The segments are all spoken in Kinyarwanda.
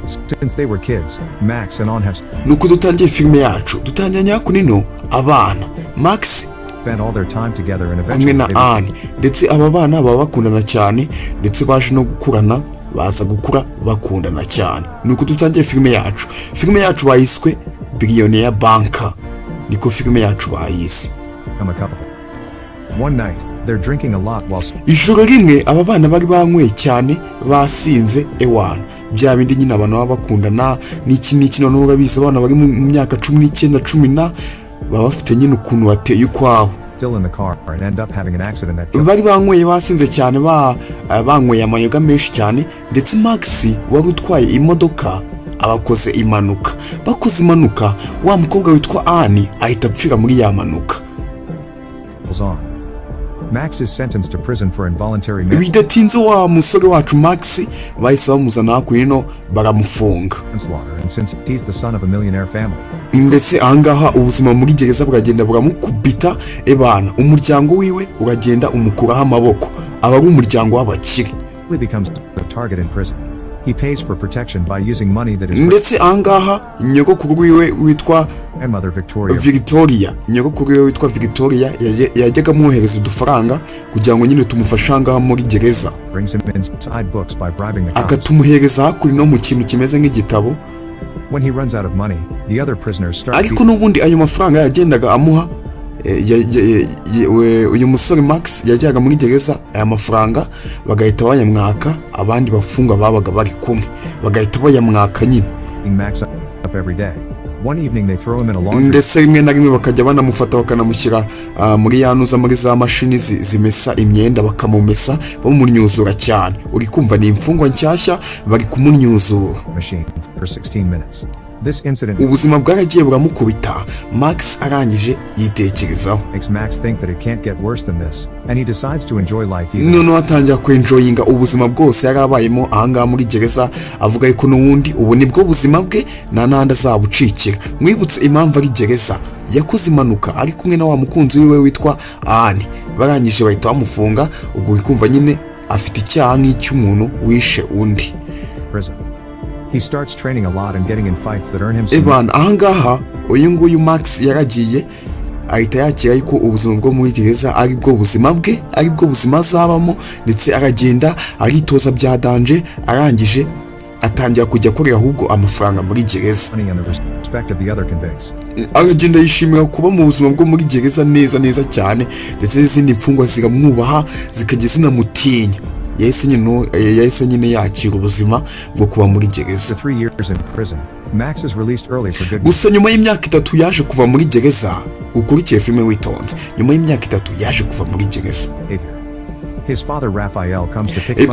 Since they were kids, Max and On have nuko dutangiye filime yacu dutangira nyakunino abana Max spent all their time together and kumwe eventually na Anne ndetse aba bana baba bakundana cyane ndetse baje no gukurana baza gukura bakundana cyane nuko dutangiye filime yacu bayiswe Billionaire Banker niko filime yacu bayise. become a couple. One night, they're drinking a lot while ijoro rimwe aba bana bari banyweye cyane basinze ewana bya bindi nyine abantu baba bakundana n'iki noneho urabizi abana bari mu myaka 19 10 baba bafite nyine ukuntu bateye ukwabo. still in the car and end up having an accident that bari banyweye basinze cyane banyweye amayoga menshi cyane ndetse Max wari utwaye imodoka abakoze impanuka bakoze impanuka wa mukobwa witwa Anne ahita apfira muri ya manuka. goes on. Max is sentenced to prison for involuntary bidatinze wa musore wacu Max bahise bamuzana kunino baramufunga manslaughter, and since he's the son of a millionaire family, ndetse ahangaha ubuzima muri gereza buragenda buramukubita ebana umuryango wiwe uragenda umukuraho amaboko aba ari umuryango w'abakire. he becomes a target in prison. He pays for protection by using money that is ndetse ahangaha nyogokuru wiwe witwa grandmother Victoria yajyaga amwohereza udufaranga kugira ngo nyine tumufashe ahangaha muri gereza brings him inside books by bribing the cops. akatumuhereza hakuri no mu kintu kimeze nk'igitabo. When he runs out of money, the other prisoners start ariko n'ubundi ayo mafaranga yagendaga amuha uyu musore Max yajyaga muri gereza aya mafaranga bagahita bayamwaka abandi bafunga babaga bari kumwe bagahita bayamwaka nyine. Max up every day. One evening they throw him in a laundry. ndetse rimwe na rimwe bakajya banamufata bakanamushyira muri yanuza muri za mashini zimesa imyenda bakamumesa bamunyuzura cyane uri kumva ni imfungwa nshyashya bari kumunyuzura machine for 16 minutes. This incident ubuzima bwaragiye buramukubita Max arangije yitekerezaho makes Max think that it can't get worse than this, and he decides to enjoy life none atangira kwenjoyinga ubuzima bwose yarabayemo ahangaha muri gereza avuga yuko n'ubundi ubu nibwo buzima bwe nandi azabucikira. Mwibutse impamvu ari gereza yakoze impanuka ari kumwe na wa mukunzi wiwe witwa Anne barangije bahita bamufunga ubwo wikumva nyine afite icyaha nk'icy'umuntu wishe undi. prison. He starts training a lot and getting in fights that earn him some ahangaha uyu nguyu Max yaragiye ahita yakira yuko ubuzima bwo muri gereza ari bwo buzima bwe ari bwo buzima azabamo ndetse aragenda aritoza bya danje arangije atangira kujya akorera ahubwo amafaranga muri gereza. aragenda yishimira kuba mu buzima bwo muri gereza neza cyane ndetse izindi mfungwa ziramwubaha zikajya zinamutinya. yahise nyine yakira ubuzima bwo kuba muri gereza. gusa nyuma y'imyaka 3 yaje kuva muri gereza ukurikiye filime witonze nyuma y'imyaka 3 yaje kuva muri gereza.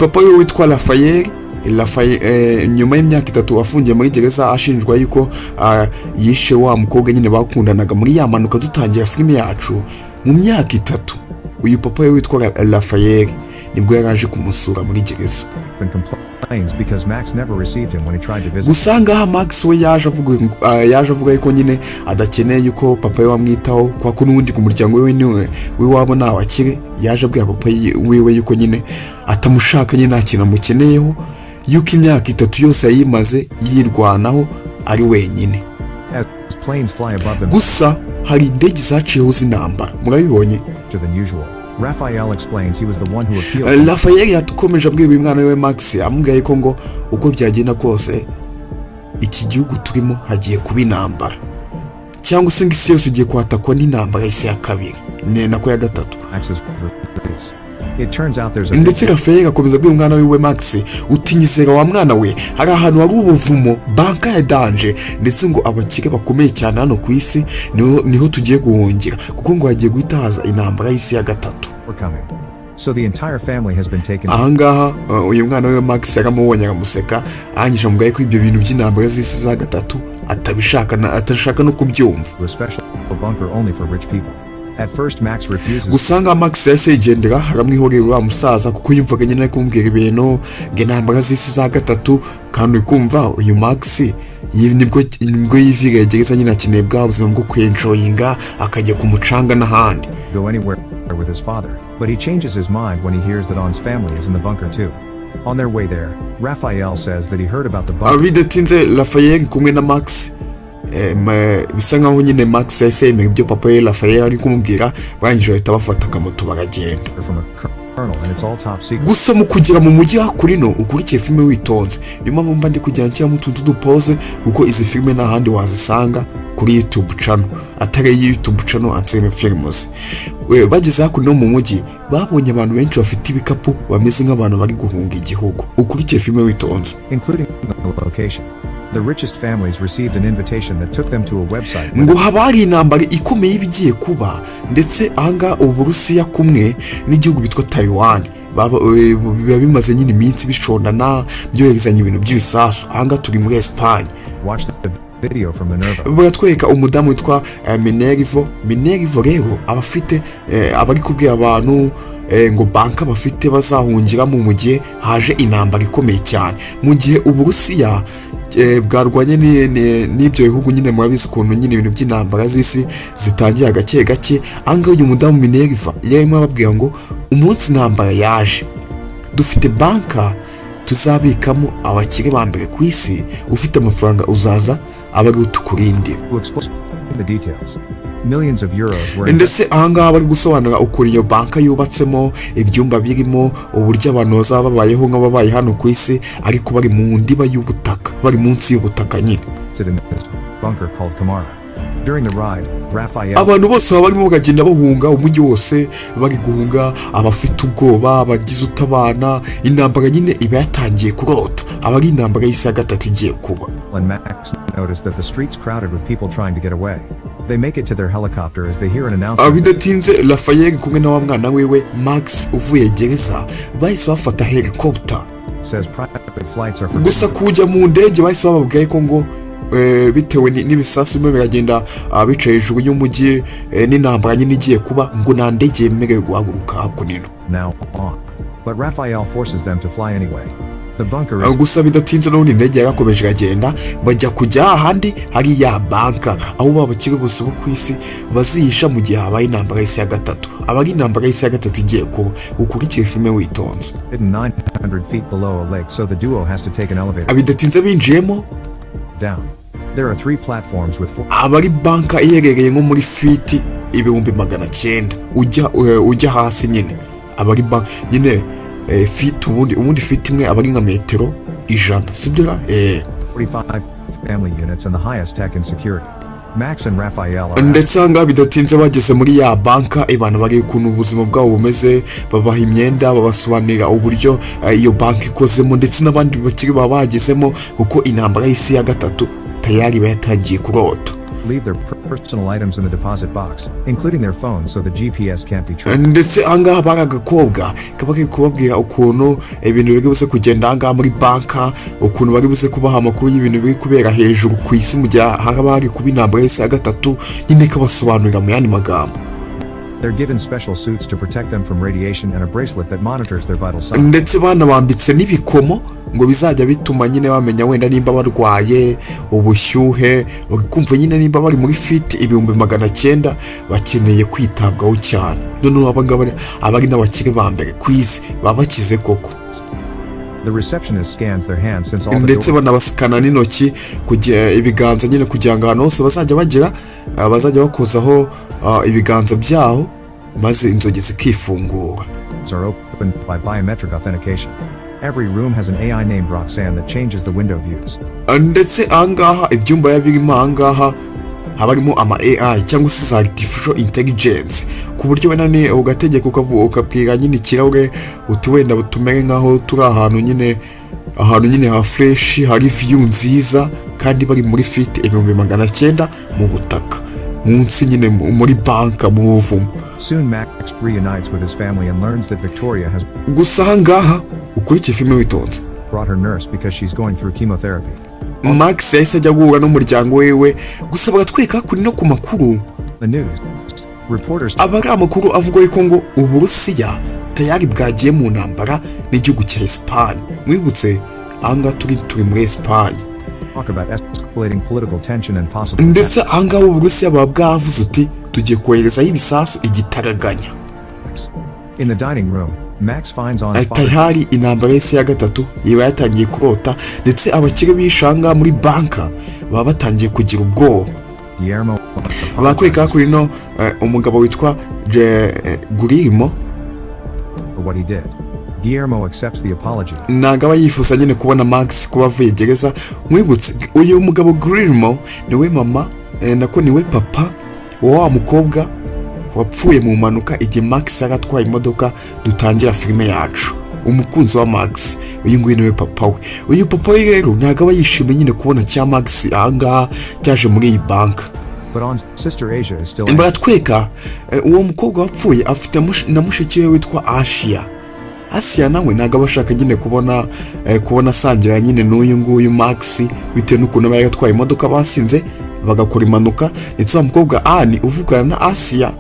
papa we witwa Raphael nyuma y'imyaka 3 afungiye muri gereza ashinjwa yuko yishe wa mukobwa nyine bakundanaga muri ya manuka dutangira filime yacu mu myaka 3. uyu papa we witwa Raphael nibwo yaraje kumusura muri gereza. gusanga Max we yaje avuga yuko nyine adakeneye yuko papa we wamwitaho kwa ko n'ubundi ku muryango we niwe wabo n'abakire yaje abwira papa wiwe yuko nyine atamushaka nyine nta kintu amukeneyeho yuko imyaka 3 yose yayimaze yirwanaho ari wenyine. gusa hari indege zaciyeho zinambara murabibonye. Raphael yatukomeje abwira uyu mwana we Max amubwiye ko ngo uko byagenda kose iki gihugu turimo hagiye kuba intambara cyangwa se ngo isi yose igiye kwatakwa n'intambara y'isi ya kabiri nako ya gatatu. ndetse Raphael akomeza abwira umwana we Max utinyizera wa mwana we hari ahantu hari ubuvumo banka ya danje ndetse ngo abakire bakomeye cyane hano ku isi niho tugiye guhungira kuko ngo hagiye guhita haza intambara y'isi ya gatatu. ahangaha uyu mwana we Max yaramubonye aramuseka arangije amubwiye ko ibyo bintu by'intambara z'isi za gatatu atashaka no kubyumva. gusanga Max yahise yigendera aramwihorera wa musaza kuko yumvaga nyine kumubwira ibintu ngo intambara z'isi za gatatu kandi ukumva uyu Max nibwo yivira gereza nyine akeneye bwa buzima bwo kwenjoyinga akajya ku mucanga n'ahandi. But he changes his mind when he hears that On's family is in the bunker too. On their way there, Raphael says that he heard about the bunker. Bidatinze Raphael kumwe na Max bisa nkaho nyine Max yahise yemera ibyo papa we Raphael ari kumubwira, barangije bahita bafata akamoto baragenda. Gusa mu kugera mu mujyi hakurino ukurikiye filime witonze, niyo mpamvu mba ndi kujya nshyiramo utuntu dupoze kuko izi filime nta handi wazisanga kuri YouTube channel, atari YouTube channel Anseme Films. Bageze hakurino mu mujyi babonye abantu benshi bafite ibikapu bameze nk'abantu bari guhunga igihugu. Ukurikiye filime witonze. Including the location. The richest families received an invitation that took them to a website. Ngo habari intambara ikomeye ibigiye kuba, ndetse anga Uburusiya kumwe n'igihugu bitwa Taiwan biba bimaze nyine iminsi bishondana byoherezanya ibintu by'ibisasu. Anga turi muri Espagne. Watch the video from Minerva. Baratwereka umudamu witwa Minerva rero abafite abari kubwira abantu ngo banka bafite bazahungiramo mu gihe haje intambara ikomeye cyane, mu gihe Uburusiya bwarwanye n'ibyo bihugu nyine mwabizi ukuntu nyine ibintu by'intambara z'isi zitangiye gake gake. Anga uyu mudamu Minerva yarimo ababwira ngo umunsi intambara yaje dufite banka tuzabikamo abakire ba mbere ku isi, ufite amafaranga uzaza abari utukurinde. Ndetse ahangaha bari gusobanura ukuntu iyo banka yubatsemo, ibyumba birimo, uburyo abantu bazaba babayeho nk'ababaye hano ku isi ariko bari mu ndiba y'ubutaka, bari munsi y'ubutaka nyine. Abantu bose baba barimo bagenda bahunga umujyi wose, bari guhunga, abafite ubwoba, abagize utabana. Intambara nyine iba yatangiye kurota, abari intambara y'isi ya gatatu igiye kuba. Noticed that the streets crowded with people trying to get away. They make it to their helicopter as they hear an announcement. Bidatinze Raphael kumwe na wa mwana wewe Max uvuye gereza bahise bafata helicopter. Says private flights are for. Gusa kujya mu ndege bahise bababwiye ko ngo bitewe n'ibisasu bimwe biragenda bicaye hejuru y'umujyi n'intambara nyine igiye kuba, ngo nta ndege yemerewe guhaguruka hakunino. Now on. But Raphael forces them to fly anyway. Gusa bidatinze n'ubundi indege yarakomeje iragenda bajya kujya ahandi hari ya banka, aho babakire bose bo ku isi bazihisha mu gihe habaye intambara y'isi ya gatatu. Abari intambara y'isi ya gatatu igiye kuba, ukurikire filime witonze. Bidatinze binjiyemo abari banka iherereye nko muri fiti 900 ujya hasi nyine. Abari banka nyine feet ubundi feet imwe abari nka metero 100, sibyo? 45 family units and the highest tech and security. Max and Raphael ndetse anga bidatinze bageze muri ya banka, ibana bari ukuntu ubuzima bwabo bumeze, babaha imyenda, babasobanurira uburyo iyo banka ikozemo, ndetse n'abandi bakiri babagezemo kuko intambara y'isi ya gatatu tayari bayatangiye kurota. Leave their personal items in the deposit box, including their phones, so the GPS can't be tracked. Ndetse anga baragakobwa kabake kubabwira ukuntu ibintu biri buze kugenda anga muri banka, ukuntu bari buze kubaha amakuru y'ibintu biri kubera hejuru ku isi mu gihe haraba hari kuba intambara y'isi ya gatatu, nyine kabasobanurira mu yandi magambo. They're given special suits to protect them from radiation and a bracelet that monitors their vital signs. Ndetse bana bambitse n'ibikomo ngo bizajya bituma nyine bamenya wenda nimba barwaye ubushyuhe, ukumva nyine nimba bari muri fit 900 bakeneye kwitabwaho cyane. None abangaba abari n'abakire ba mbere ku isi babakize koko. The receptionist scans their hands since all the ndetse banabasikana n'intoki kugira ibiganza nyine kugira ngo ahantu hose bazajya bagira bazajya bakozaho ibiganza byaho maze inzogi zikifungura. Are opened by biometric authentication. Every room has an AI named Roxanne that changes the window views. Ndetse angaha ibyumba yabirimo angaha habarimo ama AI cyangwa se artificial intelligence, ku buryo wenane ugategeka ukabwira nyine ikirahure uti wenda butumere nkaho turi ahantu nyine ha fresh, hari view nziza, kandi bari muri fit 900 mu butaka munsi nyine muri banka mu buvumo. Soon Max reunites with his family and learns that Victoria has gusa ngaha ukurikiye filime witonze brought her nurse because she's going through chemotherapy. Max yahise ajya guhura n'umuryango wewe, gusa bagatwika kuri no ku makuru. The news reporters abari amakuru avuga ko ngo Uburusiya tayari bwagiye mu ntambara n'igihugu cya Espagne. Mwibutse anga turi muri Espagne. Talk about escalating political tension and possible. Ndetse anga Uburusiya bwavuze uti tugiye kohereza ibisasu igitaraganya. In the dining room, Max finds on tayari intambara y'isi ya gatatu iba yatangiye kurota, ndetse abakire bishanga muri banka baba batangiye kugira ubwoba. Guillermo bakwereka kuri no umugabo witwa Guillermo for what he did. Guillermo accepts the apology. Nagaba yifuza nyine kubona Max kuba avuye gereza. Mwibutse uyu mugabo Guillermo niwe mama nako niwe papa wa mukobwa wapfuye mu mpanuka igihe Max yaratwaye imodoka dutangira filime yacu. Umukunzi wa Max uyu nguyu niwe papa we. Uyu papa we rero nagaba yishimiye nyine kubona cya Max ahangaha cyaje muri iyi banka. But on Sister Asia is still baratweka uwo mukobwa wapfuye afite na mushiki we witwa Asia nawe nagaba ashaka nyine kubona sangira nyine n'uyu nguyu Max bitewe n'ukuntu bari yatwaye imodoka basinze bagakora impanuka, ndetse uwo mukobwa Anne uvugana na Asia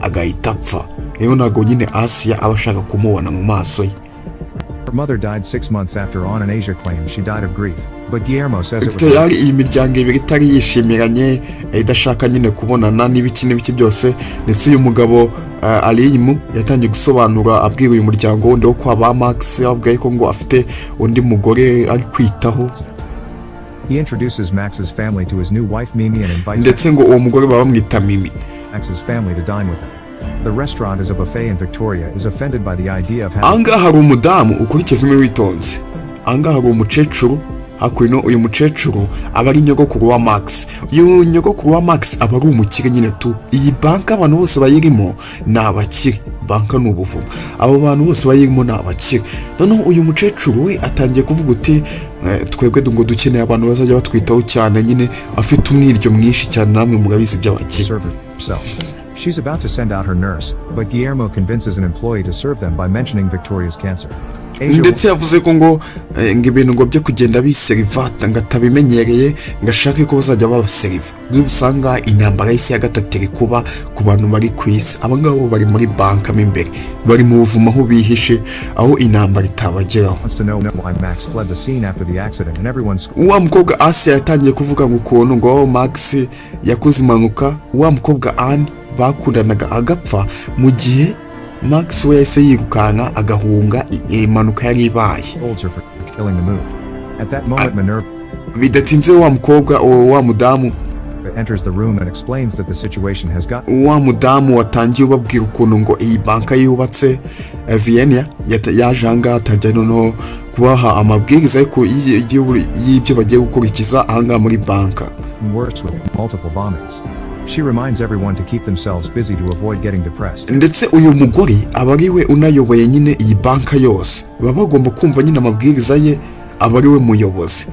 agahita apfa. Rero nago nyine Asia aba ashaka kumubona mu maso ye. Her mother died 6 months after On and Asia claimed she died of grief, but Guillermo says it was yari iyi miryango ibiri itari yishimiranye idashaka nyine kubonana n'ibiki byose. Ndetse uyu mugabo Alimu yatangiye gusobanura abwira uyu muryango wundi wo kwa ba Max ababwiye ko ngo afite undi mugore ari kwitaho. He introduces Max's family to his new wife Mimi and invites ndetse ngo uwo mugore bamwita Mimi. Max's family to dine with him. The restaurant is a buffet and Victoria is offended by the idea of having anga hari umudamu ukurikiye filime witonze. Anga hari umucecuru hakurino uyu mucecuru aba ari nyogokuru wa Max. Uyu nyogokuru wa Max aba ari umukire nyine tu. Iyi banka abantu bose bayirimo ni abakire. Banka ni ubuvumo. Abo bantu bose bayirimo ni abakire. Noneho uyu mucecuru we atangiye kuvuga uti twebwe ngo dukeneye abantu bazajya batwitaho cyane nyine afite umwiryo mwinshi cyane namwe mugabizi by'abakire. She's about to send out her nurse, but Guillermo convinces an employee to serve them by mentioning Victoria's cancer. ndetse yavuze ko ngo ibintu ngo byo kugenda biserivata ngatabimenyereye ngashake ko bazajya babaseriva. Usanga intambara y'isi ya gatatu iri kuba ku bantu bari ku isi. Abangabo bari muri banka mo imbere bari mu buvumo aho bihishe aho intambara itabageraho. Wa mukobwa Asia yatangiye kuvuga ngo ukuntu ngo Max yakoze impanuka, wa mukobwa Anne bakundanaga agapfa mu gihe Max we yahise yirukanka agahunga impanuka yari ibaye. Bidatinze wa mukobwa wa mudamu wa mudamu watangiye ubabwira ukuntu ngo iyi banka yubatse. Vienna yaje ahangaha atangiye noneho kubaha amabwiriza y'ibyo bagiye gukurikiza ahangaha muri banka. She reminds everyone to keep themselves busy to avoid getting depressed. Ndetse uyu mugore aba ari we unayoboye nyine iyi banka yose. Baba bagomba kumva nyine amabwiriza ye, aba ari we muyobozi.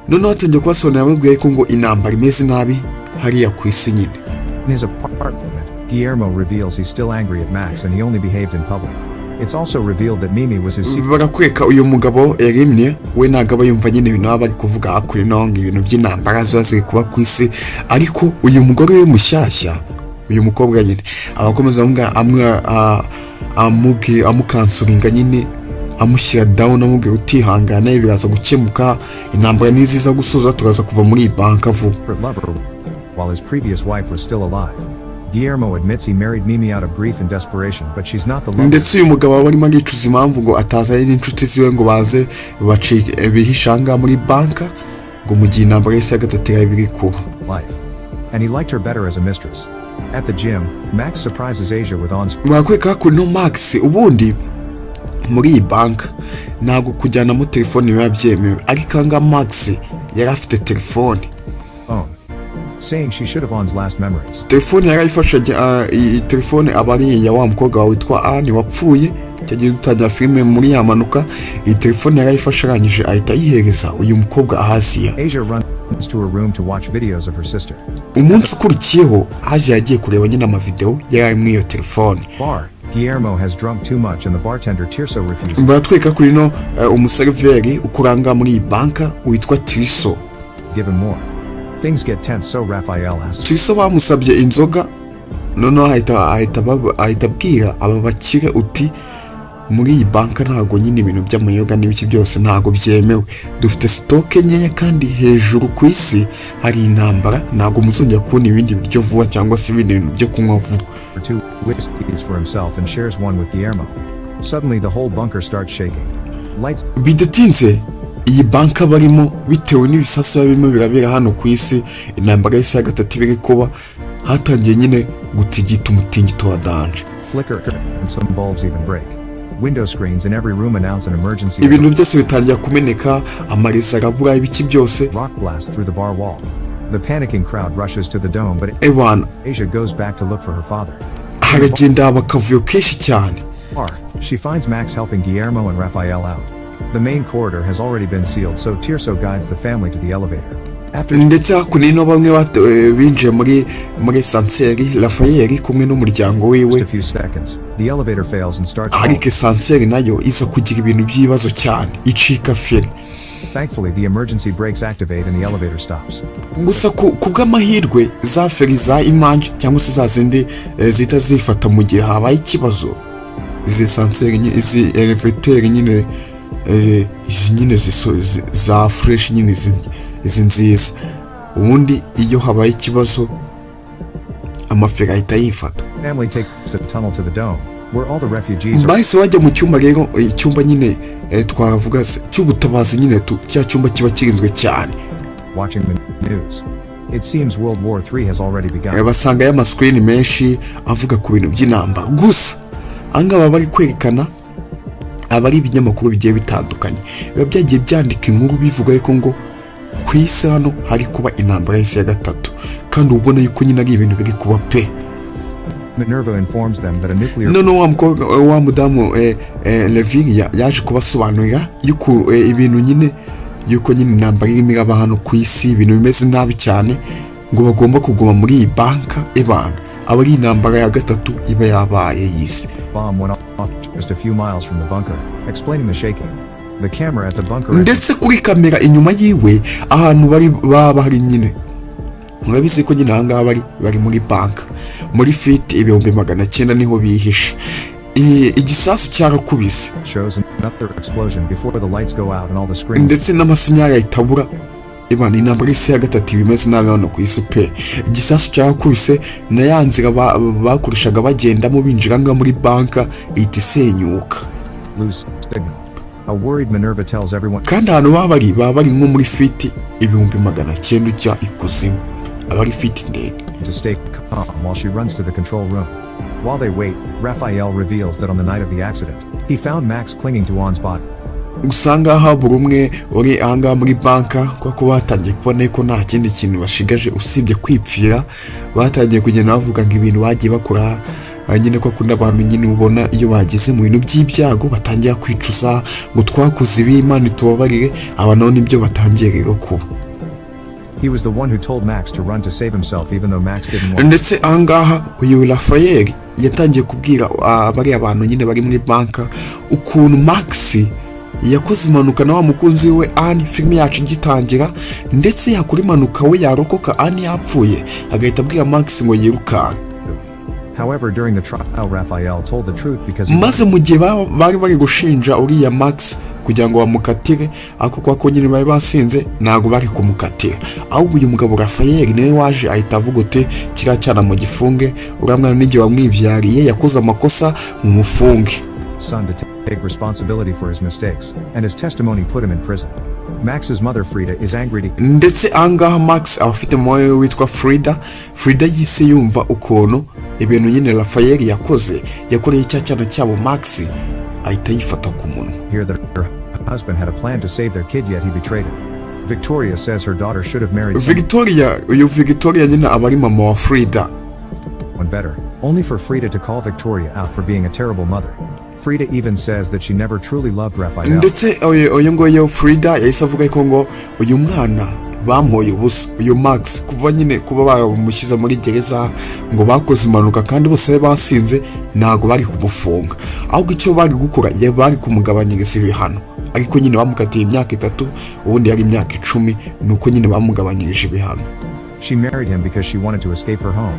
Noneho atangiye kubasonera amubwiye ko ngo intambara imeze nabi hariya ku isi nyine. In his apartment, Guillermo reveals he's still angry at Max and he only behaved in public. It's also revealed that Mimi was his secret. Barakweka uyu mugabo Erimne we nagaba yumva nyine ibintu aba ari kuvuga akuri nonga ibintu by'intambara zose kuba ku isi, ariko uyu mugore we mushyashya uyu mukobwa nyine abakomeza amukansuringa nyine amushyira down amubwira utihangana biraza gukemuka, intambara niziza gusoza turaza kuva muri banka vuba. While his previous wife was still alive, Guillermo admits he married Mimi out of grief and desperation, but she's not the lover. Ndetse uyu mugabo barimo aricuza impamvu ngo atazanye n'inshuti ziwe ngo baze bihishanga muri banka ngo mu gihe intambara y'isi ya gatatu biri kuba. And he liked her better as a mistress. At the gym, Max surprises Asia with On's. Mwakweka ko no Max ubundi muri iyi banka ntago kujyana mu telefone biba byemewe, ariko anga Max yari afite telefone. Saying she should have On's last memories. Telefone yarayifashe telefone abari ya wa mukobwa witwa Anne wapfuye cyagiye dutangira filime muri yamanuka. Iyi telefone yarayifashe arangije ahita yihereza uyu mukobwa Asia. Asia runs to her room to watch videos of her sister. Umunsi ukurikiyeho Asia yagiye kureba nyine amavideo yari muri iyo telefone. Guillermo has drunk too much and the bartender Tirso refuses. Baratweka kuri no umuserveri ukuranga muri iyi banka witwa Tirso. Give him more. Things get tense, so Raphael asks. Tirso bamusabye inzoga, noneho ahita bwira aba bakire uti muri iyi banka ntago nyine ibintu by'amayoga n'ibiki byose ntago byemewe, dufite stock nkeya kandi hejuru ku isi hari intambara, ntago muzongera kubona ibindi biryo vuba cyangwa se ibindi bintu byo kunywa vuba. Suddenly the whole bunker starts shaking. Lights bidatinze iyi banka barimo bitewe n'ibisasu birimo birabera hano ku isi intambara y'isi ya gatatu biri kuba hatangiye nyine gutigita umutingito wa danje. flicker and some bulbs even break. Window screens in every room announce an emergency. Ibintu byose bitangira kumeneka, amarisa arabura, ibiki byose. Rock blast through the bar wall. The panicking crowd rushes to the dome, but Asia goes back to look for her father. Haragenda bakavuyo kenshi cyane. She finds Max helping Guillermo and Raphael out. The main corridor has already been sealed, so Tirso guides the family to the elevator. Ndetse hakunino bamwe binje muri sanseri Raphael kumwe n'umuryango wiwe. Ariko sanseri nayo iza kugira ibintu by'ibibazo cyane icika feri. Thankfully, the emergency brakes activate and the elevator stops. Gusa kubw'amahirwe za feri za image cyangwa se za zindi zita zifata mu gihe habaye ikibazo. Izi sanseri izi elevator nyine izi nyine za fresh nyine izi nziza. Ubundi iyo habaye ikibazo amaferi ahita yifata. Family takes a tunnel to the dome where all the refugees bahise wajya mu cyumba rero icyumba nyine twavuga cy'ubutabazi nyine cya cyumba kiba kirinzwe cyane. Watching the news. It seems World War III has already begun. Basanga ya screen menshi avuga ku bintu by'intambara. Gusa anga bari kwerekana abari ibinyamakuru bigiye bitandukanye biba byagiye byandika inkuru bivuga ko ngo ku isi hano hari kuba intambara y'isi ya gatatu kandi ubona yuko nyine ari ibintu biri kuba pe. Minerva informs them that a nuclear wa mudamu Leviria yaje kubasobanurira yuko ibintu nyine yuko nyine intambara irimo iraba hano ku isi ibintu bimeze nabi cyane ngo bagomba kuguma muri iyi banka ebana abari intambara ya gatatu iba yabaye y'isi. Bomb went off just a few miles from the bunker, explaining the shaking. The camera at the bunker. Ndetse kuri kamera inyuma yiwe ahantu bari nyine. Murabizi ko nyine hanga bari muri banka. Muri feet 900 niho bihishe. Igisasu cyarakubise. Shows another explosion before the lights go out and all the screens. Ndetse n'amasinyari ayitabura. Ibana intambara y'isi ya gatatu bimeze nabi hano ku isi pe. Igisasu cyarakubise na yanzira bakoreshaga bagenda mu binjira muri banka ihita isenyuka. Loose signal. A worried Minerva tells everyone. Kandi hano bari nko muri feet 900 cya ikuzimu. Abari feet ndende. To stay calm while she runs to the control room. While they wait, Raphael reveals that on the night of the accident, he found Max clinging to Juan's body. Usanga buri umwe uri anga muri banka kuko batangiye kubona ko nta kindi kintu bashigaje usibye kwipfira. Batangiye kugenda bavuga ngo ibintu bagiye bakora nyine ko akunda abantu nyine ubona iyo bagize mu bintu by'ibyago batangiye kwicuza ngo twakoze ibi Imana tubabarire abantu nibyo batangiye rero kuba. He was the one who told Max to run to save himself even though Max didn't want. Ndetse angaha uyu Raphael yatangiye kubwira abari abantu nyine bari muri banka ukuntu Max yakoze impanuka na wa mukunzi we Anne filime yacu gitangira ndetse yakora impanuka we yarokoka Anne yapfuye agahita abwira Max ngo yirukanka. However, during the trial, Raphael told the truth because maze mu gihe bari gushinja uriya Max kugira ngo bamukatire ako kwa nyine bari basinze ntago bari kumukatira ahubwo uyu mugabo Raphael niwe waje ahita avuga ute kira cyana mu gifunge uramwana n'igihe wamwibyariye yakoze amakosa mu mufunge. Son to take responsibility for his mistakes, and his testimony put him in prison. Max's mother Frida is angry. Ndetse angaha Max afite moyo witwa Frida yise yumva ukono ibintu nyine Raphael yakoreye cyana cyabo Max ahita yifata ku munwa. Here that her husband had a plan to save their kid, yet he betrayed him. Victoria says her daughter should have married Victoria nyine abari mama wa Frida. One better, only for Frida to call Victoria out for being a terrible mother. Frida even says that she never truly loved Raphael. Ndetse uyu ngoyo Frida yahise avuga ko ngo uyu mwana bamuhoye ubusa uyu Max kuva nyine kuba bamushyize muri gereza ngo bakoze impanuka kandi bose basinze ntago bari kumufunga ahubwo icyo bari gukora bari kumugabanyiriza ibihano ariko nyine bamukatiye imyaka 3 ubundi yari imyaka 10 nuko nyine bamugabanyirije ibihano. She married him because she wanted to escape her home.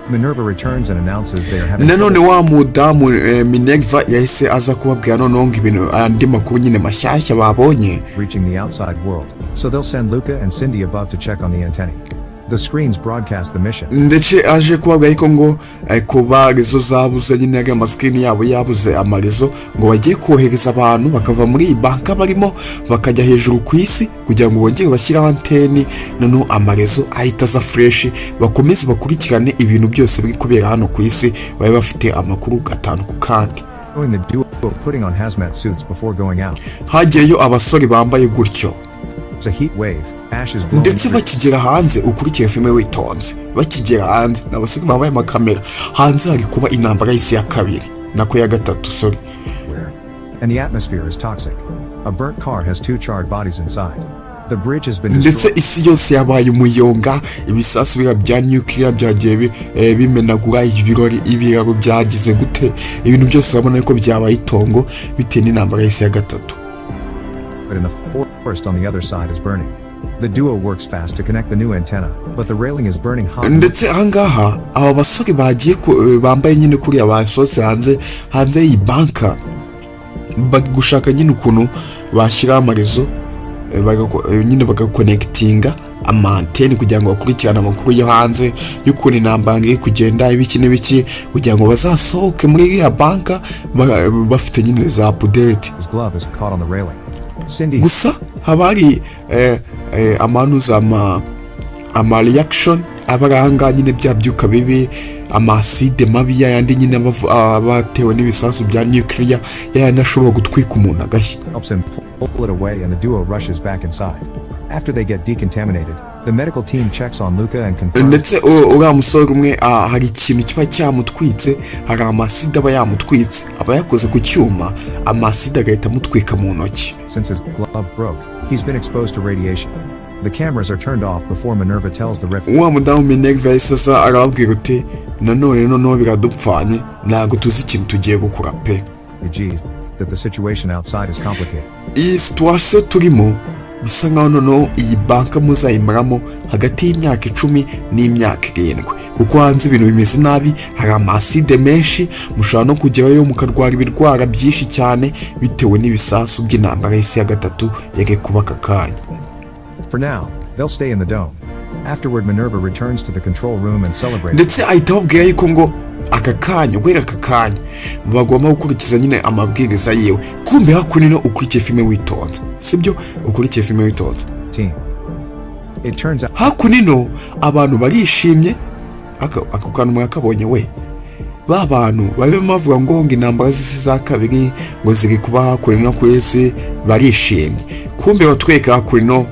Minerva returns and announces they are having. Nanone wa mudamu Minerva yahise aza kubabwira noneho ibintu andi makuru nyine mashyashya babonye. Reaching the outside world, so they'll send Luca and Cindy above to check on the antennae. The screens broadcast the mission. ndetse aje kubabwira ariko ngo kuba rezo zabuze nyine aga amaskrini yabo yabuze amarezo ngo bagiye kohereza abantu bakava muri iyi banka barimo bakajya hejuru ku isi kugira ngo bongere bashyiraho anteni noneho amarezo ahita aza fresh bakomeze bakurikirane ibintu byose biri kubera hano ku isi babe bafite amakuru gatanu ku kandi. The duo putting on hazmat suits before going out. Hagiyeyo abasore bambaye gutyo It's a heat wave. Ashes blowing. ndetse bakigera hanze ukurikiye filime witonze bakigera hanze n'abasore bambaye amakamera hanze hari kuba intambara y'isi ya kabiri nako ya gatatu sorry. And the atmosphere is toxic. A burnt car has 2 charred bodies inside. The bridge has been ndetse destroyed. isi yose yabaye umuyonga ibisasu bya nuclear byagiye bimenagura ibiraro byagize gute ibintu byose urabona ko byabaye itongo bitewe n'intambara y'isi ya gatatu. But in the forest on the other side is burning. The duo works fast to connect the new antenna, but the railing is burning hot. ndetse ahangaha aba basore bagiye bambaye nyine kuriya basohotse hanze y'iyi banka bari gushaka nyine ukuntu bashyiraho amarezo nyine bagakonekitinga amanteni kugira ngo bakurikirane amakuru yo hanze y'ukuntu intambara iri kugenda ibiki n'ibiki kugira ngo bazasohoke muri iriya banka bafite nyine za update. Gusa haba hari amanuza ama reaction abaranga nyine bya byuka bibi amaside mabi yandi nyine abatewe n'ibisasu bya nuclear yanashobora gutwika umuntu agashya. Pull it away and the duo rushes back inside. After they get decontaminated, the medical team checks on Luca and confirms. ndetse uriya musore umwe hari ikintu kiba cyamutwitse hari amaside aba yamutwitse aba yakoze ku cyuma amaside agahita amutwika mu ntoki. Since his glove broke, he's been exposed to radiation. The cameras are turned off before Minerva tells the referee. Uwa mudamu Minerva yahise arababwira uti noneho biradupfanye ntabwo tuzi ikintu tugiye gukora pe. That the situation outside is complicated. Iyi situation turimo bisa nkaho noneho iyi banka muzayimaramo hagati y'imyaka 10 n'imyaka 7 kuko hanze ibintu bimeze nabi hari amaside menshi mushobora no kugerayo mukarwara ibirwara byinshi cyane bitewe n'ibisasu by'intambara y'isi ya gatatu yage kubaka kanya. For now, they'll stay in the dome. Afterward, Minerva returns to the control room and celebrates. ndetse ahita ababwira yuko ngo aka kanya bagomba gukurikiza nyine amabwiriza yewe kumbe hakunino ukurikiye filime witonze sibyo ukurikiye filime witonze It turns out hakunino abantu barishimye ako kantu mwakabonye we ba bantu babe mavuga ngo intambara z'isi za kabiri ngo ziri kuba hakunino kwese barishimye kumbe batweka hakunino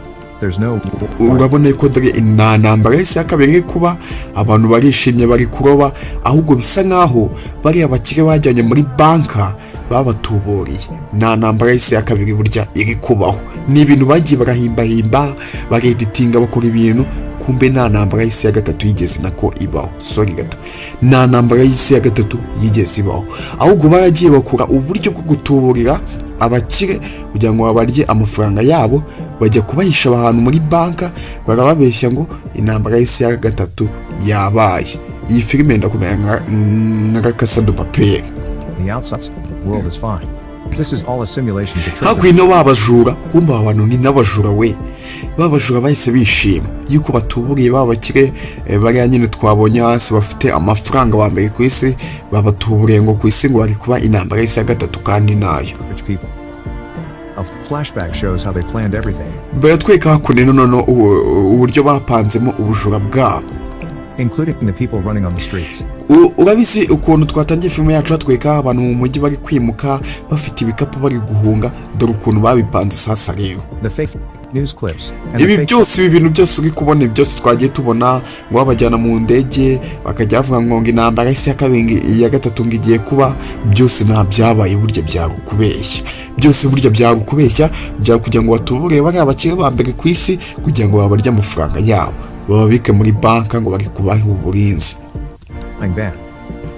urabona ko dore intambara y'isi ya kabiri kuba abantu barishimye bari kuroba ahubwo bisa nkaho bari abakire bajyanye muri banka babatuburiye intambara y'isi ya kabiri burya iri kubaho ni ibintu bagiye barahimbahimba bageditinga bakora ibintu kumbe intambara y'isi ya gatatu yigeze nako ibaho gato intambara y'isi ya gatatu yigeze ibaho ahubwo baragiye bakora uburyo bwo gutuburira abakire kugira ngo babarye amafaranga yabo bajya kubahisha ahantu muri banka barababeshya ngo intambara y'isi ya gatatu yabaye. Iyi filime ndakumenya nka Casa de Papel. The outside world is fine. This is all a simulation to trigger. Hakwino babajura kumba abantu ni nabajura we babajura bahise bishima yuko batuburiye babakire bari nyine twabonye hasi bafite amafaranga bambere ku isi babatuburiye ngo ku isi ngo bari kuba intambara y'isi ya gatatu kandi nayo. A flashback shows how they planned everything. Baratweka hakunino nono uburyo bapanzemo ubujura bwabo. Including the people running on the streets. Urabizi ukuntu twatangiye filime yacu atweka abantu mu mujyi bari kwimuka bafite ibikapu bari guhunga dore ukuntu babipanze sasa rero. The fake news clips. Ibi byose ibintu byose uri kubona byose twagiye tubona ngo babajyana mu ndege bakajya bavuga ngo intambara y'isi ya kabiri ya gatatu ngiye kuba byose nta byabaye burya byagukubeshya byose burya byagukubeshya kugira ngo batubure bari abakire bambere ku isi kugira ngo babarye amafaranga yabo babike muri banka ngo bari kubaho uburinzi.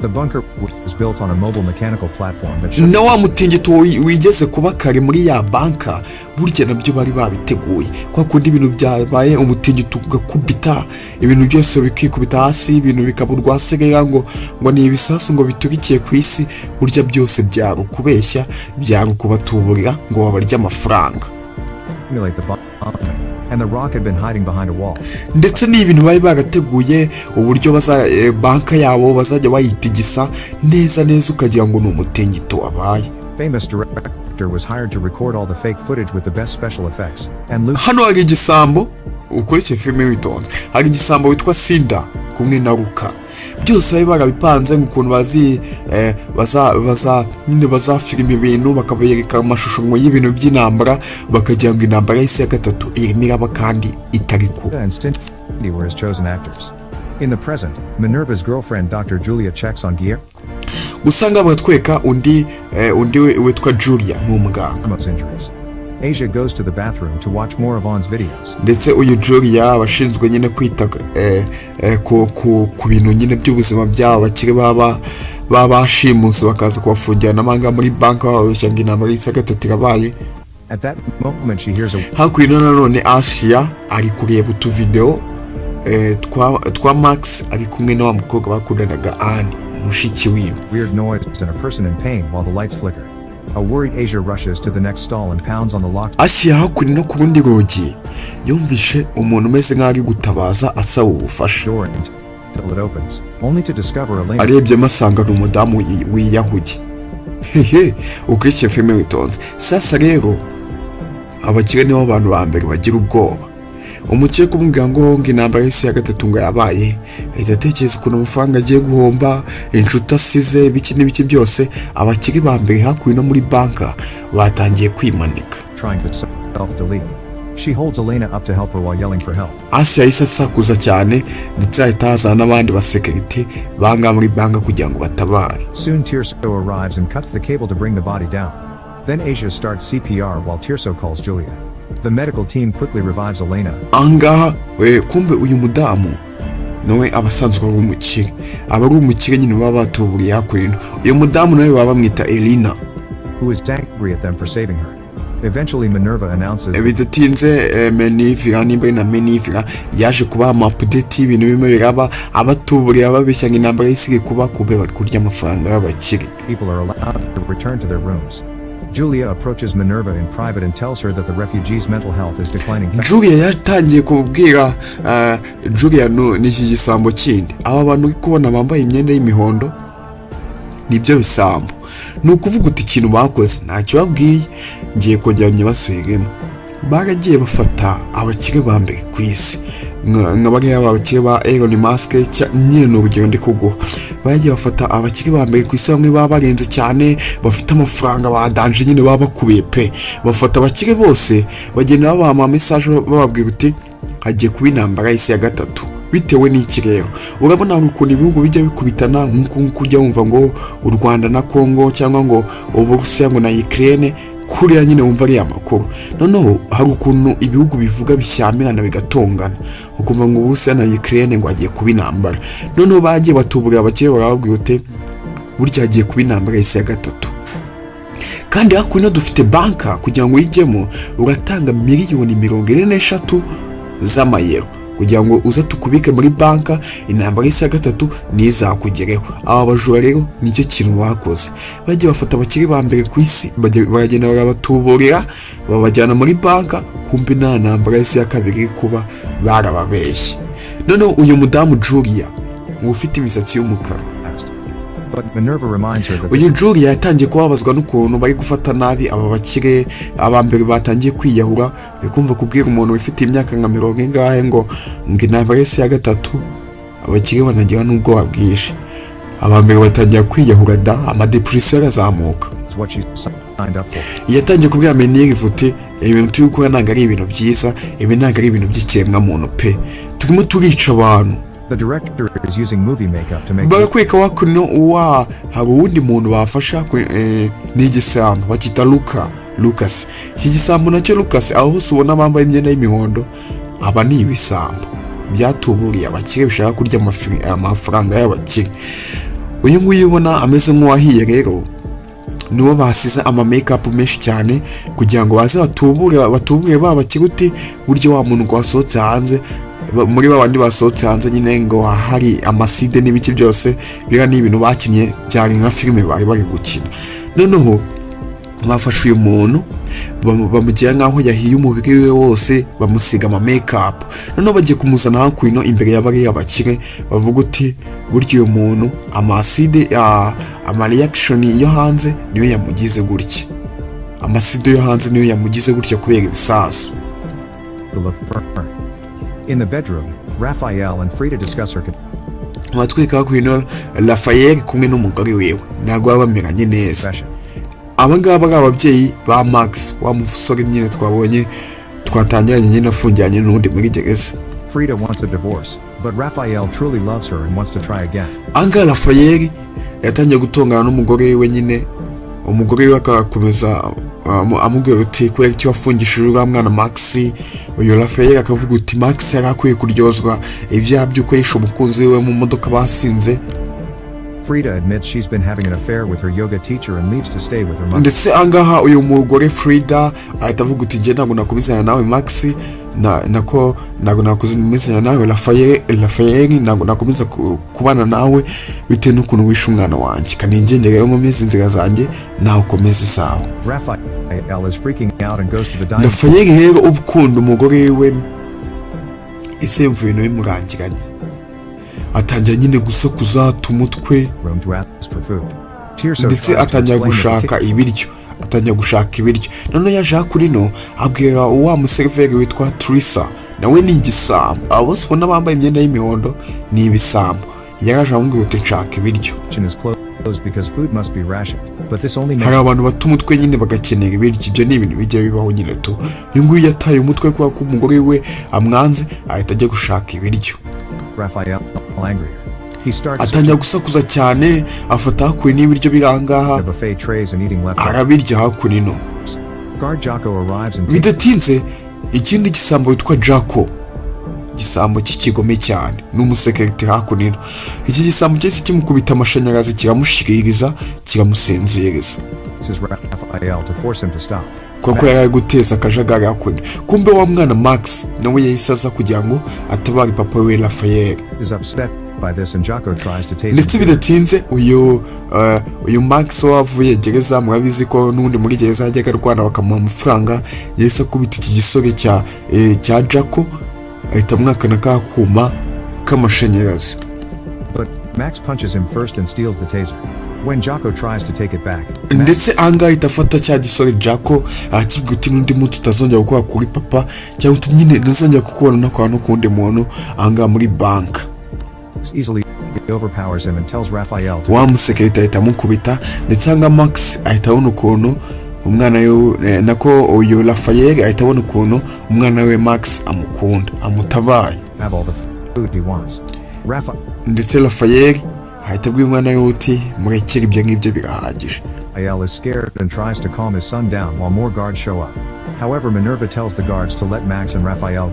The bunker was built on a mobile mechanical platform that na wa mutingito wigeze kuba kare muri ya banka burya nabyo bari babiteguye kwa kundi ibintu byabaye umutingito ugakubita ibintu byose bikikubita hasi ibintu bikaburwa segera ngo ni ibisasu ngo biturikiye ku isi burya byose byarukubeshya byarukubatuburira ngo babarye amafaranga. and The Rock had been hiding behind a wall. ndetse ni ibintu bari barateguye uburyo banka yabo bazajya bayitigisa neza neza ukagira ngo ni umutingito wabaye. Famous director was hired to record all the fake footage with the best special effects, and Luke hano hari igisambo ukurikije filime witonze, hari igisambo witwa Sinda kumwe na Luka, byose bari barabipanze nk'ukuntu bazafilima ibintu bakabereka amashusho y'ibintu by'intambara bakagira ngo intambara y'isi ya gatatu irimo iraba kandi itari kuba. and Cindy were his chosen actors. In the present, Minerva's girlfriend Dr. Julia checks on Guillermo's gusanga batweka undi witwa Julia ni umuganga. injuries. Asia goes to the bathroom to watch more of On's videos. ndetse uyu Julia abashinzwe nyine kwita ku bintu nyine by'ubuzima byabo bakiri bashimuswe bakaza kubafungira n'amanga muri banka babeshya ngo intambara y'isi ya gatatu irabaye. At that moment she hears a hakuno nanone Asia ari kureba utuvideo twa Max ari kumwe na wa mukobwa bakundanaga Anne mushiki wiwe. weird noise and a person in pain while the lights flicker. A worried Asia rushes to the next stall and pounds on the locked Asia hakuno no ku rundi rugi yumvishe umuntu umeze nk'aho ari gutabaza asaba ubufasha. door until it opens, only to discover Elena arebye masanga ni umudamu wiyahuye. Hehe, ukurikiye filime witonze. Sasa rero abakire nibo abantu ba mbere bagira ubwoba. Umukire kumubwira ngo intambara y'isi ya gatatu ngo yabaye, ahita atekereza ukuntu amafaranga agiye guhomba, inshuti asize, ibiki n'ibiki byose. Abakire ba mbere hakuno muri banka batangiye kwimanika. trying to self-delete. She holds Elena up to help her while yelling for help. Asia yahise asakuza cyane ndetse ahita hazana n'abandi basekirite banga muri banka kugira ngo batabare. Soon Tirso arrives and cuts the cable to bring the body down. Then Asia starts CPR while Tirso calls Julia. The medical team quickly revives Elena. Angaha kumbe uyu mudamu nawe abasanzwe ari umukire, aba ari umukire nyine baba batuburiye hakurino. Uyu mudamu nawe baba bamwita Elena, who is angry at them for saving her. Eventually Minerva announces bidatinze Menivira yaje kubaha update y'ibintu bimwe biraba, abatuburiye ababeshya ngo intambara y'isi kuba kube bari kurya amafaranga y'abakire. people are allowed to return to their rooms. Julia approaches Minerva in private and tells her that the refugees' mental health is declining fast. Julia yatangiye kubwira Julia n'iki gisambo kindi, aba bantu kubona bambaye imyenda y'imihondo nibyo bisambo. Nukuvuga uti ikintu bakoze ntacyo babwiye, ngiye kongera nyibasubiremo. Baragiye bafata abakire ba mbere ku isi nk'abari abakire ba Elon Musk nyine n'urugero ndi kuguha. Baragiye bafata abakire ba mbere ku isi bamwe baba barenze cyane bafite amafaranga badanje nyine baba bakubiye pe. Bafata abakire bose bagenda babaha message bababwira uti hagiye kuba intambara y'isi ya gatatu. Bitewe n'iki rero urabona ukuntu ibihugu bijya bikubitana nk'uko ujya wumva ngo u Rwanda na Congo cyangwa ngo Uburusiya ngo na Ukraine, kuriya nyine wumva ari amakuru. Noneho hari ukuntu ibihugu bivuga bishyamirana bigatongana, ukumva ngo Uburusiya na Ukraine ngo hagiye kuba intambara. Noneho bagiye batubura abakire barababwira uti burya hagiye kuba intambara y'isi ya gatatu. Kandi hakuno dufite banka kugira ngo uyijyemo uratanga miliyoni 43 z'amayero kugira ngo uze tukubike muri banka, intambara y'isi ya gatatu nizakugereho. Aba bajura rero nicyo kintu bakoze, bagiye bafata abakiri ba mbere ku isi baragenda barabatuburira babajyana muri banka, kumbe nta ntambara y'isi ya kabiri kuba barababeshye. Noneho uyu mudamu Julia ufite imisatsi y'umukara, uyu Julia yatangiye kubabazwa n'ukuntu bari gufata nabi aba bakire aba mbere batangiye kwiyahura. Bikumva kubwira umuntu ufite imyaka nka 40 ngo intambara y'isi ya gatatu, abakire banagira n'ubwo babwishe. Aba mbere batangiye kwiyahura da amadepression arazamuka. Yatangiye kubwira Menire vuti ibintu turi gukora ntabwo ari ibintu byiza, ibi ntabwo ari ibintu by'ikiremwa muntu pe, turimo turica abantu. The director is using movie makeup to make barakweka wakuno hari uwundi muntu bafasha n'igisambo bakita Lucas. Iki gisambo nacyo Lucas aho hose ubona bambaye imyenda y'imihondo aba ni ibisambo byatuburiye abakire bishaka kurya amafaranga y'abakire. Uyu nguyu ubona ameze nk'uwahiye rero niwo basize ama makeup menshi cyane kugira ngo baze batubure babakire uti buryo wa muntu kwasohotse hanze muri babandi basohotse hanze nyine ngo hari amaside n'ibiki byose bira ni ibintu bakinye byari nka filime bari gukina. Noneho bafashe uyu muntu bamugira nkaho yahiye umubiri we wose, bamusiga ama make-up. Noneho bagiye kumuzana hakuno imbere y'abari abakire, bavuga uti burya uyu muntu amaside ama reaction yo hanze niyo yamugize gutya, amaside yo hanze niyo yamugize gutya kubera ibisasu. In the bedroom, Raphael and Frida discuss her. Batwika hakuno Raphael kumwe n'umugore wewe ntago babameranye neza. Abangaba ari ababyeyi ba Max, wa musore nyine twabonye twatangiranye nyine afungiranye n'undi muri gereza. Frida wants a divorce, but Raphael truly loves her and wants to try again. Anga Raphael yatangiye gutongana n'umugore we nyine, umugore we akakomeza amubwira uti kubera icyo wafungishije uriya mwana Max. Uyu Raphael akavuga uti Max yari akwiye kuryozwa ibyaha by'uko yishe umukunzi we mu modoka basinze. Frida admits she's been having an affair with her yoga teacher and leaves to stay with her mother. Ndetse angaha uyu mugore Frida ahita avuga uti je ntabwo nakubizanya nawe Max, nako ntabwo nakubizanya nawe Raphael, ntabwo nakomeza kubana nawe bitewe n'ukuntu wishe umwana wanjye, kandi ngendera mu mizi nzira zanjye nawe ukomeze sawa. Raphael is freaking out and goes to the dining. Raphael rero ubukunda umugore we ese yumva ibintu bimurangiranye, atangira nyine gusakuza tumutwe ndetse atangira gushaka ibiryo, noneho yaje kuri no abwira wa museriveri witwa Trisa, nawe ni igisambo. Abo bose ubona bambaye imyenda y'imihondo ni ibisambo. Yaraje amubwira uti nshaka ibiryo. Hari abantu bata umutwe nyine bagakenera ibiryo, ibyo ni ibintu bijya bibaho nyine tu. Uyu nguyu yataye umutwe kubera ko umugore we amwanze, ahita ajya gushaka ibiryo. Atangira gusakuza cyane, afata hakuri n'ibiryo birangaha arabirya hakuri no. Bidatinze ikindi gisambo witwa Jaco, gisambo cy'ikigome cyane n'umusekirite hakuri no. Iki gisambo cyese kimukubita amashanyarazi kiramushiririza kiramusenzereza kuko yari guteza akajagari hakuri. Kumbe wa mwana Max nawe yahisaza kugira ngo atabari papa we Raphael. Ndetse bidatinze uyu Max wavuye gereza, murabizi ko n'undi muri gereza yajyaga arwana bakamuha amafaranga, yahise akubita iki gisore cya Jaco ahita amwakana kakuma k'amashanyarazi. Max punches him first and steals the taser. When Jaco tries to take it back, ndetse anga itafata cya gisore Jaco akibwira uti n'undi muntu utazongera gukora kuri papa, cyangwa uti nyine ntazongera kukubona no kwa no kundi muntu anga muri bank. Easily overpowers him and tells Raphael to wa musekirite ahita amukubita, ndetse anga Max ahita abona ukuntu umwana yo nako uyu Raphael ahita abona ukuntu umwana we Max amukunda amutabaye. Have all the food he wants. Ndetse Raphael ahita abwira umwana we uti murekere ibyo ngibyo birahagije. Raphael is scared and tries to calm his son down while more guards show up. However, Minerva tells the guards to let Max and Raphael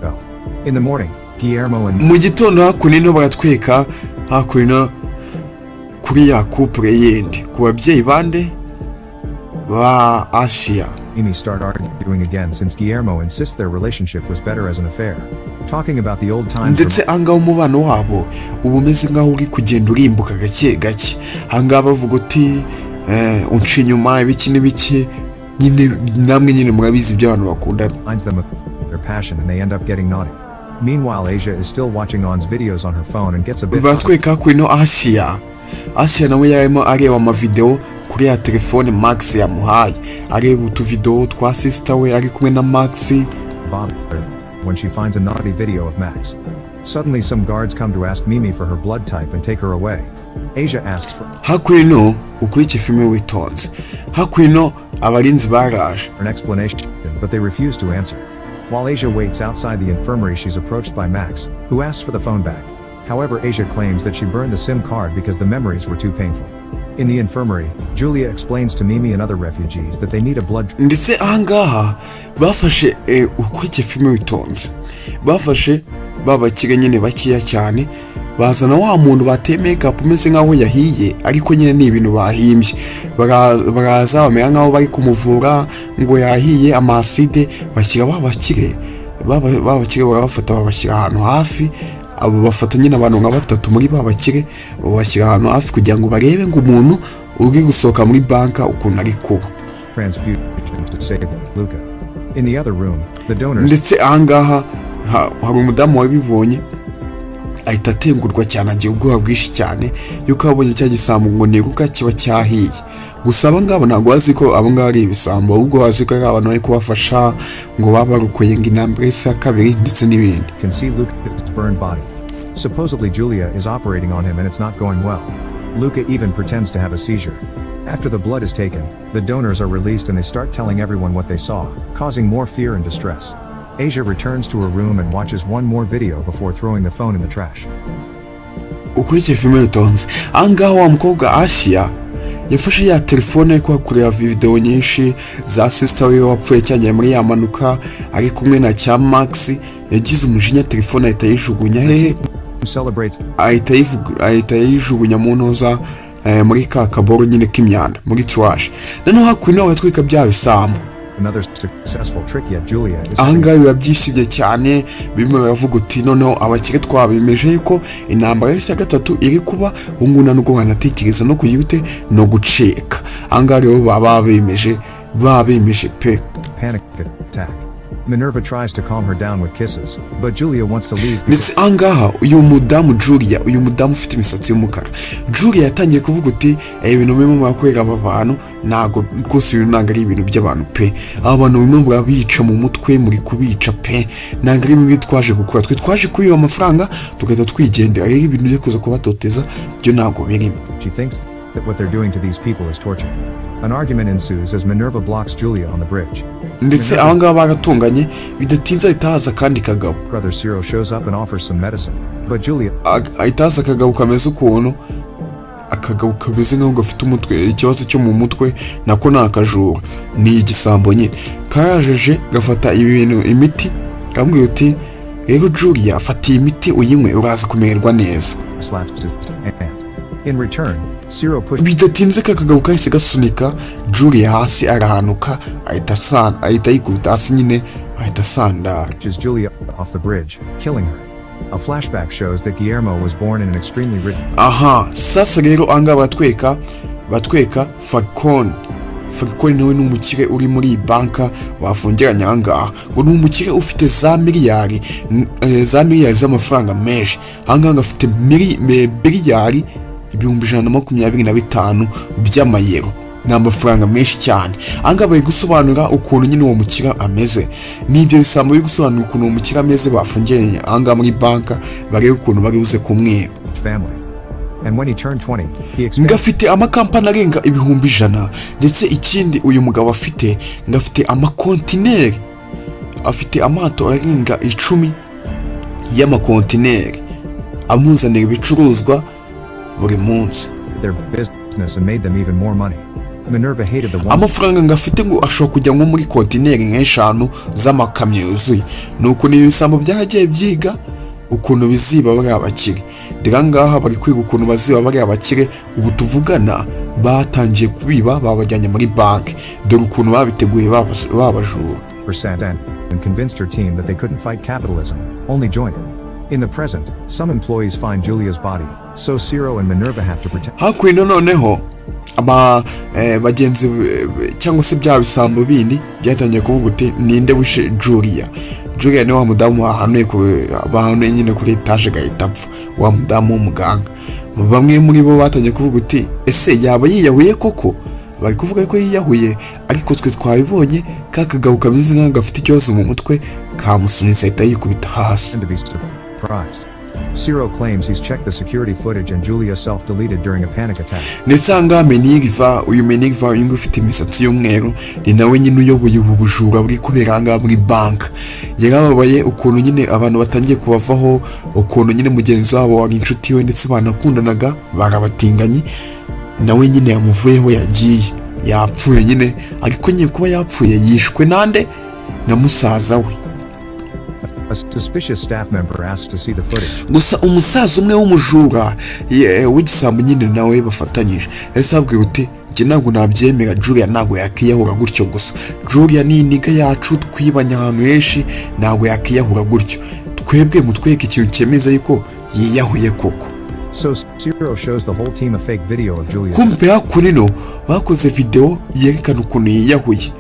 go. In the morning, Guillermo and mu gitondo hakuno baratweka hakuno kuri ya couple yindi ku babyeyi bande ba Asia. Mimi start arguing again since Guillermo insists their relationship was better as an affair. Talking about the old times. Ndetse anga umubano wabo ubumeze ngaho uri kugenda urimbuka gake gake. Anga bavuga uti unci nyuma ibiki n'ibiki nyine namwe nyine murabizi ibyo abantu bakunda. Finds them their passion and they end up getting naughty. Meanwhile, Asia is still watching On's videos on her phone and gets a bit. Batweka kuino Asia nawe yarimo areba ama video kuri ya telefone Max yamuhaye, areba utu video twa sister we ari kumwe na Max. When she finds a naughty video of Max, suddenly some guards come to ask Mimi for her blood type and take her away. Asia asks for hakuino ukurike filme witonze. Hakuino abarinzi baraje an explanation, but they refuse to answer. While Asia waits outside the infirmary, she's approached by Max, who asks for the phone back. However, Asia claims that she burned the SIM card because the memories were too painful. In the infirmary, Julia explains to Mimi and other refugees that they need a blood. Ndetse ahangaha bafashe ukurike filme witonze, bafashe babakire nyine bakiya cyane, bazana wa muntu bateye makeup umeze nkaho yahiye, ariko nyine ni ibintu bahimbye. Baraza bamera nkaho bari kumuvura ngo yahiye amaside, bashyira babakire barabafata babashyira ahantu hafi. Abo bafata nyine abantu nka batatu muri babakire babashyira ahantu hafi kugira ngo barebe ngo umuntu uri gusohoka muri banka ukuntu ari kuba. Transfusion to save Luca. In the other room, the donors. Ndetse ahangaha hari umudamu wabibonye ahita atengurwa cyane, agira ubwoba bwinshi cyane yuko abonye cya gisambo ngo niruka kiba cyahiye. Gusa abangabo ntabwo bazi ko abangabo ari ibisambo, ahubwo bazi ko ari abantu bari kubafasha ngo baba barukoye ngo intambwe ya kabiri ndetse n'ibindi. Can see Luca's burned body. Supposedly Julia is operating on him and it's not going well. Luca even pretends to have a seizure. After the blood is taken, the donors are released and they start telling everyone what they saw, causing more fear and distress. Asia returns to her room and watches one more video before throwing the phone in the trash. Ukurikiye filime yitonze, ahangaha wa mukobwa Asia yafashe ya telefone kwa kureba video nyinshi za sister we wapfuye cyane muri ya manuka ari kumwe na cya Max, yagize umujinya telefone ahita yijugunya hehe, ahita yijugunya mu ntoza muri ka kaboro nyine k'imyanda muri trash. Noneho hakuno batwika bya bisambo. Another successful trick yet Julia is ahangaha biba byishibye cyane, bimwe baravuga uti noneho abakire twabimeje yuko intambara ya gatatu iri kuba, unguna no guhanatekereza no kuyute no guceka. Ahangaha rero baba bemeje pe. Panic attack. Minerva tries to calm her down with kisses, but Julia wants to leave. Ndetse ahangaha uyu mudamu ufite imisatsi y'umukara, Julia yatangiye kuvuga uti ibintu bimwe mwakorera aba bantu ntago rwose ibintu ntago ari ibintu by'abantu pe, abantu bimwe murabica mu mutwe, muri kubica pe, ntago ari ibintu twaje gukora, twaje kubiba amafaranga tugahita twigendera, rero ibintu byo kuza kubatoteza byo ntago birimo. She thinks that what they're doing to these people is torture. An argument ensues as Minerva blocks Julia on the bridge. Ndetse abangaba baratunganye bidatinze ahitaza kandi kagabo. Brother Cyril shows up and offers some medicine, but Julia ahitaza kagabo kameze ukuntu, akagabo kameze nk'aho gafite umutwe, ikibazo cyo mu mutwe nako nakajura, ni igisambo nyine karajeje gafata ibintu imiti, kambwiye uti rero Julia afata imiti uyinywe uraza kumererwa neza. In return, Cyril pushed. Bidatinze kakagabo kahise gasunika Julia hasi arahanuka, ahita yikubita hasi nyine, ahita sandara. Julia off the bridge, killing her. A flashback shows that Guillermo was born in an extremely rich. Sasa rero anga batweka Falcone nawe n'umukire uri muri banka wafungiranye ahangaha, ngo n'umukire ufite za miliyari z'amafaranga menshi. Ahangaha afite miliyari 125 by'amayero, ni amafaranga menshi cyane. Ahangaha bari gusobanura ukuntu nyine uwo mukire ameze, n'ibyo bisambo biri gusobanura ukuntu uwo mukire ameze bafungiranye ahangaha muri banka, barebe ukuntu bari buze kumwiba. And when he turned 20, ngafite amakampani arenga 100,000, ndetse ikindi uyu mugabo afite ngafite amakontineri, afite amato arenga 10 y'amakontineri amuzanira ibicuruzwa buri munsi. Their business and made them even more money. Minerva hated the one. Amafaranga ngafite ngo ashobora kujya nko muri kontineri nk'eshanu z'amakamyo yuzuye. Nuko ni ibisambo byagiye byiga ukuntu biziba bari abakire. Ngaha bari kwiga ukuntu baziba bari abakire, ubu tuvugana batangiye kubiba babajyanye muri banki, dore ukuntu babiteguye babajura. And convinced her team that they couldn't fight capitalism, only join it. In the present, some employees find Julia's body, so Ciro and Minerva have to pretend. Hakwino noneho bagenzi cyangwa se bya bisambo bindi byatangiye kuvuga uti ninde wishe Julia ni wa mudamu wahanuye bahanuye nyine kuri etage gahita apfa, wa mudamu w'umuganga. Bamwe muri bo batangiye kuvuga uti ese yaba yiyahuye koko, bari kuvuga ko yiyahuye, ariko twe twabibonye kakagabo kameze nk'aho gafite ikibazo mu mutwe kamusunitse ahita yikubita hasi. Ciro claims he's checked the security footage and Julia self-deleted during a panic attack. Nesanga Menigva, uyu Menigva ingo ufite imisatsi y'umweru, ni nawe nyine uyoboye ubu bujura buri kuberanga muri bank. Yarababaye ukuntu nyine abantu batangiye kubavaho, ukuntu nyine mugenzi wabo wari inshuti we ndetse banakundanaga barabatinganye, nawe nyine yamuvuyeho yagiye, yapfuye nyine, ariko nyine kuba yapfuye yishwe nande na musaza we. A suspicious staff member asks to see the footage. Gusa umusaza umwe w'umujura w'igisambo nyine nawe bafatanyije yasabwe uti njye ntabwo nabyemera, Julia ntabwo yakiyahura gutyo gusa, Julia ni iniga yacu twibanya ahantu henshi, ntabwo yakiyahura gutyo, twebwe mutweke ikintu cyemeza yuko yiyahuye koko. So Ciro shows the whole team a fake video of Julia. Kumbe hakunino bakoze video yerekana ukuntu yiyahuye,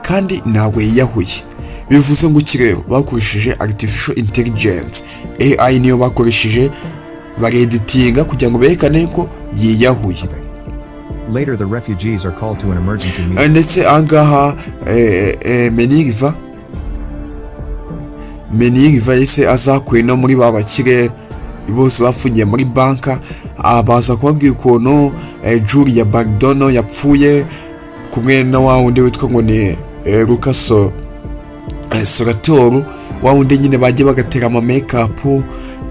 kandi ntabwo yiyahuye. Bivuze ngo iki rero bakoresheje artificial intelligence AI niyo bakoresheje bareditinga kugira ngo berekane ko yiyahuye. Later the refugees are called to an emergency meeting. Ndetse angaha Meniriva yese azakuye no muri babakire bose bafungiye muri banka, abaza kubabwira ukuntu Julia Bardono yapfuye kumwe na wa wundi witwa ngo ni Lucas Soratoro, wa wundi nyine bagiye bagatera ama makeup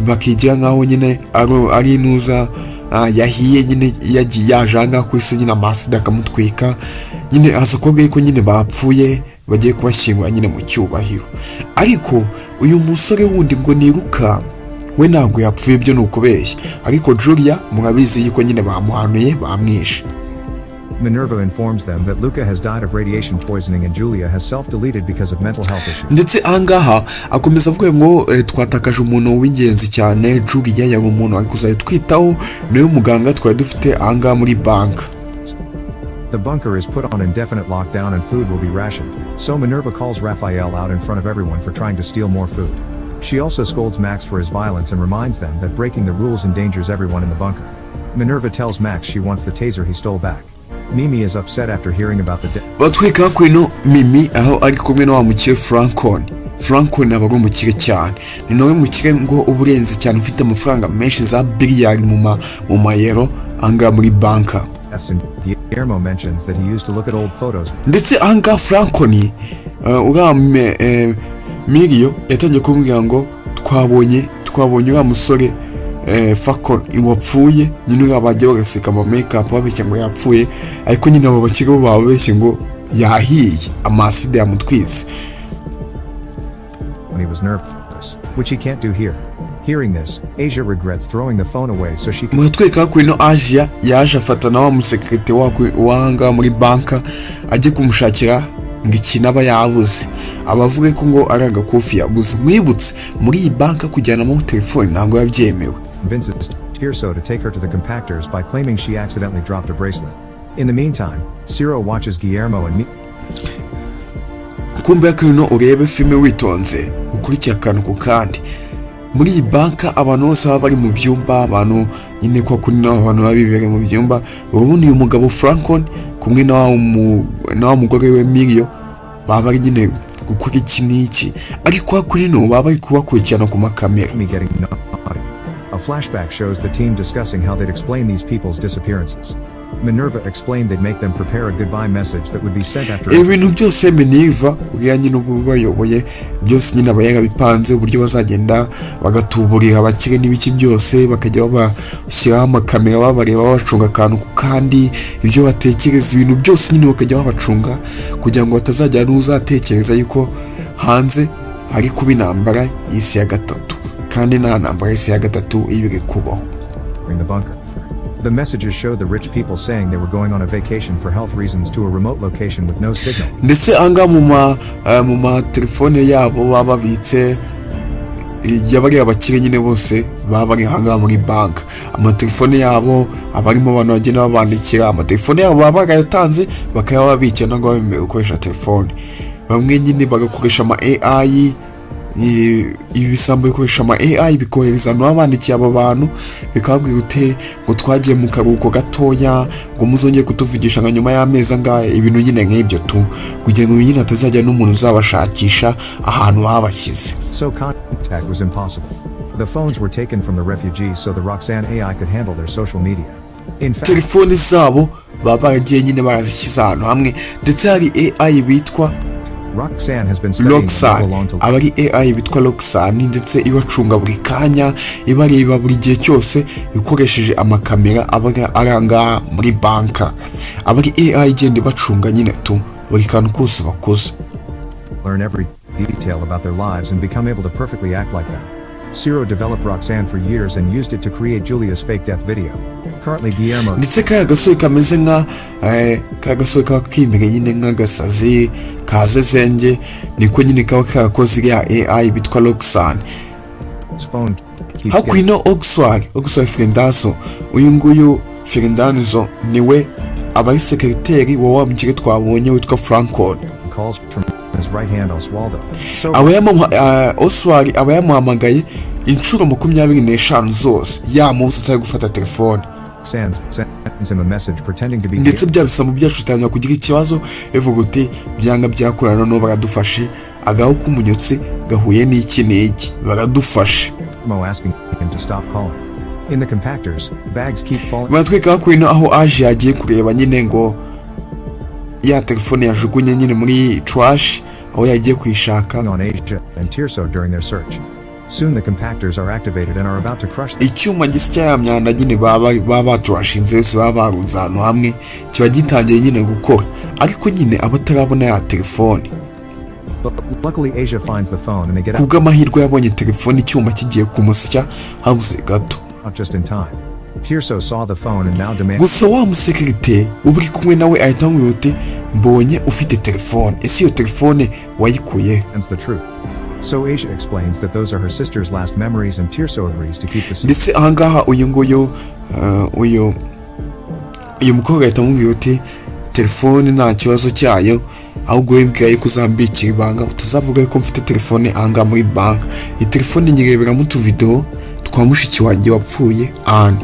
bakigira nkaho nyine ari inuza yahiye nyine yagiye yajanga ku isi nyine amasida akamutwika nyine aza kubabwira ko nyine bapfuye bagiye kubashyingura nyine mu cyubahiro. Ariko uyu musore wundi ngo niruka we ntabwo yapfuye, byo nukubeshya. Ariko Julia murabizi yuko nyine bamuhanuye bamwishe. Minerva informs them that Luca has died of radiation poisoning and Julia has self-deleted because of mental health issues. Ndetse angaha akomeza avuga ngo twatakaje umuntu w'ingenzi cyane. Julia yari umuntu ari kuzayo twitaho, niyo muganga twari dufite angaha muri bank. The bunker is put on indefinite lockdown and food will be rationed, so Minerva calls Raphael out in front of everyone for trying to steal more food. She also scolds Max for his violence and reminds them that breaking the rules endangers everyone in the bunker. Minerva tells Max she wants the taser he stole back. Mimi is upset after hearing about the batwika kwino Mimi aho ari kumwe na wa mukire Francon aba ari umukire cyane, ni nawe mukire ngo uburenze cyane ufite amafaranga menshi za billiard mu mayero anga muri banka. Guillermo mentions that he used to look at old photos. Ndetse anga Franconi urame Mirio yatangiye kumbwira ngo twabonye wa musore Falcon iwapfuye nyine abagiye bagaseka ama makeup babeshya ngo yapfuye, ariko nyine abo bakire babeshye ngo yahiye amaside yamutwize. When he was nervous, which he can't do here. Hearing this, Asia regrets throwing the phone away so she can. Mwatweka kwino Asia yaje afata na wa musekirite wanga muri banka ajye kumushakira ngo ikintu aba yabuze, abavuga ko ngo ari agakofi yabuze. Mwibutse muri iyi banka kujyana mu telefone ntabwo yabyemewe. Convinces Tirso to take her to the compactors by claiming she accidentally dropped a bracelet. In the meantime, Ciro watches Guillermo and kumbe kwino urebe filme witonze ukurikira akantu ku kandi. Muri iyi banka abantu bose baba bari mu byumba, abantu nyine kwa kuri n'abantu babibere mu byumba. Ubundi uyu mugabo Francon kumwe na wa mugore we Mirio baba bari nyine gukora iki n'iki, ariko kuri no baba bari kubakurikirana ku makamera. A flashback shows the team discussing how they'd explain these people's disappearances. Minerva explained they'd make them prepare a goodbye message that would be sent after. Ibintu byose Minerva uriya nyine ubayoboye byose nyine abayaga bipanze uburyo bazagenda bagatuburira abakire n'ibiki byose bakajya babashyiraho amakamera babareba babacunga akantu ku kandi, ibyo batekereza ibintu byose nyine bakajya babacunga kugira ngo batazajya n'uzatekereza yuko hanze hari kuba intambara y'isi ya gatatu, kandi nta ntambara y'isi ya gatatu ibiri kubaho. In the bunker, the messages showed the rich people saying they were going on a vacation for health reasons to a remote location with no signal. Ndetse anga mu ma telefone yabo baba bitse yabari abakire nyine bose baba bari hanga muri bank, ama telefone yabo abarimo abantu bagenda babandikira, ama telefone yabo baba bagatanze bakaba babikira ngo babemerewe gukoresha telefone. Bamwe nyine bagakoresha ama AI, ibisambo bikoresha ama AI bikohereza no abandikiye aba bantu bikababwira ute ngo twagiye mu karuhuko gatoya ngo muzongeye kutuvugisha nka nyuma y'amezi angahe, ibintu nyine nk'ibyo tu kugira ngo nyine atazajya n'umuntu uzabashakisha ahantu babashyize. So contact was impossible. The phones were taken from the refugees so the Roxanne AI could handle their social media. In fact, telefone zabo baba baragiye nyine barazishyize ahantu hamwe, ndetse hari AI bitwa Roxanne has been studying abari AI bitwa Roxanne, ndetse ibacunga buri kanya ibareba buri gihe cyose ikoresheje amakamera abaga aranga muri banka. Abari AI igenda ibacunga nyine tu buri kantu kose bakoze. Learn every detail about their lives and become able to perfectly act like them. Ciro developed Roxanne for years and used it to create Julia's fake death video. Currently Guillermo ndetse kaya gasore kameze nka kagasore kakimere nyine nk'agasazi kaze zenge niko nyine kaba kakoze ya AI bitwa Roxanne. Hakwino Oxford Frendazo, uyu nguyu Frendazo niwe abari sekreteri wa mukire twabonye witwa Francon. calls from his right hand Oswaldo. So Oswald aba yamuhamagaye inshuro 25 zose yamubuza atari gufata telefone. sends him a message pretending to be ndetse byabisamo byacutangira kugira ikibazo evuga uti byanga byakorana no baradufashe agaho kumunyotse gahuye n'iki n'iki baradufashe. asking him to stop calling. In the compactors, bags keep falling. Batweka ko ino aho aje yagiye kureba nyine ngo ya telefone yajugunye nyine muri trash aho yagiye kwishaka. On Asia and Tirso during their search. Soon the compactors are activated and are about to crush them. Icyuma gisya ya myanda nyine baba trashinze yose baba barunze ahantu hamwe kiba gitangiye nyine gukora ariko nyine abatarabona ya telefone. But luckily Asia finds the phone and they get out. Kubw'amahirwe yabonye telefone icyuma kigiye kumusya habuze gato. Not just in time. Tirso saw the phone and now demands. Gusa wa musekirite uburi kumwe nawe ahita amwibute mbonye ufite telefone ese iyo telefone wayikuye. That's the truth. So Asia explains that those are her sister's last memories and Tirso agrees to keep the secret. Ndetse ahangaha uyu mukobwa ahita amubwira uti telefone nta kibazo cyayo ahubwo wibwiye ko uzambikira ibanga tuzavuga ko mfite telefone ahangaha muri bank. Iyi telefone nyireberamo utuvideo twa mushiki wanjye wapfuye Anne.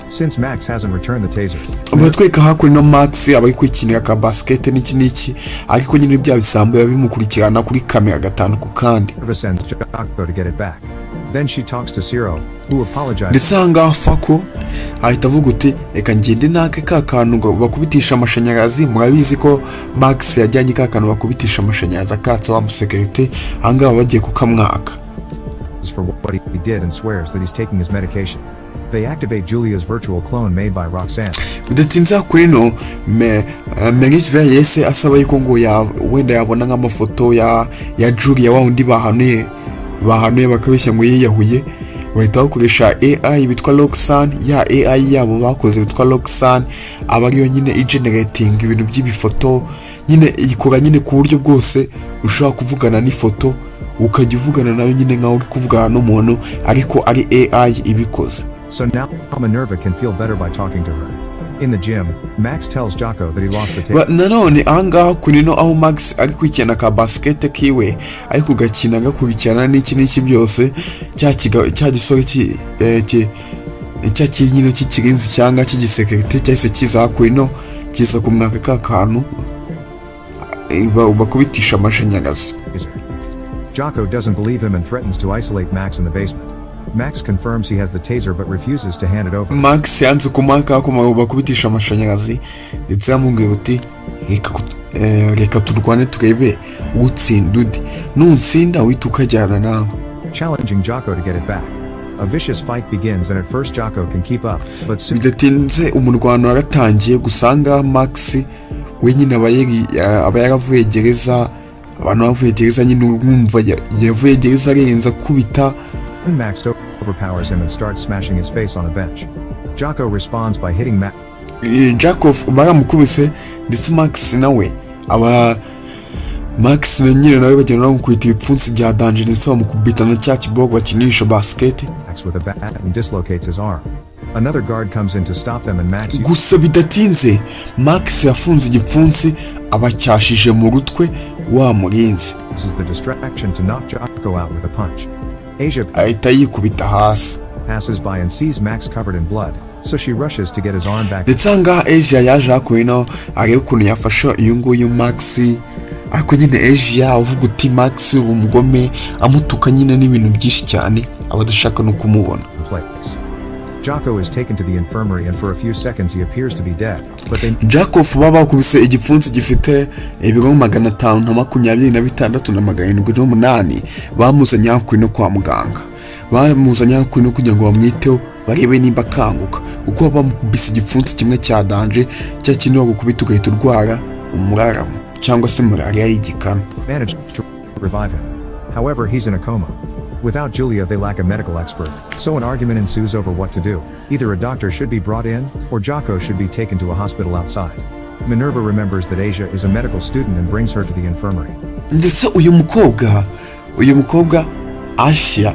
Since Max hasn't returned the taser. Batweka hakuri no Max abari kwikinira ka basket n'iki ariko nyine bya bisambo yabimukurikirana kuri kamera gatanu ku kandi. Sends Jocko to get it back. Then she talks to Ciro, who apologizes. Ndisanga fako ahita avuga uti reka ngende nake ka kantu ngo bakubitisha amashanyarazi. Murabizi ko Max yajyanye ka kantu bakubitisha amashanyarazi akatsa wa musekirite anga bagiye kukamwaka. For what he did and swears that he's taking his medication. They activate Julia's virtual clone made by Roxanne. Bidatinza kuri no Merit yese asaba yuko ngo wenda yabona nk'amafoto ya Julia wa undi bahanuye bakabishya ngo yiyahuye bahita bakoresha AI bitwa Roxanne. Ya AI yabo bakoze bitwa Roxanne aba ariyo nyine igenerating ibintu by'ibifoto nyine ikora nyine ku buryo bwose ushobora kuvugana n'ifoto ukajya uvugana nayo nyine nkaho uri kuvugana n'umuntu ariko ari AI ibikoze. So now Minerva can feel better by talking to her. In the gym, Max tells Jocko that he lost the tape. Nanone ahangaha kunino aho Max ari kwikina ka basket kiwe ari kugakina gakurikirana n'iki byose cya gisore cya kinyine cy'ikirinzi cyanga cy'igisekirite cyahise kiza kunino kiza kumwaka ka kantu bakubitisha amashanyarazi. Jocko doesn't believe him and threatens to isolate Max in the basement. Max confirms he has the taser but refuses to hand it over. Max yanze kumaka ko bakubitisha amashanyarazi ndetse yamubwiye uti reka turwane turebe utsinda undi nutsinda uhita ukajyana nawe. Challenging Jocko to get it back. A vicious fight begins and at first Jocko can keep up but soon bidatinze umurwano waratangiye gusanga Max wenyine aba yaravuye gereza. Abantu bavuye gereza nyine urumva yavuye gereza arenza kubita. When Max overpowers him and starts smashing his face on a bench. Jocko responds by hitting Max. Jocko baramukubise ndetse Max nawe Max na nyine nawe bagenda bamukubita ibipfunsi bya danger ndetse bamukubita na cya kibogo bakinisha basket. Max with a bat and dislocates his arm. Another guard comes in to stop them and Max. Gusa bidatinze Max yafunze igipfunsi abacyashije mu rutwe wa murinzi. This is the distraction to knock Jocko out with a punch. Asia ahita yikubita hasi. Passes by and sees Max covered in blood, so she rushes to get his arm back. Ndetse ahangaha Asia yaje hakuno areba ukuntu yafasha uyu nguyu Max ariko nyine Asia uvuga uti Max umugome amutuka nyine n'ibintu byinshi cyane abadashaka no kumubona. Jocko is taken to the infirmary and for a few seconds he appears to be dead, but then Jocko bakubise igipfunsi gifite ibiro 526 na 708 bamuzanye hakuno kwa muganga. Bamuzanye hakuno kugira ngo bamwiteho barebe nimba kanguka uko bamukubise igipfunsi kimwe cya danger cya kintu bagukubita ugahita urwara umuraramo cyangwa se malaria y'igikanu. Managed to revive him. However, he's in a coma. Without Julia they lack a medical expert, so an argument ensues over what to do. Either a doctor should be brought in, or Jocko should be taken to a hospital outside. Minerva remembers that Asia is a medical student and brings her to the infirmary. Ndetse uyu mukobwa Asia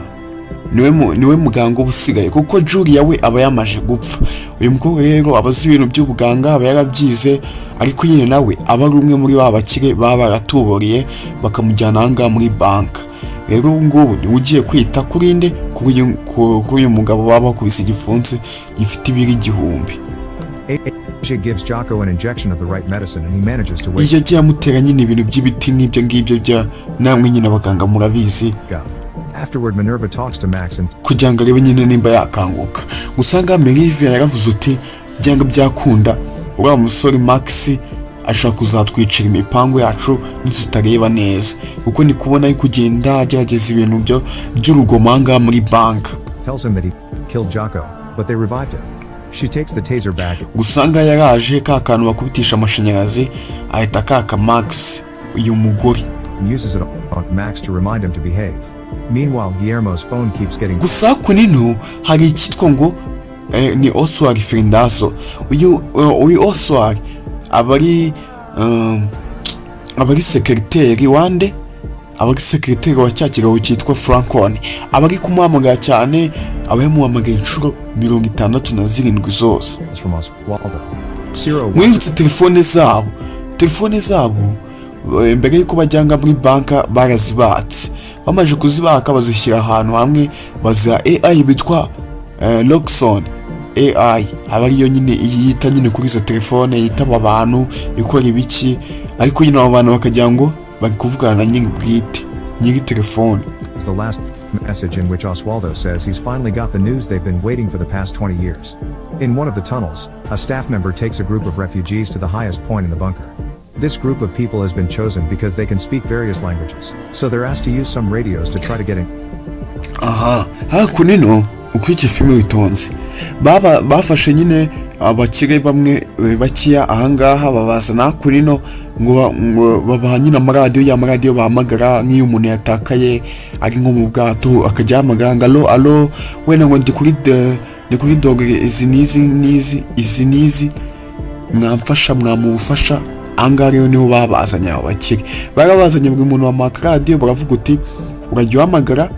niwe muganga ubusigaye kuko Julia we aba yamaje gupfa. Uyu mukobwa rero abazi ibintu by'ubuganga aba yarabyize, ariko nyine nawe aba ari umwe muri ba bakire baba baratuburiye bakamujyana ahangaha muri banka. Rero ngubu ni ugiye kwita kuri nde, kuri uyu mugabo baba bakubise igipfunsi gifite ibiri igihumbi. Asia gives Jocko an injection of the right medicine and he manages to wake. Iyo agiye amutera nyine ibintu by'ibiti n'ibyo ngibyo bya namwe nyine abaganga murabizi. Afterward, Minerva talks to Max and kugira ngo arebe nyine nimba yakanguka. Gusanga Melivia yaravuze uti byanga byakunda uriya musore Max ashaka kuzatwicira imipango yacu nitutareba neza, kuko ni kubona ari kugenda agerageza ibintu by'urugomo ahangaha muri banka. Tells him that he killed Jocko, but they revived him. She takes the taser back. Gusanga yaraje ka kantu bakubitisha amashanyarazi ahita kaka Max uyu mugore. Uses it on Max to remind him to behave. Meanwhile, Guillermo's phone keeps getting. Gusa kunino hari ikitwa ngo ni Oswald Fernandoso. Uyu Oswald abari sekreteri wande, abari sekreteri wa cyakigabo cyitwa Francone, abari kumuhamagara cyane, abamuhamagaye inshuro 67 zose. Mwibutse telefone zabo mbere yuko bajyanga muri banka barazibatse, bamaje kuzibaka bazishyira ahantu hamwe baza AI bitwa Loxon AI, abari yo nyine yita nyine kuri izo telefone yitaba abantu ikora ibiki, ariko nyine abo bantu bakajya ngo bari kuvugana na nyiri bwite nyiri telefone. Is the last message in which Oswaldo says he's finally got the news they've been waiting for the past 20 years. In one of the tunnels, a staff member takes a group of refugees to the highest point in the bunker. This group of people has been chosen because they can speak various languages, so they're asked to use some radios to try to get in. Hakunino ukwice filime witonze bafashe nyine abakire bamwe bakiya ahangaha babazana kunino ngo babaha nyine amaradiyo bahamagara nk'iyo umuntu yatakaye ari nko mu bwato akajya ahamagara ngo alo wenda ngo ndi kuri dogere izi nizi mwamfasha mwamufasha. Ahangaha rero niho babazanye abakire, barabazanye buri muntu wamaka radiyo baravuga uti urajya uhamagara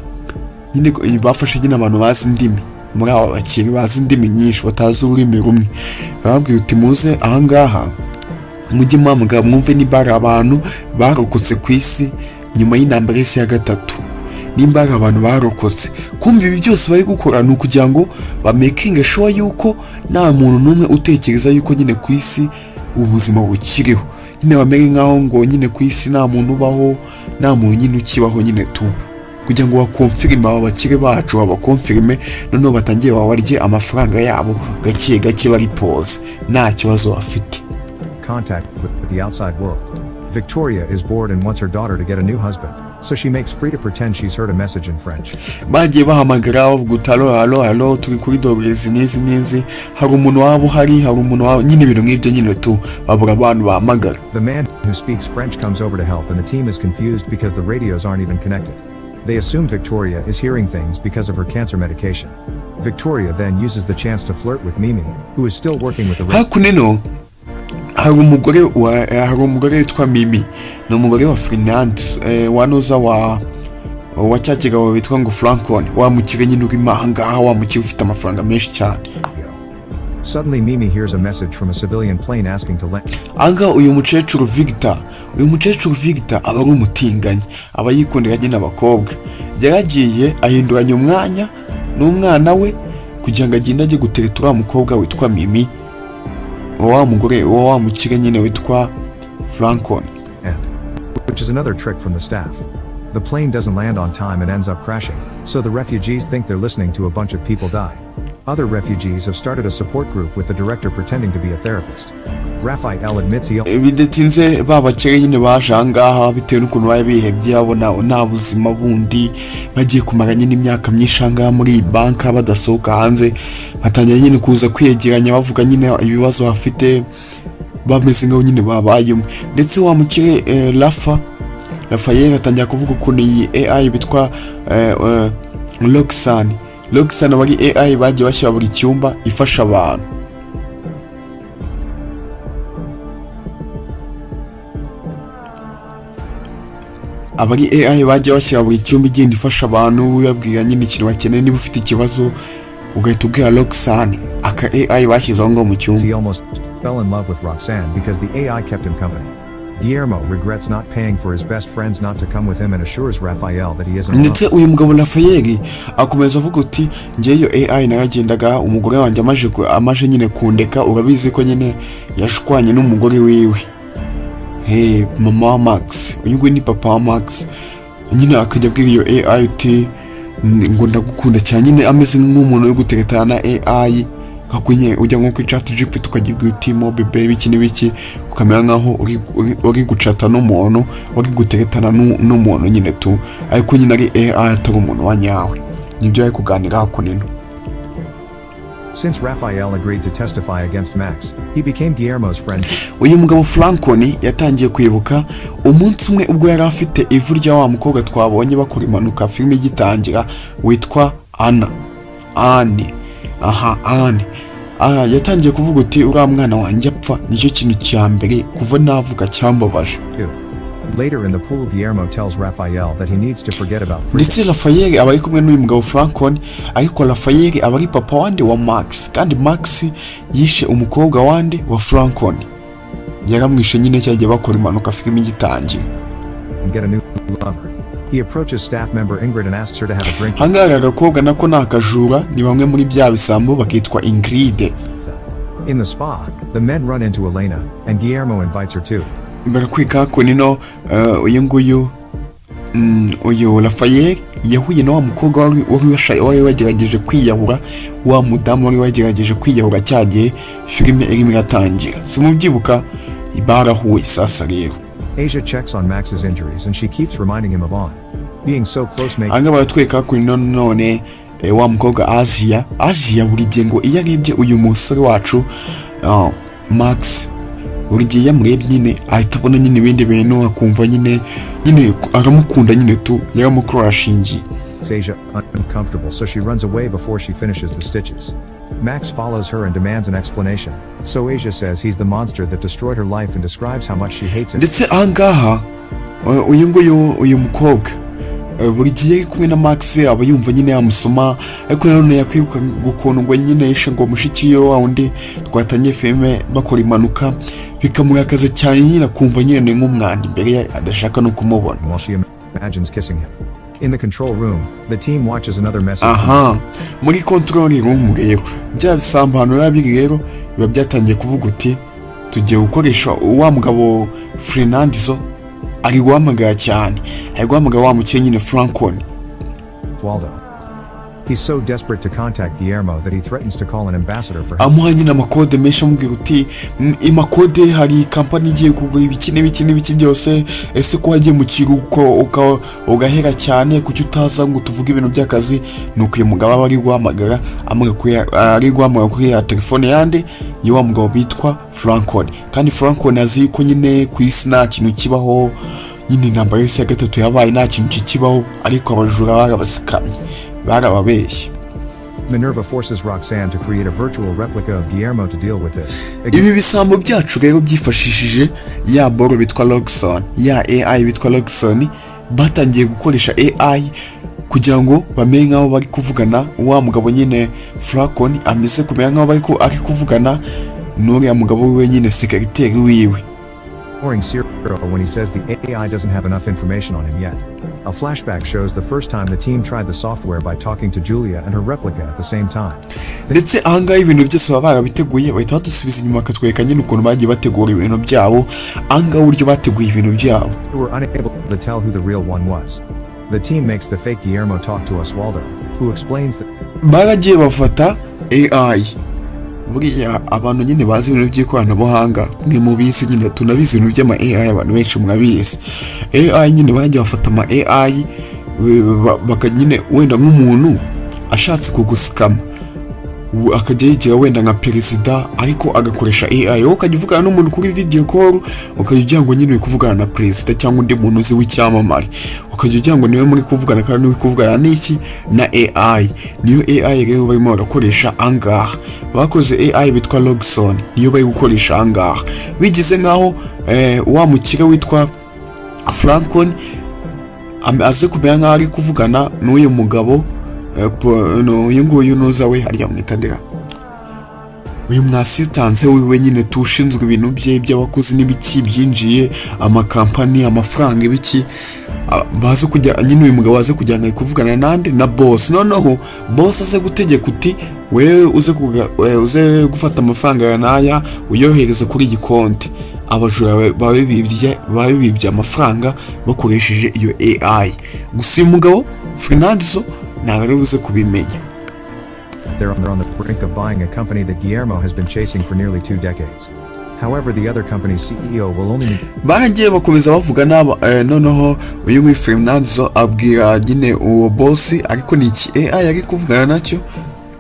nyine. Bafashe nyine abantu bazi indimi muri aba bakire, bazi indimi nyinshi batazi ururimi rumwe, barabwira uti muze ahangaha mujye muhamagara mwumve niba ari abantu barokotse ku isi nyuma y'intambara y'isi ya gatatu, nimba ari abantu barokotse. Kumva ibi byose bari gukora ni ukugira ngo bamakinge sure yuko nta muntu n'umwe utekereza yuko nyine ku isi ubuzima bukiriho, nyine bamere nkaho ngo nyine ku isi nta muntu ubaho, nta muntu nyine ukibaho nyine tu, kugira ngo bakonfirime aba bakire bacu, babakonfirime noneho batangiye babarye amafaranga yabo gake gake bari pose nta kibazo bafite. Contact with the outside world. Victoria is bored and wants her daughter to get a new husband, so she makes free to pretend she's heard a message in French. Bagiye bahamagara bavuga uti alo turi kuri dogere nizi hari umuntu wabo hari umuntu wabo nyine ibintu nk'ibyo nyine tu babura abantu bahamagara. The man who speaks French comes over to help and the team is confused because the radios aren't even connected. They assume Victoria is hearing things because of her cancer medication. Victoria then uses the chance to flirt with Mimi, who is still working with the hakunino hari umugore witwa Mimi, ni umugore wa Fernand wanoza wa cyakigabo witwa ngo Francone, wamukire nyine uri ahangaha, wamukire ufite amafaranga menshi cyane. Suddenly Mimi hears a message from a civilian plane asking to land. Anga uyu mukecuru Victor aba ari umutinganyi, aba yikundira nyine abakobwa, yaragiye ahinduranya umwanya n'umwana we kugira ngo agende ajye guteretura wa mukobwa witwa Mimi, wa mugore wa mukire nyine witwa Francone. Which is another trick from the staff. The plane doesn't land on time and ends up crashing, so the refugees think they're listening to a bunch of people die. Other refugees have started a support group with the director pretending to be a therapist. Raphael admits he bidatinze babakire nyine baje ahangaha bitewe n'ukuntu bari bihebye abona nta buzima bundi bagiye kumara nyine imyaka myinshi ahangaha muri banka badasohoka hanze, batangira nyine kuza kwiyegeranya bavuga nyine ibibazo bafite, bameze nkaho nyine babayemo. Ndetse wa mukire Raphael atangira kuvuga ukuntu iyi AI bitwa Loxan wari AI bagiye bashyira buri cyumba ifasha abantu. abari AI bajya bashyira buri cyumba igenda ifasha abantu babwira nyine ikintu bakeneye niba ufite ikibazo ugahita ubwira Roxanne aka AI bashyizeho ngo mu cyumba. He almost fell in love with Roxanne because the AI kept him company. Guillermo regrets not paying for his best friends not to come with him and assures Raphael that he isn't alone. Ndetse uyu mugabo Raphael akomeza avuga uti ngeyo AI naragendaga umugore wanjye amaje nyine kundeka, urabizi ko nyine yashwanye n'umugore wiwe. Mama wa Max, uyu nguyu ni papa wa Max, nyine akajya abwira iyo AI uti ngo ndagukunda cyane, nyine ameze nk'umuntu uri guteretana na AI kakunye ujya nko kuri chat GPT ukagibwa uti mo bebe biki n'ibiki, ukamera nkaho uri gucata n'umuntu, uri guteretana n'umuntu nyine tu, ariko nyine ari AI atari umuntu wa nyawe. Nibyo ari kuganira kunino. Since Raphael agreed to testify against Max, he became Guillermo's friend. Uyu mugabo Franconi yatangiye kwibuka umunsi umwe ubwo yari afite ivu rya wa mukobwa twabonye bakora impanuka filime igitangira witwa Anne. Yatangiye kuvuga uti uriya mwana wanjye apfa nicyo kintu cya mbere kuva navuga cyambabaje. Later in the pool, Guillermo tells Raphael that he needs to forget about Frida. Ndetse Raphael aba ari kumwe n'uyu mugabo Franconi, ariko Raphael aba ari papa wande wa Max, kandi Max yishe umukobwa wande wa Franconi, yaramwishe nyine cyagiye bakora impanuka filime igitangira. And get a new lover. He approaches staff member Ingrid and asks her to have a drink. Hangara agakobwa nako nakajura, ni bamwe muri bya bisambo bakitwa Ingrid. In the spa, the men run into Elena and Guillermo invites her too. Barakwika ko nino uyu Raphael yahuye na wa mukobwa wari wagerageje kwiyahura, wa mudamu wari wagerageje kwiyahura cyagiye filime irimo iratangira. Simubyibuka barahuye sasa rero. Asia checks on Max's injuries and she keeps reminding him of On. Being so close makes. Anga baratweka ko none wa mukobwa Asia buri gengo iyo arebye uyu musore wacu Max urigiye yamurebye nyine ahita abona nyine ibindi bintu, akumva nyine aramukunda nyine tu, yaramukrashingi. Asia uncomfortable, so she runs away before she finishes the stitches. Max follows her and demands an explanation. So Asia says he's the monster that destroyed her life and describes how much she hates him. Ndetse angaha uyu mukobwa buri gihe kumwe na Max aba yumva nyine yamusoma, ariko none yakwibuka gukuntu ngo nyine yishe ngo mushikiyo wa undi twatanye filime bakora impanuka, bikamurakaza cyane nyine akumva nyine nk'umwanda imbere ye adashaka no kumubona. While she imagines kissing him. In the control room, the team watches another message. Muri control room rero bya bisambano yabiri rero biba byatangiye kuvuga uti tugiye gukoresha wa mugabo Fernandes ari guhamagara cyane, ari guhamagara wa mukeye nyine Franconi. Waldo. He's so desperate to contact Guillermo that he threatens to call an ambassador for him. Amuha nyine amakode menshi amubwira uti imakode hari company igiye kugura ibiki byose, ese ko wagiye mu kiruko ugahera cyane kuki utaza ngo tuvuge ibintu by'akazi. Nuko uyu mugabo ari guhamagara kuri ya telefone yande y'uwa mugabo bitwa Franconi, kandi Franconi azi ko nyine ku isi nta kintu kibaho, nyine intambara y'isi ya gatatu yabaye nta kintu kibaho, ariko abajura barabazikamye barababeshye. Minerva forces Roxanne to create a virtual replica of Guillermo to deal with this. Ibi bisambo byacu rero byifashishije ya boro bitwa Roxanne, ya AI bitwa Roxanne, batangiye gukoresha AI kugira ngo bamenye nkaho bari kuvugana. Wa mugabo nyine Franconi ameze kumenya nkaho ari kuvugana n'uriya mugabo we nyine sekreteri wiwe. Ignoring Cyril when he says the AI doesn't have enough information on him yet. A flashback shows the first time the team tried the software by talking to Julia and her replica at the same time. Ndetse ahangaha ibintu byose baba barabiteguye bahita badusubiza inyuma bakatwereka nyine ukuntu bagiye bategura ibintu byabo, ahangaha uburyo bateguye ibintu byabo. We were unable to tell who the real one was. The team makes the fake Guillermo talk to Oswaldo, who explains that baragiye bafata AI. Buriya abantu nyine bazi ibintu by'ikoranabuhanga mwe mubizi nyine tunabizi ibintu by'ama AI, abantu benshi mwabizi. AI nyine bagiye bafata ama AI bakanyine wenda nk'umuntu ashatse kugusikama akajya yigira wenda nka perezida ariko agakoresha AI, wowe ukajya uvugana n'umuntu kuri video call ukajya ugira ngo nyine uri kuvugana na perezida cyangwa undi muntu uzi w'icyamamare, ukajya ugira ngo niwe muri kuvugana kandi uri kuvugana n'iki na AI. Niyo AI rero barimo barakoresha angaha, bakoze AI bitwa Roxanne niyo bari gukoresha angaha, bigize nkaho wa mukire witwa Franconi aze kumenya nkaho ari kuvugana n'uyu mugabo uyu nguyu nuza we hariya mwitandira uyu mwasitanze wiwe nyine tushinzwe ibintu bye by'abakozi n'ibiki byinjiye amakampani amafaranga ibiki baze kujya nyine uyu mugabo waze kujya ngo kuvugana nande na boss noneho boss aze gutegeka uti wewe uze gufata amafaranga naya uyohereza kuri iyi konti abajura babibye amafaranga bakoresheje iyo AI gusa uyu mugabo Fernando ntabwo ari buze kubimenya. They're on the brink of buying a company that Guillermo has been chasing for nearly 2 decades. However, the other company's CEO will only baragiye bakomeza bavuga noneho uyu nguyu Fernando abwira nyine uwo boss ariko ni iki AI ari kuvugana nacyo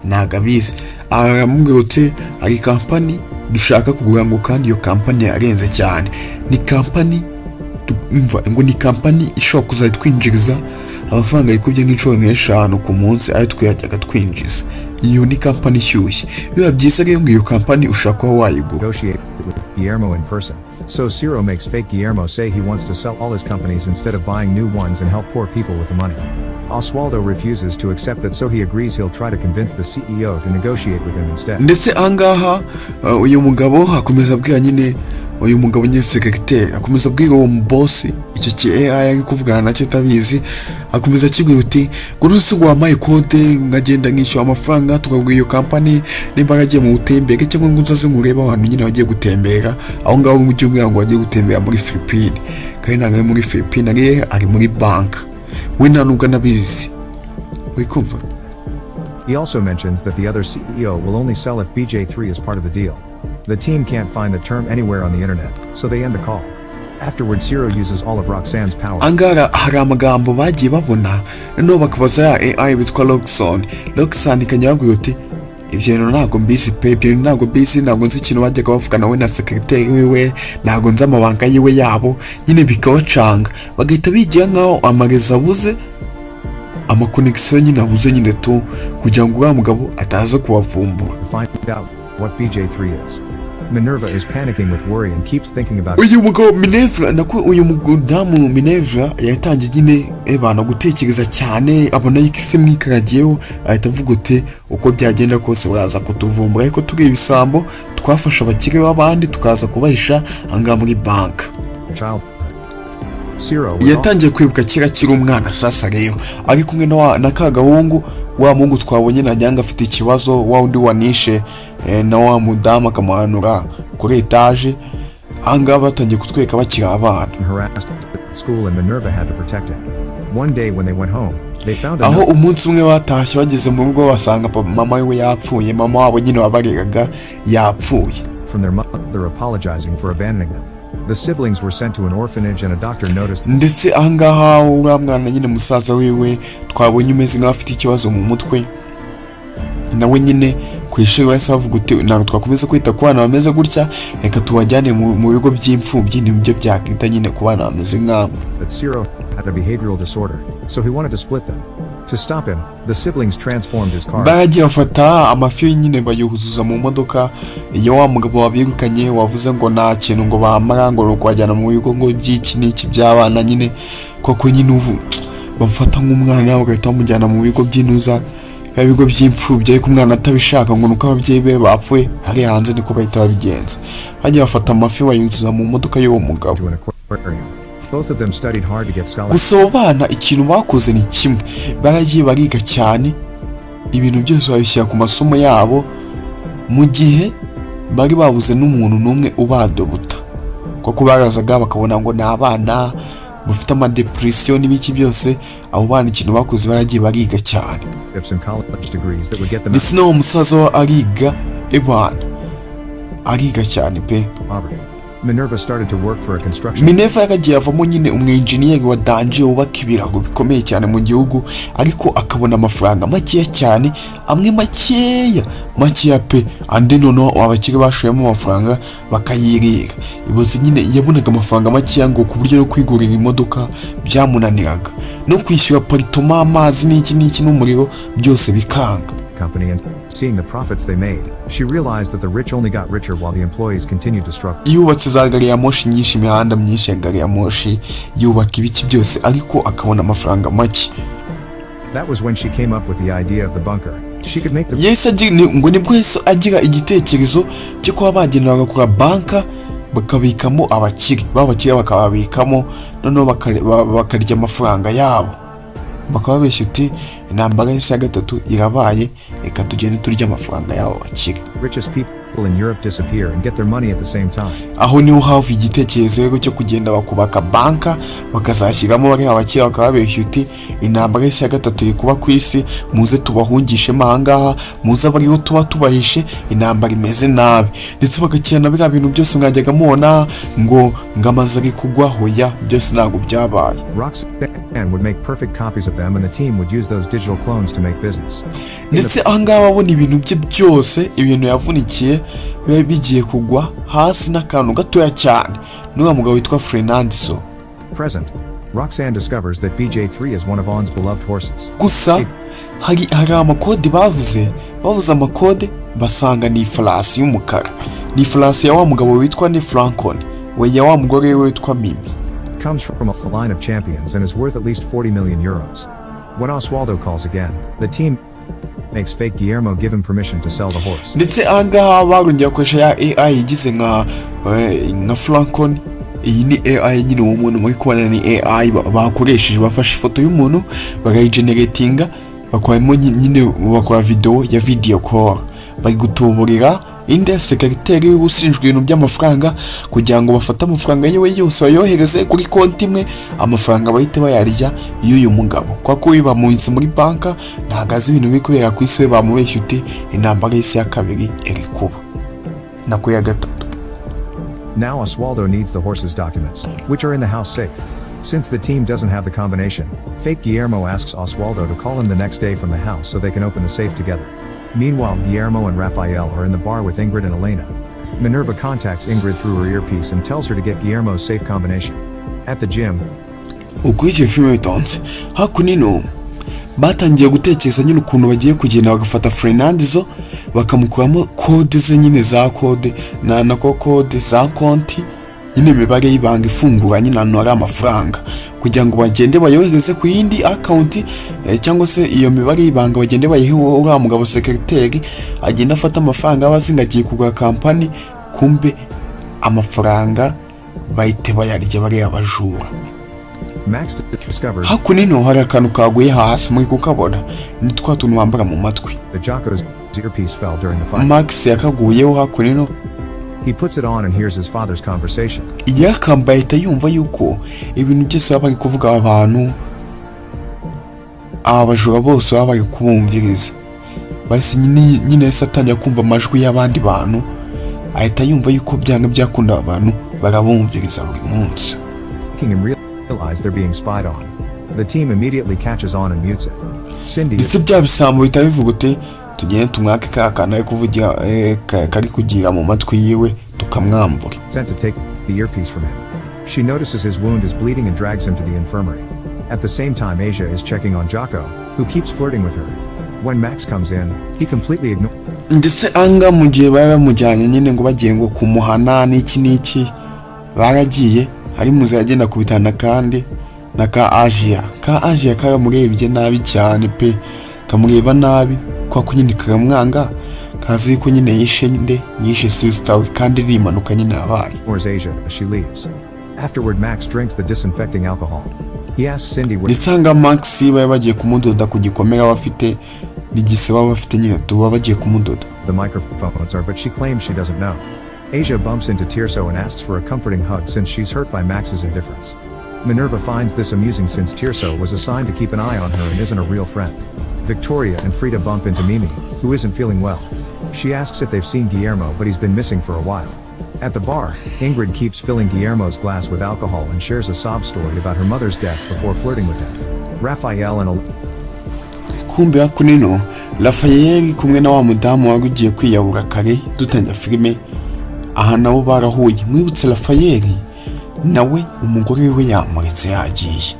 ntago abizi aramubwira uti ari company dushaka kugura ngo kandi iyo company yarenze cyane ni company ngo ni company ishobora kuzatwinjiriza amafaranga yikubye nk'inshuro nk'eshanu ku munsi ayo twajyaga twinjiza iyo ni company ishyushye biba byiza rero ngo iyo company ushaka kuba wayigura. With Guillermo in person. So Ciro makes fake Guillermo say he wants to sell all his companies instead of buying new ones and help poor people with the money. Oswaldo refuses to accept that, so he agrees he'll try to convince the CEO to negotiate with him instead. Ndetse angaha uyu mugabo akomeza abwira nyine uyu mugabo nyine secretary akomeza abwira uwo boss icyo ki AI ari kuvugana nacyo tabizi akomeza kibwira uti gurusi gwamaye code ngagenda nkishyura amafaranga tukagura iyo company nimba agiye mu utembere cyangwa ngo nzaze ngureba abantu nyine bagiye gutembera aho ngaho mu cyumweru ngo bagiye gutembera muri Philippines kandi ntabwo muri Philippines ari muri bank we ntanubwo nabizi wikumva. He also mentions that the other CEO will only sell if BJ3 is part of the deal. The team can't find the term anywhere on the internet, so they end the call. Afterwards, Ciro uses all of Roxanne's power. Angara hari amagambo bagiye babona no bakabaza ya AI bitwa Roxanne ikanyabwira uti ibyo ntabwo mbizi pe ibyo ntabwo mbizi ntabwo nzi ikintu bajyaga bavugana we na secretary wiwe ntabwo nzi amabanga yiwe yabo nyine bikabacanga bagahita bigira nkaho amareza abuze amakonegisiyo nyine abuze nyine tu kugira ngo uriya mugabo ataza kubavumbura. What BJ3 is. Minerva is panicking with worry and keeps thinking about uyu mugabo Minerva nako uyu mudamu Minerva yatangiye nyine ebana gutekereza cyane abona yikise mwikaragiyeho ahita avuga uti uko byagenda kose baraza kutuvumbura ariko turi ibisambo twafasha abakire b'abandi tukaza kubahisha anga muri bank. Yatangiye kwibuka kiri umwana sasa rero ari kumwe na kagahungu wa mungu twabonye na nyanga afite ikibazo wa undi wanishe na wa mudamu akamuhanura kuri etage anga batangiye kutweka bakira abana. Aho umunsi umwe batashye bageze mu rugo basanga mama we yapfuye mama wabo nyine wabaregaga yapfuye. From their mother apologizing for abandoning them. The siblings were sent to an orphanage and a doctor noticed them. Ndetse ahangaha uriya mwana nyine musaza wiwe twabonye umeze nk'aho afite ikibazo mu mutwe nawe nyine ku ishuri wese bavuga uti ntabwo twakomeza kwita ku bana bameze gutya reka tubajyane mu bigo by'imfubyi nibyo byakwita nyine ku bana bameze nk'abo. Ciro had a behavioral disorder, so he wanted to split them. To stop him, the siblings transformed his car. Baragiye bafata amafi nyine bayuzuza mu modoka iyo wa mugabo wabirukanye wavuze ngo nta kintu ngo bamara ngo kwajyana mu bigo ngo by'iki n'iki by'abana nyine koko nyine ubu bamfata nk'umwana bagahita bamujyana mu bigo by'intuza bigo by'imfubyi ariko umwana atabishaka ngo nuko ababyeyi be bapfuye hari hanze niko bahita babigenza. Bagiye bafata amafi bayuzuza mu modoka y'uwo mugabo. Both of them studied hard to get scholarships. Gusa bana ikintu bakoze ni kimwe baragiye bariga cyane ibintu byose babishyira ku masomo yabo mu gihe bari babuze n'umuntu n'umwe ubadobuta kuko barazaga bakabona ngo ni abana bafite ama depression n'ibiki byose abo bana ikintu bakoze baragiye bariga cyane. Ndetse n'uwo musaza ariga ariga cyane pe. Minerva started to work for a construction. Minerva yagagiye avamo nyine umwenjiniyeri wa danje wubaka ibirago bikomeye cyane mu gihugu ariko akabona amafaranga makeya cyane amwe makeya pe andi nono abakire bashoyemo amafaranga bakayirira iboze nyine yabonaga amafaranga makeya ngo ku buryo no kwigurira imodoka byamunaniraga no kwishyura apartment amazi n'iki n'umuriro byose bikanga. company and seeing the profits they made, she realized that the rich only got richer while the employees continued to struggle. yubatse za gari ya moshi nyinshi, imihanda myinshi ya gari ya moshi, yubaka ibiki byose ariko akabona amafaranga make. That was when she came up with the idea of the bunker. She could make the ngo nibwo Yesu agira igitekerezo cyo kuba bagenera bagakora banka bakabikamo abakire, babakire bakababikamo, noneho bakarya amafaranga yabo, bakababeshya uti intambara y'isi ya gatatu irabaye, reka tugende turya amafaranga yabo bakire. Richest people in Europe disappear and get their money at the same time. Aho niho hafi igitekerezo rero cyo kugenda bakubaka banka bakazashyiramo bari abakire, bakababeshya uti intambara y'isi ya gatatu iri kuba ku isi, muze tubahungishemo ahangaha, muze abariho tuba tubahishe, intambara imeze nabi, ndetse bagakirana biriya bintu byose mwajyaga mubona ngo amazu ari kugwa, hoya byose ntabwo byabaye. Roxanne would make perfect copies of them and the team would use those digital clones to make business. Ndetse ahangaha babona ibintu bye byose, ibintu yavunikiye biba bigiye kugwa hasi n'akantu gatoya cyane. N'uwo mugabo witwa Fernandso. Present, Roxanne discovers that BJ3 is one of On's beloved horses. Gusa hari amakode bavuze amakode basanga ni ifarasi y'umukara, ni ifarasi ya wa mugabo witwa ni Francon, we ya wa mugore we witwa Mimi. Comes from a line of champions and is worth at least 40 million euros. When Oswaldo calls again, the team makes fake Guillermo give him permission to sell the horse. Ndetse ahangaha barongera gukoresha ya AI igize nka Francon. Iyi ni AI nyine, uwo muntu muri kubona ni AI bakoresheje, bafashe ifoto y'umuntu bakayigeneratinga, bakoramo nyine bakora video call, bari gutuburira inde sekreteri w'ushinzwe ibintu by'amafaranga kugira ngo bafate amafaranga yewe yose bayohereze kuri konti imwe, amafaranga bahite bayarya y'uyu mugabo, kwa ko biba munsi muri banka ntagaze ibintu biri kubera ku isi, bamubeshya uti intambara y'isi ya kabiri iri kuba nako ya gatatu. Now Oswaldo needs the horse's documents, which are in the house safe. Since the team doesn't have the combination, fake Guillermo asks Oswaldo to call him the next day from the house so they can open the safe together. Meanwhile, Guillermo and Rafael are in the bar with Ingrid and Elena. Minerva contacts Ingrid through her earpiece and tells her to get Guillermo's safe combination. At the gym, ukurikiye filime witonze, hakunino batangiye gutekereza nyine ukuntu bagiye kugenda bagafata Fernandso bakamukuramo kode ze nyine za kode na kode za konti, nyine imibare y'ibanga ifungura nyine ahantu hari amafaranga, kugira ngo bagende bayohereze ku yindi account, cyangwa se iyo mibare y'ibanga bagende bayihe uriya mugabo sekreteri agenda afata amafaranga abazingagiye kugura kampani, kumbe amafaranga bahite bayarya bari abajura. Max discovers hakunino hari akantu kaguye hasi muri kukabona, ni twa tuntu bambara mu matwi. The Jocko's earpiece fell during the fight. Max yakaguyeho hakunino. He puts it on and hears his father's conversation. Yakambaye ahita yumva yuko ibintu byose bari kuvuga abantu, abajura bose bari kubumviriza, bahise nyine satanya kumva amajwi y'abandi bantu, ahita yumva yuko byanga byakunda abantu barabumviriza buri munsi. And realize they're being spied on. The team immediately catches on and mutes it. Cindy Ese bya bisambo bita bivuga uti tugende tumwake ka kana ari kuvugira kari kugira mu matwi yiwe tukamwambura. Sent to take the earpiece from him. She notices his wound is bleeding and drags him to the infirmary. At the same time, Asia is checking on Jocko, who keeps flirting with her. When Max comes in, he completely ignores. Ndetse anga mu gihe baba bamujyanye nyine ngo bagiye ngo kumuhana n'iki baragiye, hari muze yagenda kubitana kandi na ka Asia karamurebye nabi cyane pe, kamureba nabi kwa kunyine karamwanga, kazi ko nyine yishe sister we kandi rimanuka nyine abaye. Asia as she leaves. Afterward, Max drinks the disinfecting alcohol. He asks Cindy what Nisanga Max baba bagiye kumudoda ku gikomera bafite n'igise baba bafite nyine tuba bagiye kumudoda. The microphones are, but she claims she doesn't know. Asia bumps into Tirso and asks for a comforting hug since she's hurt by Max's indifference. Minerva finds this amusing since Tirso was assigned to keep an eye on her and isn't a real friend. Victoria and Frida bump into Mimi, who isn't feeling well. She asks if they've seen Guillermo, but he's been missing for a while. At the bar, Ingrid keeps filling Guillermo's glass with alcohol and shares a sob story about her mother's death before flirting with him. Rafael and kumbe hakunino Rafael kumwe na wa mudamu wagugiye kwiyahura kare dutanya filime, aha nabo barahuye. Mwibutse Rafael nawe umugore we yamuretse yagiye,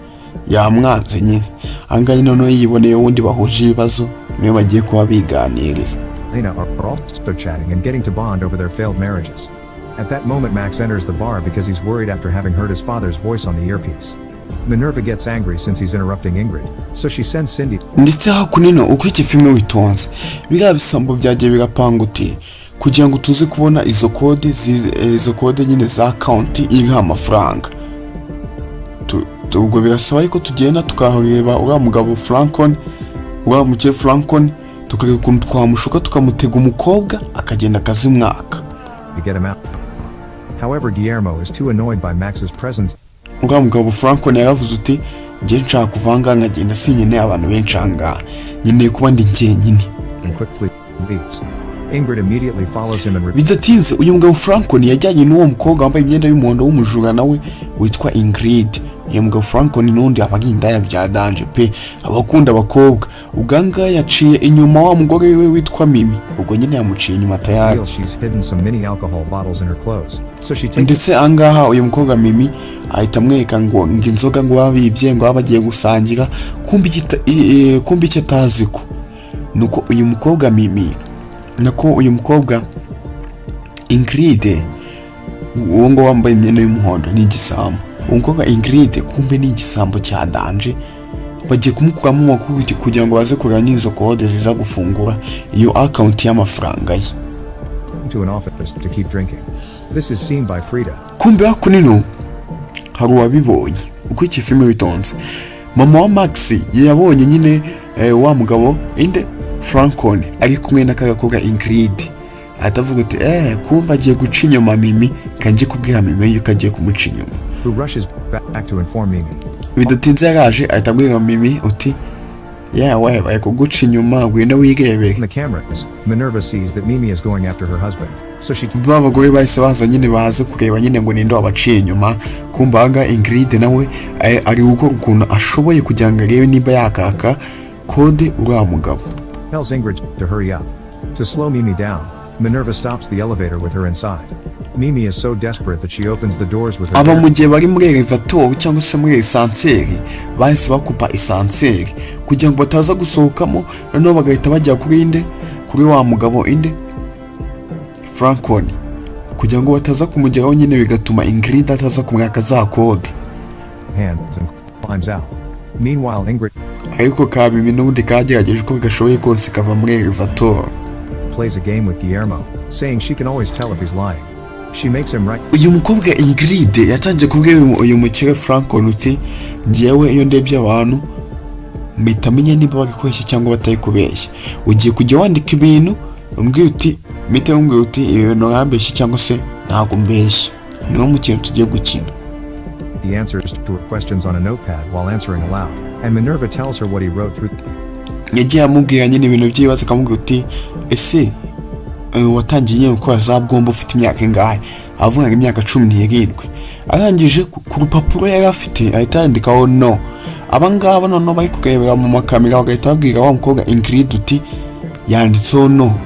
yamwanze nyine, angaye none yiboneye wundi bahuje ibibazo niyo bagiye kuba biganirira. Lena are also chatting and getting to bond over their failed marriages. At that moment Max enters the bar because he's worried after having heard his father's voice on the earpiece. Minerva gets angry since he's interrupting Ingrid, so she sends Cindy. Ndetse hakunino uko iki filime witonze biriya bisambo byagiye birapanga uti kugira ngo tuze kubona izo kode nyine za account iriho amafaranga. Ubwo birasaba yuko tugenda tukareba uriya mugabo Francon, uriya mukeye Francon, tukareba ukuntu twamushuka tukamutega umukobwa akagenda akazimwaka. However, Guillermo is too annoyed by Max's presence. Uriya mugabo Francon yaravuze uti njye nshaka kuvanga nkagenda sinkeneye abantu benshi ahangaha, nkeneye kuba ndi njyenyine. And quickly leaves. Ingrid immediately follows him and bidatinze uyu mugabo Francon yajyanye n'uwo mukobwa wambaye imyenda y'umuhondo w'umujura nawe witwa Ingrid. Uyu mugabo Francon n'undi abaginda ya bya danje pe abakunda abakobwa. Uganga yaciye inyuma wa mugore we witwa Mimi, ubwo nyine yamuciye inyuma tayari. Ndetse angaha uyu mukobwa Mimi ahita amwereka ngo inzoga ngo babibye ngo bagiye gusangira, kumbi icyo atazi ko nuko uyu mukobwa Mimi nako uyu mukobwa Ingrid uwo ngo wambaye imyenda y'umuhondo ni igisambo. Umukobwa Ingrid kumbe ni igisambo cya danje, bagiye kumukuramo amakuru kugira ngo baze kureba n'izo kode ziza gufungura iyo account y'amafaranga ye. Kumbe hakunino hari uwabibonye uko iki filime witonze. Mama wa Max yabonye nyine wa mugabo inde Francon ari kumwe n'akagakobwa Ingrid, atavuga ati kumba agiye guca inyuma Mimi kanjye kubwira Mimi yuko agiye kumuca inyuma. Bidatinze yaraje ahita abwira Mimi uti yewe bari kuguca inyuma ngwino wirebere. Babagore bahise baza nyine baze kureba nyine ngo ninde wabaciye inyuma. Kumba anga Ingrid nawe ari gukora ukuntu ashoboye kugira ngo arebe niba yakaka kode uriya mugabo. Tells Ingrid to hurry up. To slow Mimi down, Minerva stops the elevator with her inside. Mimi is so desperate that she opens the doors with her. Aba mu gihe bari muri elevator cyangwa se muri esanseri bahise bakupa esanseri kugira ngo bataza gusohokamo, noneho bagahita bajya kuri inde kuri wa mugabo inde Francon kugira ngo bataza kumugeraho nyine bigatuma Ingrid ataza kumwaka za code. Hands and climbs out. Meanwhile Ingrid ariko kabimi n'ubundi kagerageje uko gashoboye kose kava muri elevator. Plays a game with Guillermo, saying she can always tell if he's lying. She makes him right. Uyu mukobwa Ingrid yatangiye kubwira uyu mukire Francon uti ngiyewe iyo ndebye abantu mpita menya niba bari kubeshya cyangwa batari kubeshya. Ugiye kujya wandika ibintu umbwira uti mpita umbwira uti ibintu urambeshya cyangwa se ntabwo mbeshya. Niwo mukino tugiye gukina. The answers to her questions on a notepad while answering aloud, and Minerva tells her what he wrote through. Yagiye amubwira nyine ibintu by'ibibazo akamubwira uti ese watangiye nyine gukora za bwombo ufite imyaka ingahe? Avuga ngo imyaka 17. Arangije ku rupapuro yari afite ahita yandikaho no. Abangaba noneho bari kurebera mu makamera bagahita babwira wa mukobwa Ingrid uti yanditseho no.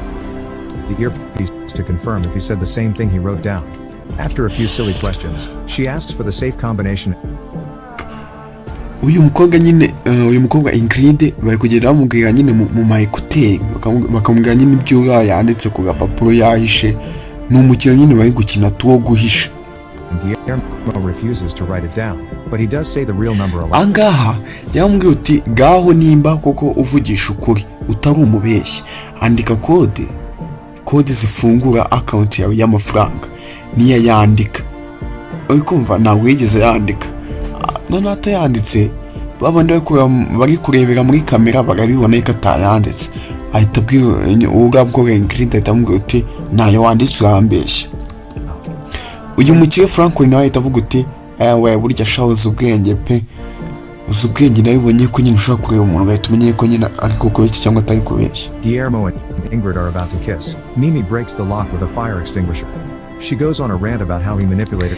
The earpiece to confirm if he said the same thing he wrote down. After a few silly questions, she asks for the safe combination. Uyu mukobwa Ingrid bari kugenda bamubwira nyine mu maekuteri bakamubwira nyine ibyo yanditse ku gapapuro yahishe n'umukino nyine bari gukina tuwo guhisha. Guillermo refuses to write it down, but he does say the real number aloud. Angaha yamubwiye uti gaho nimba koko uvugisha ukuri utari umubeshyi andika kode zifungura account yawe y'amafaranga niya yandika. Ukumva ntabwo yigeze yandika, none atayanditse babandi bari kurebera muri kamera barabibona ko atayanditse. Ahita abwira ubwo Ingrid ahita amubwira uti nayo wanditse urambeshya. Uyu mukire Francon nawe ahita avuga uti we burya shahoze ubwenge pe, uzi ubwenge nabibonye ko nyine ushobora kureba umuntu ugahita umenya ko nyine ari kubeshya cyangwa atari kubeshya. Guillermo and Ingrid are about to kiss. Mimi breaks the lock with a fire extinguisher. She goes on a rant about how he manipulated.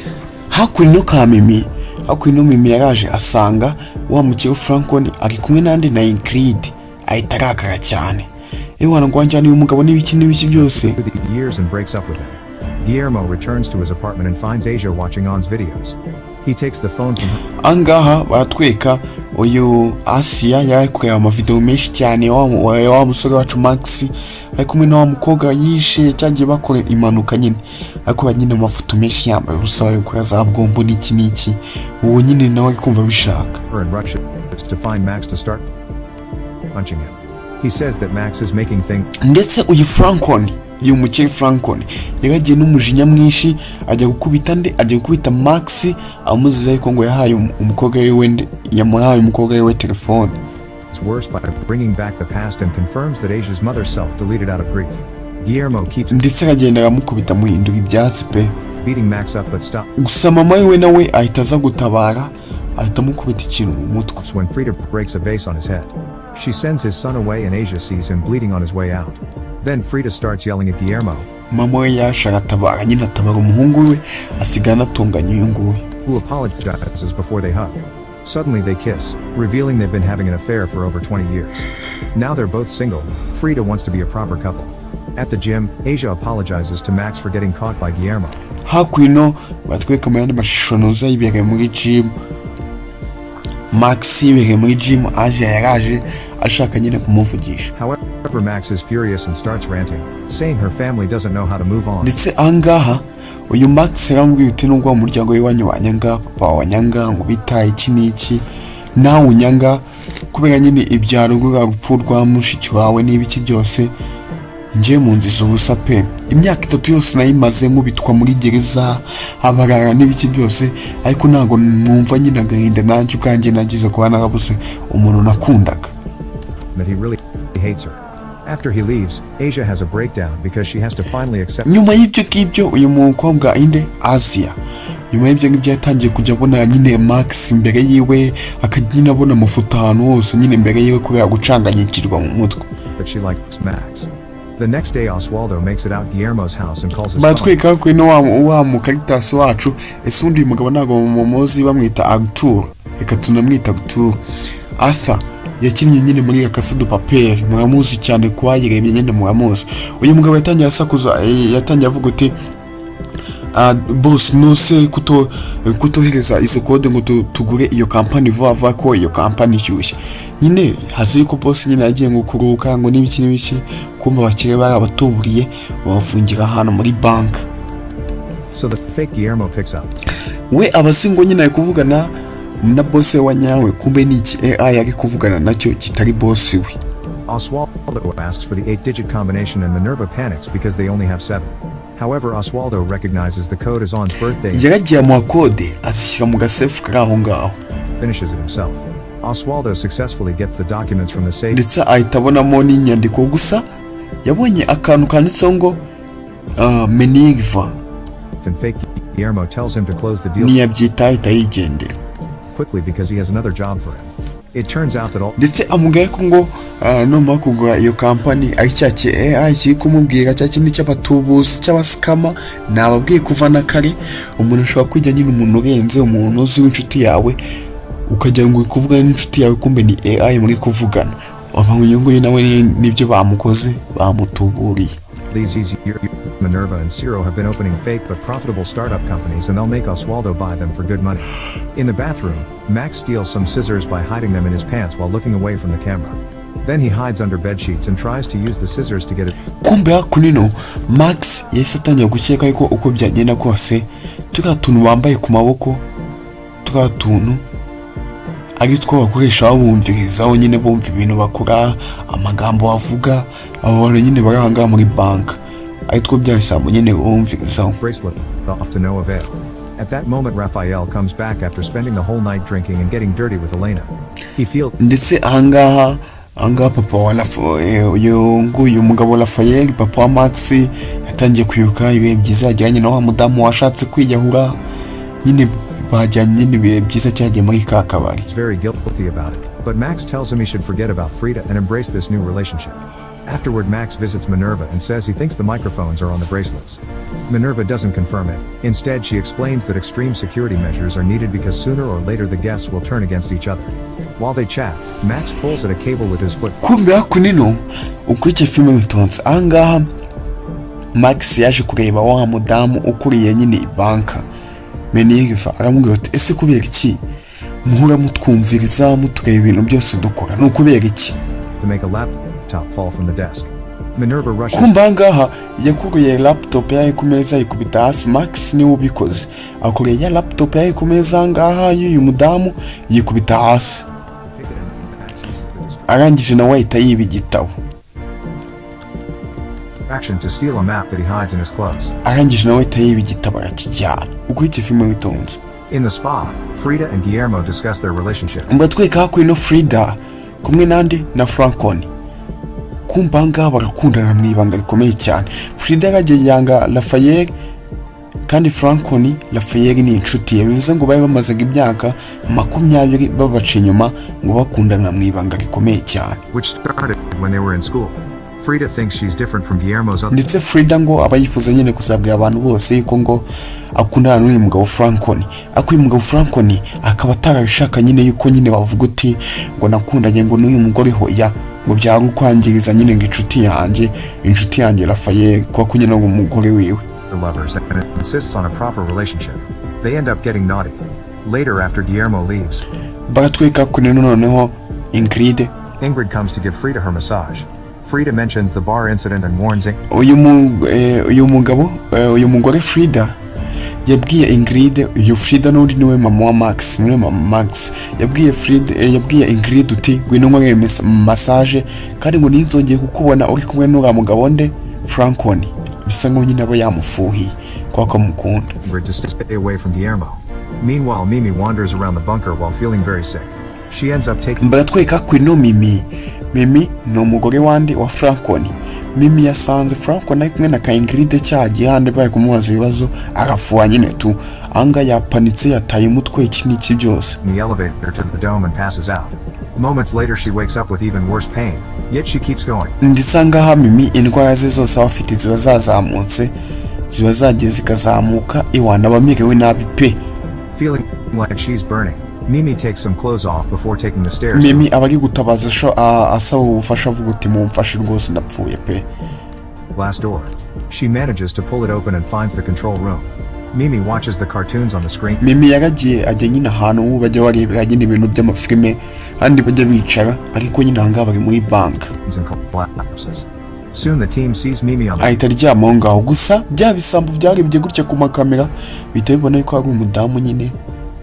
Hakuno Mimi yaraje asanga wa mukire Francon ari kumwe nandi na Ingrid ahita arakara cyane. Ewana ngo wanjye uyu mugabo n'ibiki byose. Years and breaks up with him. Guillermo returns to his apartment and finds Asia watching On's videos. He takes the phone from her. Angaha baratweka uyu Asia yari kureba amavideo menshi cyane wa musore wacu Max ari kumwe na wa mukobwa yishe cyagiye bakora impanuka nyine ariko banyine amafoto menshi yambaye usaba yuko yazabwombo n'iki uwo nyine nawe kumva bishaka. And rushes to find Max to start punching him. He says that Max is making things. Ndetse uyu Francon umukire Francon yaragiye n'umujinya mwinshi ajya gukubita Max amuziza yuko ngo yahaye umukobwa we telefone. It's worse by bringing back the past and confirms that Asia's mother self-deleted out of grief. Guillermo keeps ndetse aragenda aramukubita muhindura ibyatsi pe beating Max up but stop. Gusa mama we nawe ahita aza gutabara ahita amukubita ikintu mu mutwe. When Frida breaks a vase on his head, she sends his son away and Asia sees him bleeding on his way out. Then Frida starts yelling at Guillermo. Mama we yashaka atabara nyine atabara umuhungu we asigana atunganya uyu nguyu, who apologizes before they hug. Suddenly they kiss, revealing they've been having an affair for over 20 years. Now they're both single. Frida wants to be a proper couple. At the gym, Asia apologizes to Max for getting caught by Guillermo. Hakuino batweka mu yandi mashusho noza yibere muri gym. Max yibere muri gym Asia yaraje ashaka nyine kumuvugisha. However, Max is furious and starts ranting, saying her family doesn't know how to move on. Ndetse angaha uyu Max yarambwiye uti nubwo umuryango we wanyanga papa wanyanga ngo bitaye iki n'iki nawe unyanga kubera nyine ibyaro rupfu rwa mushiki wawe n'ibiki byose ngiye mu nziza ubusa pe. Imyaka 3 yose nayimaze nkubitwa muri gereza abarara n'ibiki byose ariko ntago numva nyine agahinda nanjye ubwanjye nagize kuba narabuze umuntu nakundaga. That he really hates her. After he leaves, Asia has a breakdown because she has to finally accept. Nyuma y'ibyo kibyo uyu mukobwa inde Asia nyuma y'ibyo ngibyo yatangiye kujya abona nyine Max imbere yiwe akagina abona amafoto ahantu hose nyine imbere yiwe kubera gucanganyikirwa mu mutwe. But she likes Max. The next day Oswaldo makes it out Guillermo's house and calls his batweka ko ino wa Caritas wacu ese undi mugabo nago mu mozi bamwita Arthur reka tunamwita Arthur. Arthur yakinnye nyine muri Agasobanuye papel muramuzi cyane kwa yirebye nyine muramuzi. Uyu mugabo yatangiye asakuza yatangiye avuga uti boss no se kutohereza izo code ngo tugure iyo company vuba ko iyo company cyushye nyine hazi ko boss nyine yagiye ngo kuruka ngo n'ibiki kumba bakire barabatuburiye bafungira hano muri bank. So the fake Guillermo picks up. We abasingo nyine ari kuvugana na boss we wanyawe kumbe niki AI yari kuvugana nacyo kitari boss we. Oswaldo asks for the 8-digit combination and Minerva panics because they only have 7. However, Oswaldo recognizes the code as On's birthday. Yaragiye mu code ashyira mu gasefu karaho ngaho. Finishes it himself. Oswaldo successfully gets the documents from the safe. Ndetse ahita abonamo n'inyandiko gusa yabonye akantu kanditseho ngo Minerva. And fake Guillermo tells him to close the deal niyabyita ahita yigendera quickly because he has another job for him. It turns out that all ndetse amugaye ko ngo no kugura iyo company ari cyake AI kiri kumubwira cyakindi cy'abatubuzi cy'abaskama nababwiye kuva na kare umuntu ashobora kwijya nyine umuntu urenze umuntu uzi w'inshuti yawe ukajya ngo kuvuga n'inshuti yawe kumbe ni AI muri kuvugana abanyungu nawe nibyo bamukoze bamutuburiye. These Minerva and Ciro have been opening fake but profitable startup companies and they'll make Oswaldo buy them for good money. In the bathroom, Max steals some scissors by hiding them in his pants while looking away from the camera. Then he hides under bed sheets and tries to use the scissors to get it. Kumbe hakunino Max yahise atangiye gukeka yuko uko byagenda kose tukatuntu bambaye ku maboko tukatuntu ari two bakoresha bumvirizaho nyine bumva ibintu bakora amagambo bavuga abo nyine barahanga muri bank aitwo byasamo nyine bumvirizaho. Bracelet off to no avail. At that moment Raphael comes back after spending the whole night drinking and getting dirty with Elena. He feels ndetse ahangaha papa wa uyu mugabo Raphael papa wa Max yatangiye kwibuka ibihe byiza ajyanye na wa mudamu washatse kwiyahura nyine bajyanye nyine ibihe byiza cyagiye muri ka kabari. He's very guilty about it, but Max tells him he should forget about Frida and embrace this new relationship. Afterward, Max visits Minerva and says he thinks the microphones are on the bracelets. Minerva doesn't confirm it. Instead, she explains that extreme security measures are needed because sooner or later the guests will turn against each other. While they chat, Max pulls at a cable with his foot. Kumbe hakunino ukwice filme witonze angaha Max yaje kureba wa mudamu ukuriye nyine ibanka Meniva aramubwira ati ese kubera iki muhura mutwumviriza mutureba ibintu byose dukora ni ukubera iki to make a laptop fall from the desk. Minerva rushes. Kumva ngaha yakuruye laptop yawe ku meza yikubita hasi. Max niwe ubikoze, akoreye ya laptop yawe ku meza ngaha y'uyu mudamu yikubita hasi, arangije nawe ahita yiba igitabo, Action to steal a map that he hides in his clothes. arangije nawe ahita yiba igitabo arakijyana. Ukurikije filime witonze. In the spa, Frida and Guillermo discuss their relationship. Mbatweka hakuno no Frida kumwe nande na Franconi. Kumva ngaha barakundana mu ibanga rikomeye cyane. Frida yagiye yanga Raphael kandi Franconi Raphael ni inshuti ye, bivuze ngo bari bamazaga imyaka 20 babaca inyuma ngo bakundana mu ibanga rikomeye cyane. Which started when they were in school. Frida thinks she's different from Guillermo's other. Ndetse Frida ngo aba yifuza nyine kuzabwira abantu bose yuko ngo akundana n'uyu mugabo Franconi. Uyu mugabo Franconi akaba atarabishaka nyine yuko nyine bavuga uti ngo nakundanye ngo n'uyu mugore hoya ngo byari ukwangiriza nyine ngo inshuti yanjye Raphael kwa kunyine ngo umugore wiwe. Lovers and insists on a proper relationship. They end up getting naughty. Later, after Guillermo leaves, baratweka kuri noneho Ingrid comes to give Frida her massage. Frida mentions the bar incident and warns uyu mugore Frida yabwiye Ingrid, uyu Frida n'undi niwe mama wa Max, yabwiye Ingrid uti ngwino nkore massage kandi ngo nizongeye kukubona uri kumwe n'uriya mugabo nde Franconi, bisa ngo nyine abo yamufuhiye kwa kamukunda. Ingrid to stay away from Guillermo. Meanwhile, Mimi wanders around the bunker while feeling very sick. She ends up taking. Baratweka kuri no Mimi no mugore wandi wa Franconi. Mimi yasanze Franconi ari kumwe na Ingrid cyagiye hande bari kumubaza ibibazo arafuwa nyine tu, anga yapanitse yataye umutwe iki n'iki byose. The elevator to the dome and passes out. Moments later she wakes up with even worse pain, yet she keeps going. Ndetse ngaha Mimi indwara ze zose abafite ziba zazamutse, ziba zagiye zikazamuka iwana bamerewe nabi pe. Feeling like she's burning, Mimi takes some clothes off before taking the stairs. Mimi abari gutabaza asaba ubufasha avuga uti mumfashe rwose ndapfuye pe. Glass door. She manages to pull it open and finds the control room. Mimi watches the cartoons on the screen. Mimi yaragiye ajya nyine ahantu bajya barebera nyine ibintu by'amafilime kandi bajya bicara, ariko nyine ahanga bari muri bank. Soon the team sees Mimi on the ahita aryama ngaho, gusa bya bisambo byarebye gutya ku makamera bihita bibona ko ari umudamu nyine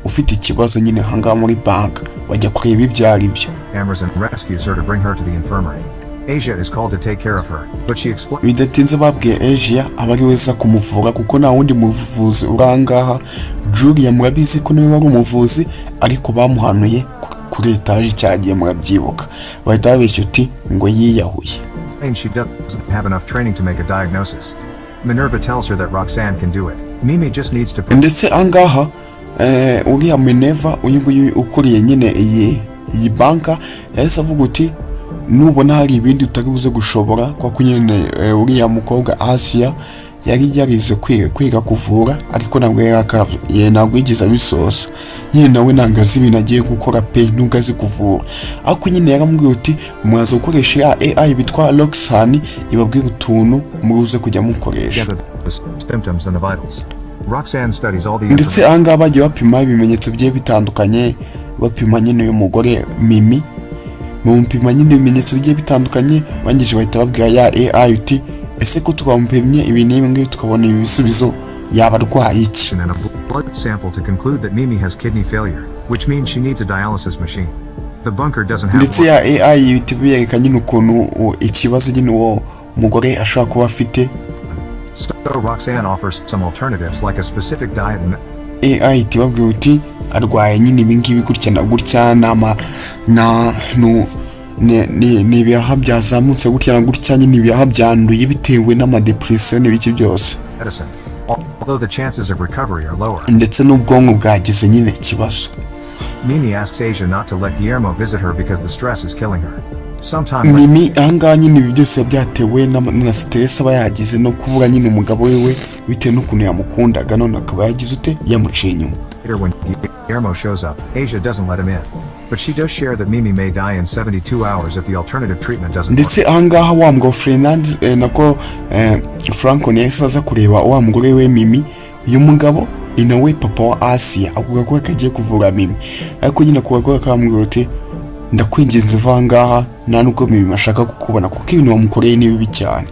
ufite ikibazo nyine hanga muri bank, bajya kureba ibyari byo. cameras and rescues her to bring her to the infirmary. Asia is called to take care of her, but she explains. Bidatinze babwiye Asia abari weza kumuvura kuko nta wundi muvuzi urangaha. Julia murabizi ko niwe wari umuvuzi ariko bamuhanuye kuri etaje cyagiye murabyibuka, bahita babeshya uti ngo yiyahuye. And she doesn't have enough training to make a diagnosis. Minerva tells her that Roxanne can do it. Mimi just needs to. Ndetse angaha uriya Minerva uyu ukuriye nyine iyi banka yahise avuga uti nubona hari ibindi utari buze gushobora kwa kunyene uriya mukobwa Asia yari yarize kwiga kuvura ariko ntabwo yarakabye, ntabwo yigeze abisoza nyine nawe nangazi ibintu agiye gukora pe nubwo azi kuvura, ariko nyine yaramubwiye uti mwaza gukoresha ya AI bitwa Roxanne ibabwira utuntu muruze kujya mukoresha. Ndetse anga bagiye bapima ibimenyetso bye bitandukanye, bapima nyine uyu mugore Mimi mumpima nyine ibimenyetso bigiye bitandukanye, bangije bahita babwira ya AI uti ese ko twampimye ibi n'imwe tukabona ibisubizo yaba arwaye iki. Blood sample to conclude that Mimi has kidney failure, which means she needs a dialysis machine. The bunker doesn't have. Ndetse ya AI itibiyeka nyine ukuntu ikibazo nyine uwo mugore ashaka kuba afite. So Roxanne offers some alternatives like a specific diet and AI itibabwiye uti arwaye nyine ibingibi gutya na gutya ni ibihaha byazamutse gutya na gutya nyine ibihaha byanduye bitewe n'amadepression n'ibiki byose. Although the chances of recovery are lower. Ndetse n'ubwonko bwagize nyine ikibazo. Mimi asks Asia not to let Guillermo visit her because the stress is killing her. Mimi anga nyine ibi byose byatewe na stress aba yagize no kubura nyine umugabo wewe bitewe n'ukuntu yamukundaga none akaba yagize ute yamuciye inyuma. When Guillermo shows up, Asia doesn't let him in, but she does share that Mimi may die in 72 hours if the alternative treatment doesn't work. Ndetse angaha wa mugabo Fernand nako Franconi yasaza kureba wa mugore we Mimi, uyu mugabo ni nawe papa wa Asia avuga ko akagiye kuvura Mimi, ariko nyine kuba akamubwira ati ndakwinginze va ngaha nta nubwo Mimi ashaka kukubona kuko ibintu wamukoreye ni bibi cyane.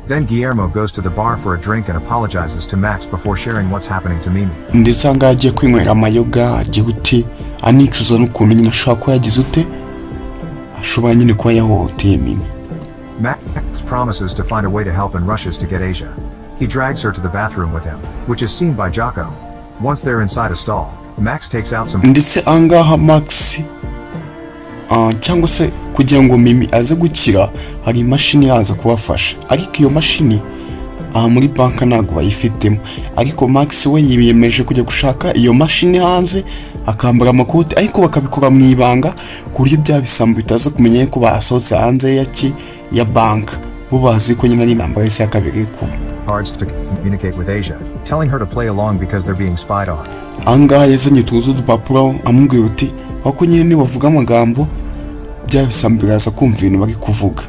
Then Guillermo goes to the bar for a drink and apologizes to Max before sharing what's happening to Mimi. Ndetse anga agiye kwinywera amayoga agiye ute anicuza n'ukuntu nyine ashobora kuba yagize ute ashobora nyine kuba yahohoteye Mimi. Max promises to find a way to help and rushes to get Asia. He drags her to the bathroom with him, which is seen by Jocko. Once they're inside a stall, Max takes out some. Ndetse angaha Max cyangwa se kugira ngo Mimi aze gukira hari imashini yaza kubafasha, ariko iyo mashini muri banka ntago bayifitemo, ariko Max we yiyemeje kujya gushaka iyo mashini hanze akambara amakoti, ariko bakabikora mu ibanga ku buryo byabisambu bitaza kumenya ko basohotse hanze ya banka, bo bazi ko nyine ari namba yose yakabiri ku cards to communicate with Asia, telling her to play along because they're being spied on. Angaha yazanye tuzo dupapuro amubwira uti wako nyine ni bavuga amagambo byabisambu biraza kumva ibintu bari kuvuga.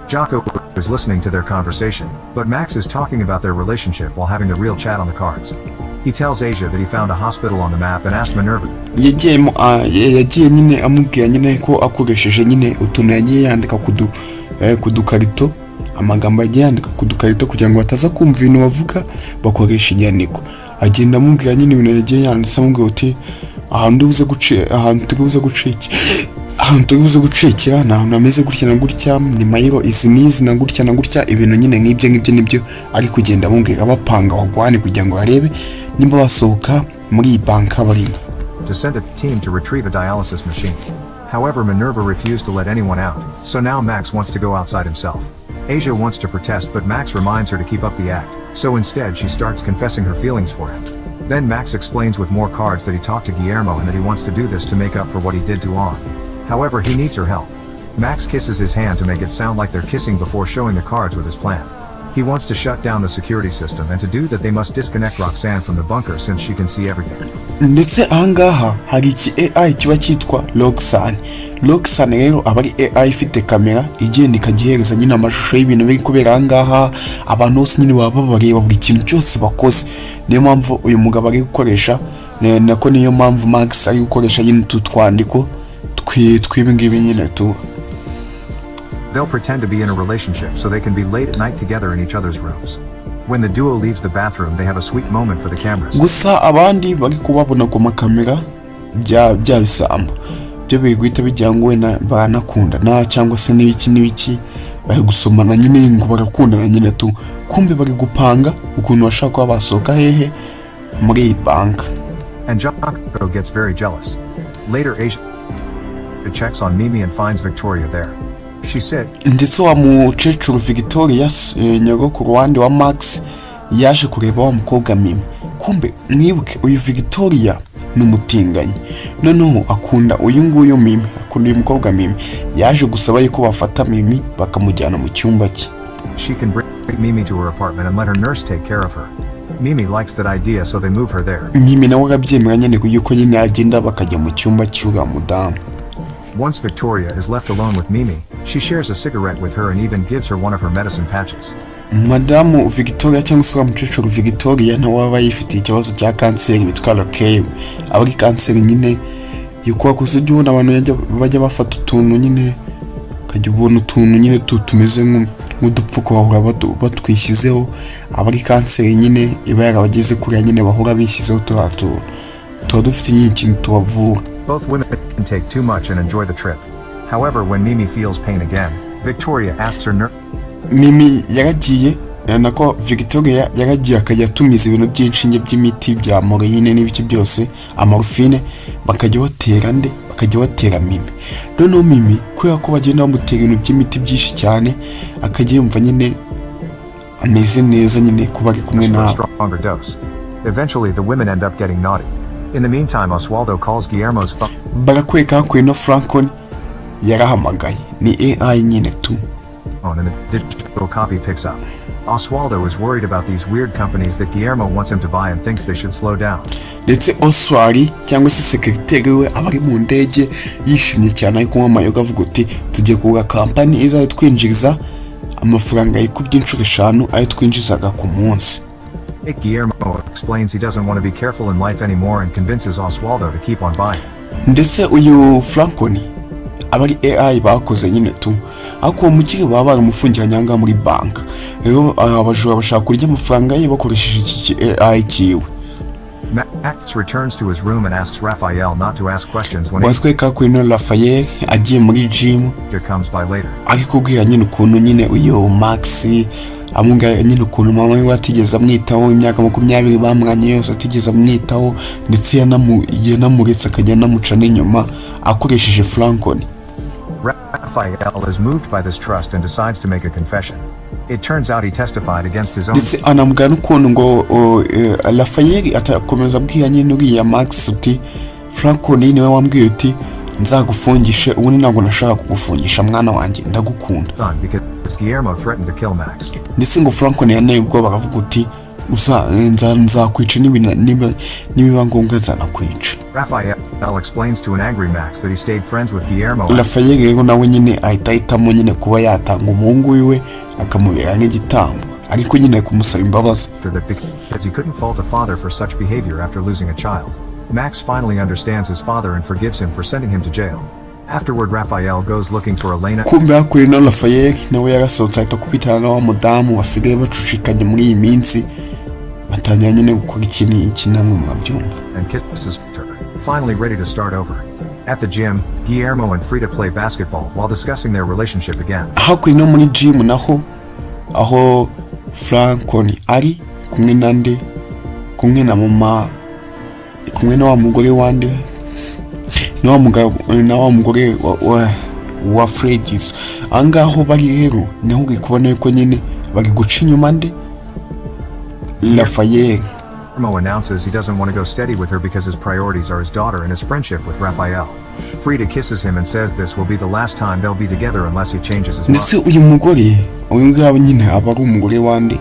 Jocko is listening to their conversation, but Max is talking about their relationship while having the real chat on the cards. He tells Asia that he found a hospital on the map and asked Minerva. Yagiye nyine amubwira nyine ko akoresheje nyine utuntu yagiye yandika kudukarito, amagambo yagiye yandika kudukarito kugira ngo bataza kumva ibintu bavuga bakoresha inyandiko. Agenda amubwira nyine ibintu yagiye yanditse amubwira uti ahantu tubuze gucekera na ameze gutya na gutya ni mayiro izi nizi na gutya ibintu nyine nk'ibyo nibyo ari kugenda amubwira bapanga wagwane kugira ngo arebe nimba basohoka muri banka barimo. To send a team to retrieve a dialysis machine. However, Minerva refused to let anyone out, so now Max wants to go outside himself. Asia wants to protest, but Max reminds her to keep up the act, so instead she starts confessing her feelings for him. Then Max explains with more cards that he talked to Guillermo and that he wants to do this to make up for what he did to An. However, he needs her help. Max kisses his hand to make it sound like they're kissing before showing the cards with his plan. He wants to shut down the security system, and to do that they must disconnect Roxanne from the bunker since she can see everything. Ndetse ahangaha hari iki AI kiba cyitwa Roxanne rero aba ari AI ifite kamera igenda ikagihereza nyine amashusho y'ibintu biri kubera ahangaha, abantu bose nyine baba bareba buri kintu cyose bakoze. Niyo mpamvu uyu mugabo ari gukoresha nako niyo mpamvu Max ari gukoresha nyine tutwandiko twibingibi nyine tu. They'll pretend to be in a relationship so they can be late at night together in each other's rooms. When the duo leaves the bathroom, they have a sweet moment for the cameras. Gusa abandi bari kubabona ku makamera bya bisamba byo biguhita bijya ngo wena banakunda na cyangwa se n'ibiki bari gusomana nyine ngo barakundana nyine tu, kumbe bari gupanga ukuntu bashaka kuba basohoka hehe muri bank. And Jocko gets very jealous. Later, Asia checks on Mimi and finds Victoria there. She said, ndetse wa mucecuru Victoria nyogokuru wandi wa Max yaje kureba wa mukobwa Mimi, kumbe mwibuke uyu Victoria n'umutinganyi, noneho akunda uyu nguyu Mimi, akunda uyu mukobwa Mimi, yaje gusaba yuko bafata Mimi bakamujyana mu cyumba cye. She can bring Mimi to her apartment and let her nurse take care of her. Mimi likes that idea, so they move her there. Mimi nawe arabyemera nyine yuko nyine agenda bakajya mu cyumba cy'uriya mudamu. Once Victoria is left alone with Mimi, she shares a cigarette with her and even gives her one of her medicine patches. Madamu Victoria cyangwa se mucecuru Victoria nawe aba yifitiye ikibazo cya kanseri bitwa leukemia. Abari kanseri nyine yuko akuze ubona abantu bajya bafata utuntu nyine kajya ubona utuntu nyine tumeze nk'udupfuko bahura batwishyizeho. Abari kanseri nyine iba yarabageze kuri nyine bahura bishyizeho tuba dufite nyine ikintu tubavura. Both women take too much and enjoy the trip. However, when Mimi feels pain again, Victoria asks her nurse. Mimi yaragiye nako Victoria yaragiye akajya tumiza ibintu by'inshinge by'imiti bya morphine n'ibiki byose amorphine bakajya batera Mimi. Noneho Mimi kubera ko bagenda bamutera ibintu by'imiti byinshi cyane akajya yumva nyine ameze neza nyine kuba ari kumwe na. Eventually the women end up getting naughty. In the meantime, Oswaldo calls Guillermo's phone. Barakweka ko ino Francon yarahamagaye ni AI nyine tu. And the digital copy picks up. Oswaldo is worried about these weird companies that Guillermo wants him to buy and thinks they should slow down. Ndetse Oswari cyangwa se sekretari we abari mu ndege yishimye cyane ariko amayoga avuga uti tugiye kugura company izatwinjiriza amafaranga y'ikubye inshuro 5 ayo twinjizaga ku munsi. Guillermo explains he doesn't want to be careful in life anymore and convinces Oswaldo to keep on buying. ndetse uyu Franconi abari AI bakoze nyine tu ariko uwo mukire baba baramufungiranye ngaha muri bank rero abajura bashaka kurya amafaranga ye bakoresheje iki AI kiwe. Max returns to his room and asks Raphael not to ask questions when Wasweka kuri no Raphael agiye muri gym Asia comes by later. ariko kubwira nyine ukuntu nyine uyu Max amunga nyine ukuntu mama we atigeze amwitaho imyaka 20 bamwanye yose atigeze amwitaho ndetse yanamuretse akajya namuca n'inyuma akoresheje Franconi. Raphael is moved by this trust and decides to make a confession. It turns out he testified against his own. ndetse anamugana ukuntu ngo Raphael atakomeza abwira nyine uriya Max uti Franconi niwe wambwiye uti nzagufungishe ubundi ntabwo nashaka kugufungisha mwana wanjye ndagukunda. Guillermo threatened to kill Max. ndetse ngo Franconi yaneye ubwo baravuga uti nzakwica nibiba ngombwa nzanakwica. Raphael explains to an angry Max that he stayed friends with Guillermo. Raphael rero nawe nyine ahitamo nyine kuba yatanga umuhungu wiwe akamubera nk'igitambo ariko nyine kumusaba imbabazi. Because he couldn't fault a father for such behavior after losing a child. Max finally understands his father and forgives him for sending him to jail. Afterward, Raphael goes looking for Elena. kumbe hakuri na Raphael nawe yarasohotse ahita kupitana na wa mudamu wasigaye bacucikanye muri iyi minsi batangira nyine gukora iki namwe mwabyumva. And kisses her, finally ready to start over. At the gym, Guillermo and Frida play basketball while discussing their relationship again. Hakuri no muri gym naho aho Franconi ari kumwe nande kumwe na mama kumwe na wa mugore wande na wa mugore wa Freddy's angaho bari rero naho gikubona yuko nyine bari guca inyuma nde Raphael. Guillermo announces he doesn't want to go steady with her because his priorities are his daughter and his friendship with Raphael. Frida kisses him and says this will be the last time they'll be together unless he changes his mind. ndetse uyu mugore uyu ngabo nyine aba ari umugore wande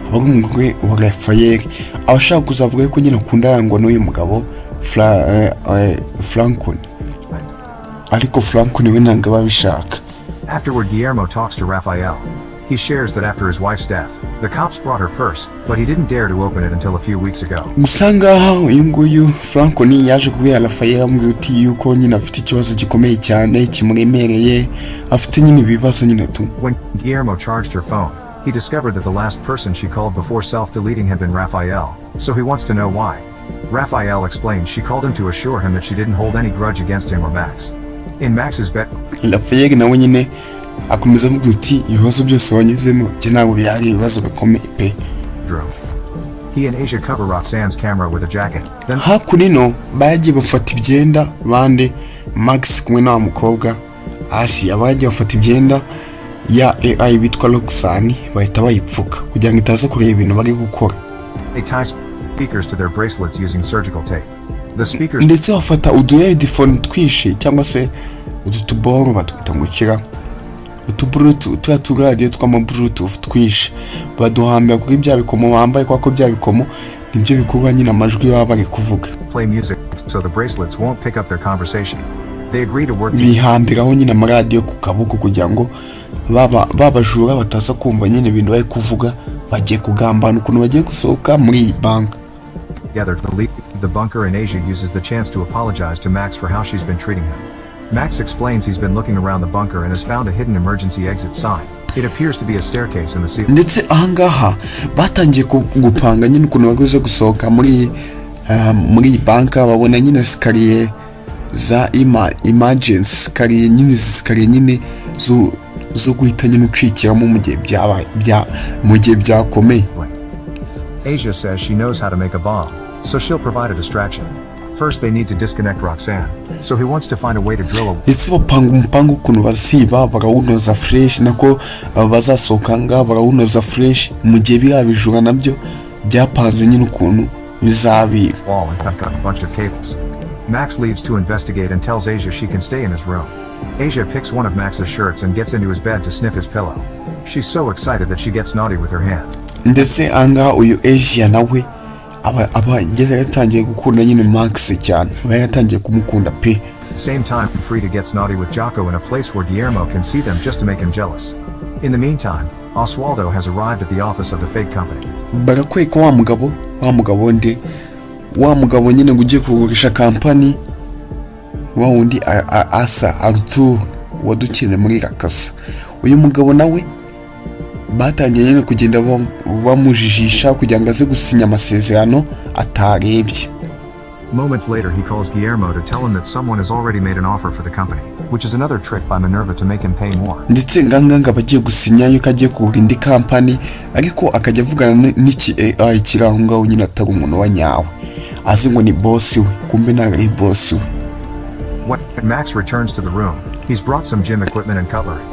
aba ari umugore wa Raphael abashaka kuzavuga ko nyine akundana ngo n'uyu mugabo Franconi ariko Franconi we ntabwo babishaka. Afterward, Guillermo talks to Raphael. He shares that after his wife's death, the cops brought her purse, but he didn't dare to open it until a few weeks ago. gusa ngaho uyu nguyu Franconi yaje kubera Raphael amubwira uti yuko nyine afite ikibazo gikomeye cyane kimuremereye afite nyine ibibazo nyine tu. When Guillermo charged her phone, he discovered that the last person she called before self-deleting had been Raphael, so he wants to know why. Raphael explains she called him to assure him that she didn't hold any grudge against him or Max. In Max's bed, Raphael nawe nyine akomeza amubwira uti ibibazo byose wanyuzemo cyo ntabwo byari ibibazo bikomeye pe. He and Asia cover Roxanne's camera with a jacket. Then hakuri no bagiye bafata ibyenda bande Max kumwe na mukobwa Ashi abagiye bafata ibyenda ya AI bitwa Roxanne bahita bayipfuka kugira ngo itaza kureba ibintu bari gukora. they tie speakers to their bracelets using surgical tape. The speakers ndetse bafata udu headphone twishe cyangwa se udutuboro batwita ngo kira utubluetooth radio twama bluetooth twishe baduhambira kuri bya bikomo bambaye kwako bya bikomo nibyo bikorwa nyine amajwi baba bari kuvuga. play music so the bracelets won't pick up their conversation. They agree to work bihambiraho nyine amaradio ku kaboko kugira ngo babajura bataza kumva nyine ibintu bari kuvuga bagiye kugambana ukuntu bagiye gusohoka muri iyi bank together to leave the bunker, and Asia uses the chance to apologize to Max for how she's been treating him. Max explains he's been looking around the bunker and has found a hidden emergency exit sign. It appears to be a staircase in the ceiling. ndetse ahangaha batangiye gupanga nyine ukuntu baguze gusohoka muri banka babona nyine sikariye za emergency kariye nyine zikariye nyine zo guhita nyine ucikiramo mu gihe byakomeye. Asia says she knows how to make a bomb, so she'll provide a distraction. First they need to disconnect Roxanne, so he wants to find a way to drill a ndetse bapanga umupango ukuntu basiba barawunoza fresh nako bazasohoka ngaha barawunoza fresh mu gihe birabijura nabyo byapanze nyine ukuntu bizabira. wall and cut a bunch of cables. Max leaves to investigate and tells Asia she can stay in his room. Asia picks one of Max's shirts and gets into his bed to sniff his pillow. She's so excited that she gets naughty with her hand. ndetse anga uyu Asia nawe aba yatangiye gukunda nyine Max cyane yatangiye kumukunda pe. Same time, Frida gets naughty with Jocko in a place where Guillermo can see them just to make him jealous. In the meantime, Oswaldo has arrived at the office of the fake company. Barakweka wa mugabo nde wa mugabo nyine ugiye kugurisha kampani wa wundi asa Arthur wadukire muri Rakasa. Uyu mugabo nawe batangiye nyine kugenda bamujijisha kugira ngo aze gusinya amasezerano atarebye. Moments later he calls Guillermo to tell him that someone has already made an offer for the company, which is another trick by Minerva to make him pay more. Ndetse nganga bagiye gusinya yuko agiye kugura indi company ariko akajya avugana n'iki AI kirahunga nyine atari umuntu wa nyawe. Azi ngo ni boss we, kumbe ntabwo ari boss we. When Max returns to the room, he's brought some gym equipment and cutlery.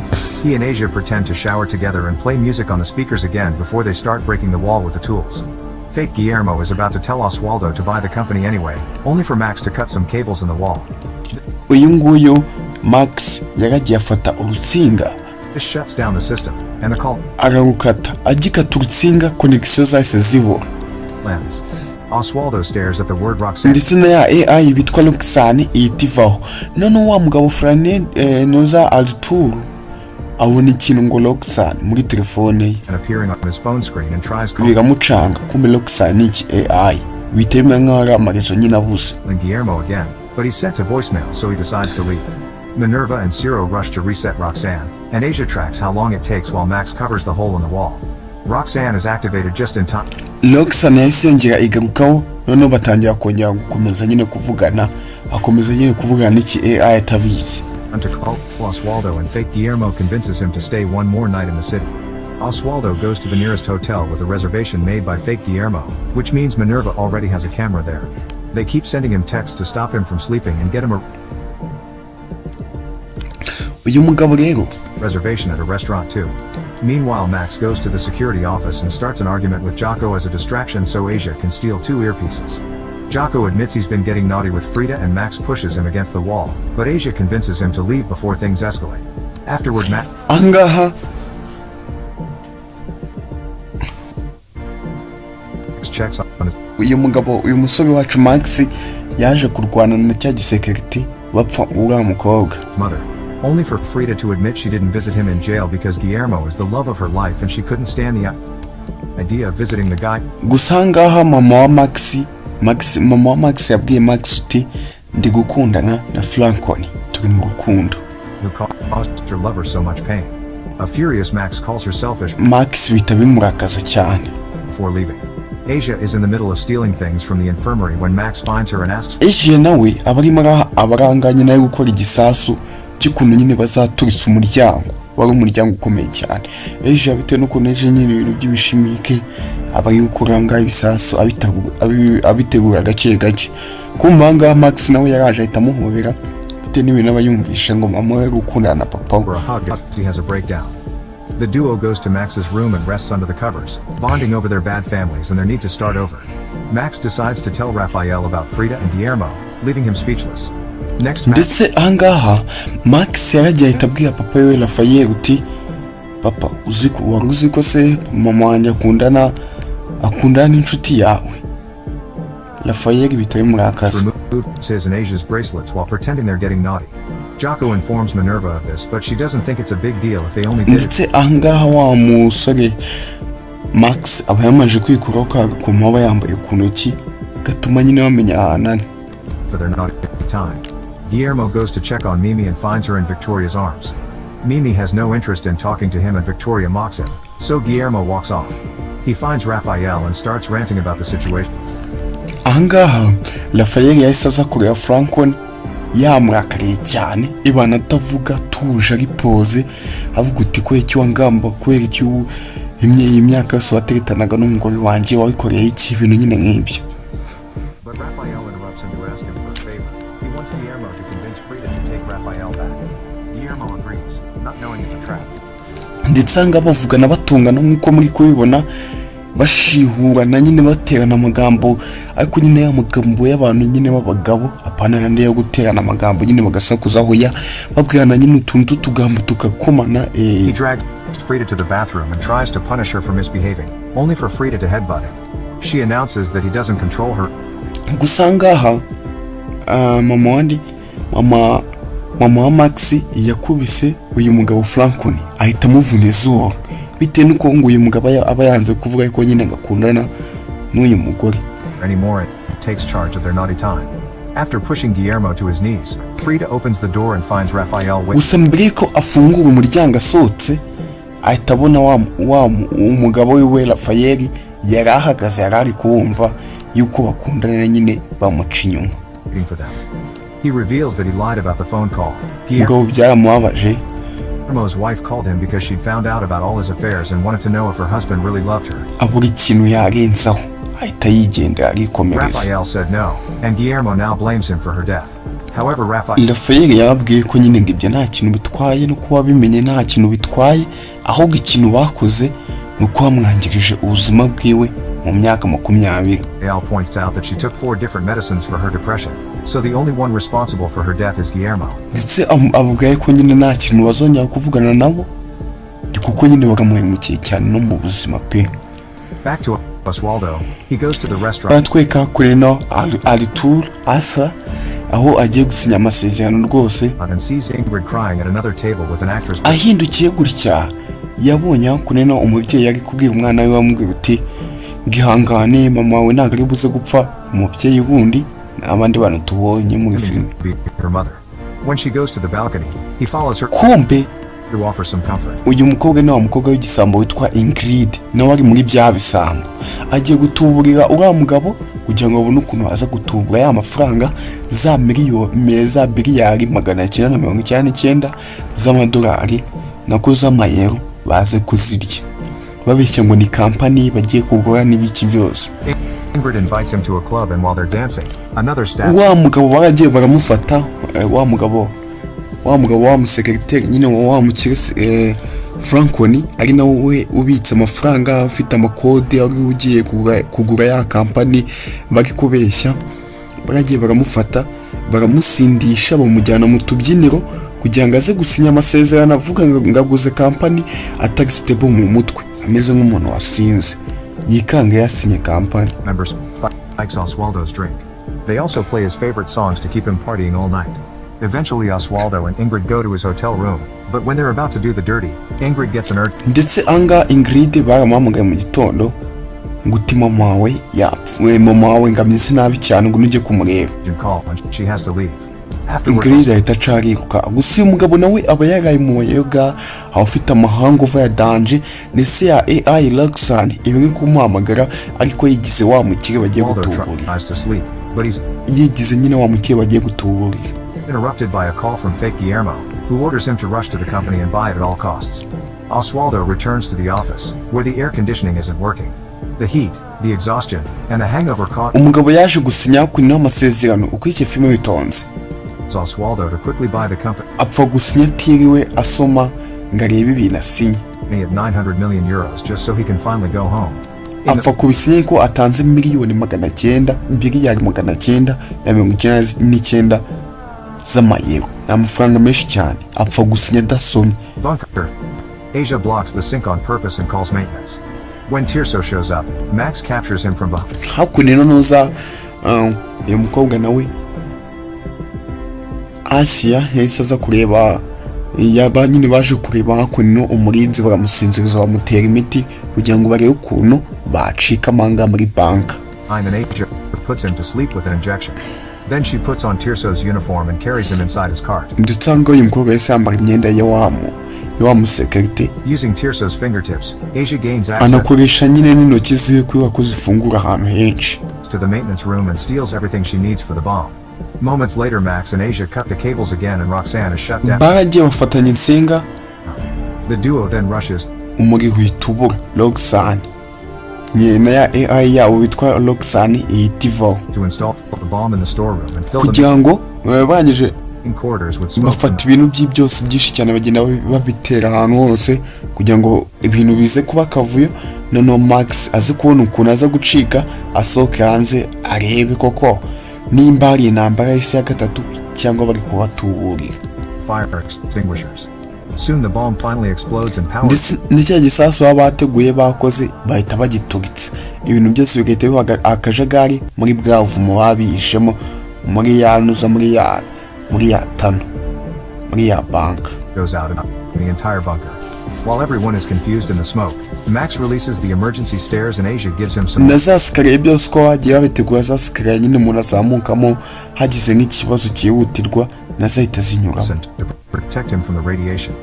He and Asia pretend to shower together and play music on the speakers again before they start breaking the wall with the tools. Fake Guillermo is about to tell Oswaldo to buy the company anyway, only for Max to cut some cables in the wall. Uyu nguyu Max yaragiye afata urutsinga. This shuts down the system, and the call ararukata agikata urutsinga connection zahise zibura. lands. Oswaldo stares at the word Roxanne. Ndetse na ya AI bitwa Roxanne ihitivaho. None wa mugabo Frane noza Arthur abona ikintu ngo Roxanne muri telefone ye. And appearing on his phone screen and tries calling biramucanga kumbe Roxanne iki AI witeme nk'ara amarezo nyine abuze. Guillermo again, but he's sent to voicemail, so he decides to leave. Minerva and Ciro rush to reset Roxanne, and Asia tracks how long it takes while Max covers the hole in the wall. Roxanne is activated just in time. Roxanne yahise yongera igarukaho none batangira kongera gukomeza nyine kuvugana akomeza nyine kuvugana n'iki AI atabizi. To call Oswaldo, and fake Guillermo convinces him to stay one more night in the city. Oswaldo goes to the nearest hotel with a reservation made by fake Guillermo, which means Minerva already has a camera there. They keep sending him texts to stop him from sleeping and get him a uyu mugabo rero reservation at a restaurant too. Meanwhile, Max goes to the security office and starts an argument with Jocko as a distraction so Asia can steal 2 earpieces. Jocko admits he's been getting naughty with Frida and Max pushes him against the wall, but Asia convinces him to leave before things escalate. Afterward, Max checks on his uyu musore wacu Max yaje kurwana na cya gisekiriti bapfa uriya mukobwa mother, only for Frida to admit she didn't visit him in jail because Guillermo is the love of her life and she couldn't stand the idea of visiting the guy. Gusa ngaha mama wa Max yabwiye Max uti ndi gukundana na Franconi turi mu rukundo. Who caused your lover so much pain. A furious Max calls her selfish. Max bihita bimurakaza cyane. Before leaving, Asia is in the middle of stealing things from the infirmary when Max finds her and asks Asia nawe abaranganye nayo gukora igisasu cy'ukuntu nyine bazaturisa umuryango wari umuryango ukomeye cyane. Asia bitewe no kuneje nyine ibintu by'ibishimike abari gukuranga ibisasu abitegura gake kumanga Max nawe yaraje ahita amuhobera bitewe n'ibintu abayumvisha ngo mama we gukundana na papa. He has a breakdown. The duo goes to Max's room and rests under the covers, bonding over their bad families and their need to start over. Max decides to tell Raphael about Frida and Guillermo, leaving him speechless. Next, ndetse ahangaha Max yaragiye ahita abwira papa we Raphael uti papa uziko se mama wanjye akundana n'inshuti yawe. Raphael bitari murakaza. Says in Asia's bracelets while pretending they're getting naughty. Jocko informs Minerva of this, but she doesn't think it's a big deal if they only did it. Ndetse ahangaha wa musore Max aba yamaje kwikuraho kagakoma aba yambaye ku ntoki gatuma nyine bamenya ahanani. For their naughty time, Guillermo goes to check on Mimi and finds her in Victoria's arms. Mimi has no interest in talking to him and Victoria mocks him, so Guillermo walks off. He finds Raphael and starts ranting about the situation. Ahangaha Raphael yahise aza kureba Francon yamurakariye cyane ibana atavuga tuje ari pose avuga uti ko icyo wangamba kwera icyo imyaka yose wateretanaga n'umugore wanjye wabikoreye iki ibintu nyine nk'ibyo. But Raphael interrupts him to ask him for a favor. He wants Guillermo to convince Frida to take Raphael back. Guillermo agrees, not knowing it's a trap. Ndetse anga bavugana batungana nk'uko muri kubibona bashihurana nyine baterana amagambo ariko nyine ya magambo y'abantu nyine b'abagabo apana yandi yo guterana amagambo nyine bagasakuzaho ya babwirana nyine utuntu tugambo tukakomana. He drags Frida to the bathroom and tries to punish her for misbehaving, only for Frida to headbutt him. She announces that he doesn't control her. Gusa ngaha mama wa Max yakubise uyu mugabo Franconi ahita amuvuna izuru bitewe n'uko ngo uyu mugabo aba yanze kuvuga ko nyine ngakundana n'uyu mugore. Anymore, and takes charge of their naughty time. After pushing Guillermo to his knees, Frida opens the door and finds Raphael gusa mbere ko afungura umuryango asohotse ahita abona wa umugabo we Raphael yari ahagaze yari kuwumva yuko bakundana nyine bamuca inyuma. He reveals that he lied about the phone call. Ngo byaramubabaje. Guillermo's wife called him because she'd found out about all his affairs and wanted to know if her husband really loved her. Abura ikintu yarenzaho ahita yigenda arikomereza. Raphael said no, and Guillermo now blames him for her death. However, Raphael yababwiye ko nyine ngibyo nta kintu bitwaye no kuba bimenye nta kintu bitwaye, ahubwo ikintu bakoze nuko bamwangirije ubuzima bwiwe mu myaka 20. Raphael points out that she took 4 different medicines for her depression, so the only one responsible for her death is Guillermo. Ndetse avuga ko nyine nta kintu bazongera kuvugana nabo kuko nyine bakamuhemukiye cyane no mu buzima pe. Back to Oswaldo, he goes to the restaurant. Batweka kuri no Artur asa aho agiye gusinya amasezerano rwose. And sees Ingrid crying at another table with an actress. Ahindukiye gutya yabonye kuri no umubyeyi yari kubwira umwana we wamubwiye uti ngihangane mama we ntago ari buze gupfa, umubyeyi wundi n'abandi bantu tubonye muri film. When she goes to the balcony, he follows her kumbe to offer some comfort. Uyu mukobwa ni wa mukobwa w'igisambo witwa Ingrid nawe ari muri bya bisambo agiye gutuburira uriya mugabo kugira ngo abone ukuntu aza gutubura ya mafaranga za biliyari 999 z'amadolari nako z'amayero baze kuzirya babeshya ngo ni company bagiye kugura n'ibiki byose. Ingrid invites him to a club and while they're dancing, another staff wa mugabo baragiye baramufata wa mugabo wa musekreteri nyine wa mukirisi Franconi ari nawe ubitse amafaranga afite amakode ari ugiye kugura ya company bari kubeshya, baragiye baramufata baramusindisha bamujyana mu tubyiniro kugira ngo aze gusinya amasezerano avuga ngo aguze company atari stable mu mutwe ameze nk'umuntu wasinze yikanga yasinye company. Members likes Oswaldo's drink. They also play his favorite songs to keep him partying all night. Eventually Oswaldo and Ingrid go to his hotel room, but when they're about to do the dirty, Ingrid gets an urge. Ndetse anga Ingrid baramuhamagaye mu gitondo nguti mama we yapfuye, mama we ngamyise nabi cyane ngo nujye kumureba. She has to leave. Ingrid ahita acariruka gusa uyu mugabo nawe aba yaraye mu yoga afite amahanga uva ya danje ndetse ya AI Luxan ibiri kumuhamagara ariko yigize wa mukire bagiye gutuburira, yigize nyine wa mukire bagiye gutuburira. Interrupted by a call from fake Guillermo, who orders him to rush to the company and buy it at all costs. Oswaldo returns to the office, where the air conditioning isn't working. The heat, the exhaustion, and the hangover caught umugabo yaje gusinya kuri amasezerano uko iki filime bitonze. Oswaldo to quickly buy the company. Apfa gusinya tiriwe asoma ngarebe ibintu asinya. At 900 million euros just so he can finally go home. Apfa kubisinya ko atanze miliyoni 900, biliyari 999 z'amayero. Amafaranga menshi cyane. Apfa gusinya dasomye. Bunker. Asia blocks the sink on purpose and calls maintenance. When Tirso shows up, Max captures him from behind. Hakuno noza uyu mukobwa nawe Asia yahise aza kureba yaba nyine baje kureba hakuno umurinzi baramusinziriza bamutera imiti kugira ngo barebe ukuntu bacika amanga muri bank. Asia puts him to sleep with an injection. Then she puts on Tirso's uniform and carries him inside his cart. Ndetse uyu mukobwa yahise yambara imyenda ya wa musekirite. Using Tirso's fingertips, Asia gains access anakoresha nyine n'intoki ziwe kuba kuzifungura ahantu henshi to the maintenance room and steals everything she needs for the bomb. Moments later, Max and Asia cut the cables again and Roxanne is shut down. Baragiye bafatanya insinga. The duo then rushes umuriro witubura Roxanne nyina ya AI yabo bitwa Roxanne ihitivaho to install the bomb in the storeroom and fill kugira ngo bagije in quarters with smoke. Bafata ibintu byose byinshi cyane bagenda babitera ahantu hose kugira ngo ibintu bize kuba kavuyo. Noneho Max aze kubona ukuntu aza gucika asohoke hanze arebe koko nimba ari intambara y'isi ya gatatu cyangwa bari kubatuburira. Fire extinguishers. Soon the bomb finally explodes and power. Ndetse gisasu abateguye bakoze bahita bagituritse ibintu byose bigahita biba akajagari muri bwavumo babishemo muri yanuza muri ya tano muri ya bank. Goes out and the entire bunker. While everyone is confused in the smoke, Max releases the emergency stairs and Asia gives him some na za sikariye byose ko bagiye babitegura za sikariye nyine umuntu azamukamo hagize nk'ikibazo cyihutirwa nazo ahita zinyuramo to protect him from the radiation.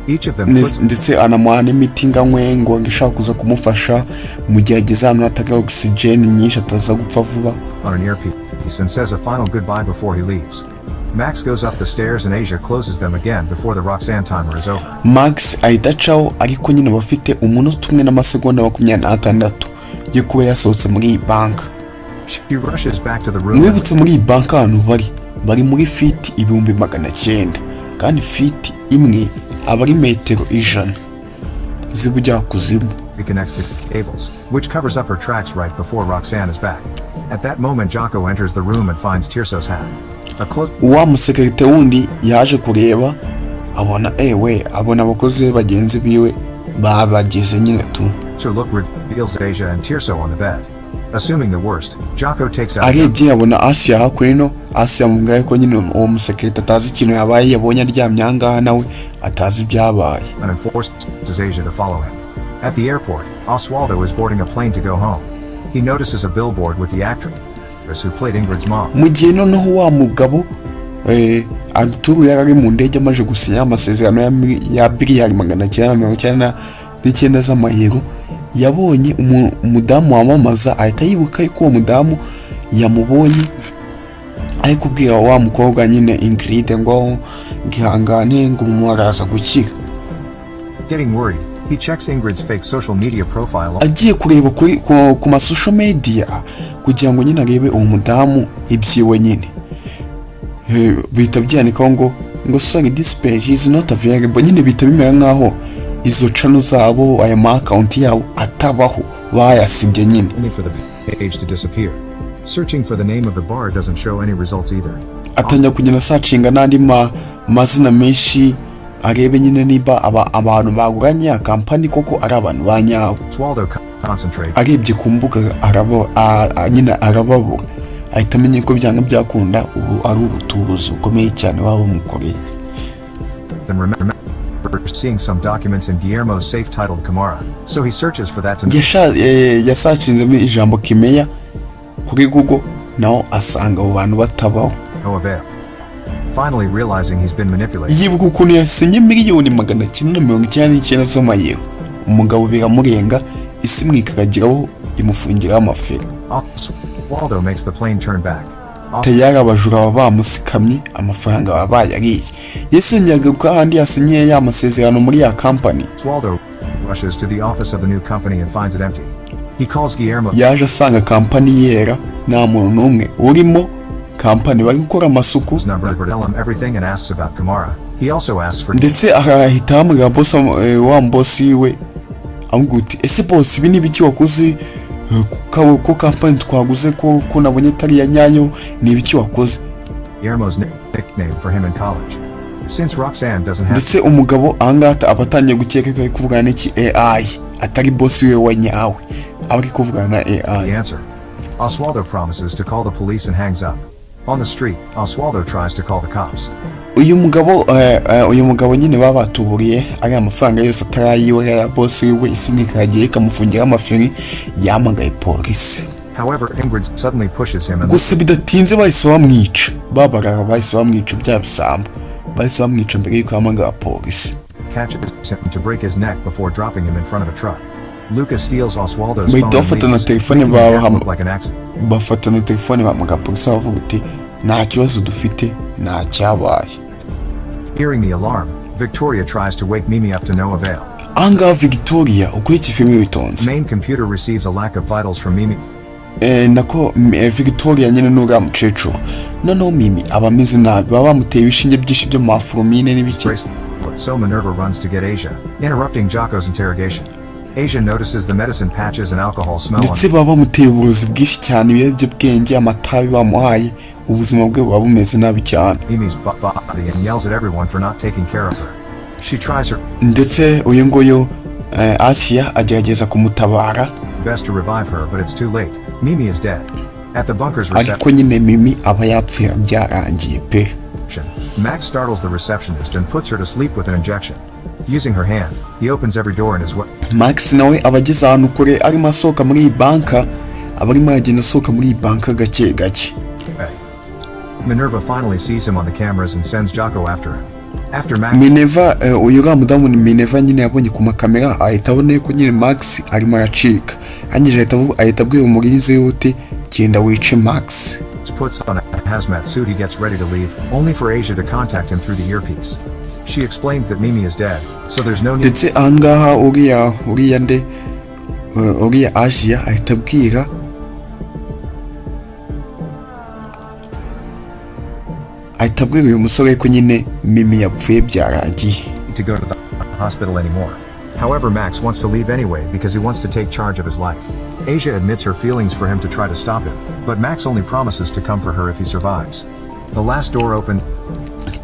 Each of them puts ndetse anamuha n'imiti nganywe ngo ishaka kuza kumufasha mu gihe ageze ahantu hatari oxygen nyinshi ataza gupfa vuba on an earpiece and says a final goodbye before he leaves. Max goes up the stairs and Asia closes them again before the Roxanne timer is over. Max ahita acaho ariko nyine bafite umunota umwe n'amasegonda 26 yo kuba yasohotse muri iyi banka. She rushes back to the room. Mwibutse muri iyi banka ahantu bari muri fiti 900 kandi fiti imwe aba ari metero 100 zibujya kuzimu. Reconnects the cables, which covers up her tracks right before Roxanne is back. At that moment, Jocko enters the room and finds Tirso's hat. Wa musekirite wundi yaje kureba abona abona abakozi bagenzi biwe babageze nyine tu. So look reveals Asia and Tirso on the bed. Assuming the worst, Jocko takes out. Arebye abona Asia hakurino, Asia mugaye ko nyine uwo musekirite atazi ikintu yabaye yabonye aryamye angaha nawe atazi ibyabaye. And enforces Asia to follow him. At the airport, Oswaldo is boarding a plane to go home. He notices a billboard with the actress who played Ingrid's mom. Mu gihe noneho wa mugabo Arturo yari mu ndege amaje gusinya amasezerano ya $999 z'amayero yabonye umudamu wamamaza ahita yibuka ko uwo mudamu yamubonye ari kubwira wa mukobwa nyine Ingrid ngo ngihangane ngo umwaraza gukira. Getting worried, he checks Ingrid's fake social media profile. Agiye kureba ku ma social media kugira ngo nyine arebe uwo mudamu ibyiwe nyine. Bita byanika ngo sorry this page is not available nyine bita bimera nkaho izo channel zabo aya ma account yabo atabaho bayasibye nyine. Only for the page to disappear. Searching for the name of the bar doesn't show any results either. Atanya kugenda searchinga nandi mazina menshi arebe nyine niba abantu baguranye company koko ari abantu banyabo. Oswaldo concentrates. Arebye ku mbuga nyine arababura ahita amenye ko byanga byakunda ubu ari ubutubuzi ukomeye cyane wabo mukoreye. Then remember seeing some documents in Guillermo's safe titled Camara, so he searches for that. Yasachinze muri ijambo Kimeya kuri Google naho asanga abo bantu batabaho. No avail. Finally realizing he's been manipulated. Yibuka ukuntu yasenye $999 z'amayero umugabo biramurenga isi mwikagiraho imufungira amafera. Oswaldo makes the plane turn back. Tayari abajura bamusikamye amafaranga babayariye. Yesenyaga kandi yasinye ya masezerano muri ya company. Oswaldo rushes to the office of the new company and finds it empty. He calls Guillermo. Yaje asanga company yera nta muntu n'umwe urimo. Company bari gukora amasuku. Everything and asks about Camara. He also asks for. Ndetse ahita amubwira boss wa boss we amguti ese boss ibi nibiki wakoze ko company twaguze ko nabonye tari ya nyayo nibiki wakoze. Guillermo's nickname for him in college. Since Roxanne doesn't have. Ndetse umugabo angata abatanye gukeka ko kuvugana n'iki AI atari boss we wa nyawe abari kuvugana na AI. The answer. Oswaldo promises to call the police and hangs up. On the street, Oswaldo tries to call the cops. Uyu mugabo nyine babatuburiye ari amafaranga yose atarayiwe ya boss we isimwe kagiye kamufungira amafiri yamagaye polisi. However, Ingrid suddenly pushes him and gusa bidatinze bahise bamwica. Babaraga bahise bamwica byabisamba. Bahise bamwica mbere yuko yamagaye polisi. Catches him to break his neck before dropping him in front of a truck. Lucas steals Oswaldo's phone and leaves, like an accident. Bafatana telefone bamaga polisi bavuga uti nta kibazo dufite nta cyabaye. Hearing the alarm, Victoria tries to wake Mimi up to no avail. Anga Victoria ukwiki filmi witonze. Main computer receives a lack of vitals from Mimi. Nako Victoria nyine nuga muceco. Noneho Mimi abameze nabi baba bamuteye ibishinge byinshi byo mafurumine n'ibiki. So Minerva runs to get Asia, interrupting Jocko's interrogation. Asia notices the medicine patches and alcohol smell. Ndetse baba bamuteye uburozi bwinshi cyane ibiyobyabwenge amatabi bamuhaye ubuzima bwe buba bumeze nabi cyane. Mimi's body and yells at everyone for not taking care of her. She tries her ndetse uyu nguyu Asia agerageza kumutabara. Best to revive her, but it's too late. Mimi is dead. At the bunker's reception. Ariko nyine Mimi aba yapfuye byarangiye pe. Max startles the receptionist and puts her to sleep with an injection. Using her hand, he opens every door in his way. Max nawe abageze ahantu kure arimo asohoka muri iyi banka, abarimo agenda asohoka muri iyi banka gake gake. Minerva finally sees him on the cameras and sends Jocko after him. After Max, Minerva uyu ga mudamu ni Minerva nyine yabonye ku makamera ahita abona ko nyine Max arimo aracika. Angije ahita abwira umurinzi we uti genda wice Max. Puts on a hazmat suit, he gets ready to leave, only for Asia to contact him through the earpiece. She explains that Mimi is dead, so there's no need. Ndetse ahangaha uriya Asia ahita abwira uyu musore ko nyine Mimi yapfuye byarangiye. To go to the hospital anymore. However, Max wants to leave anyway because he wants to take charge of his life. Asia admits her feelings for him to try to stop him, but Max only promises to come for her if he survives. The last door opened.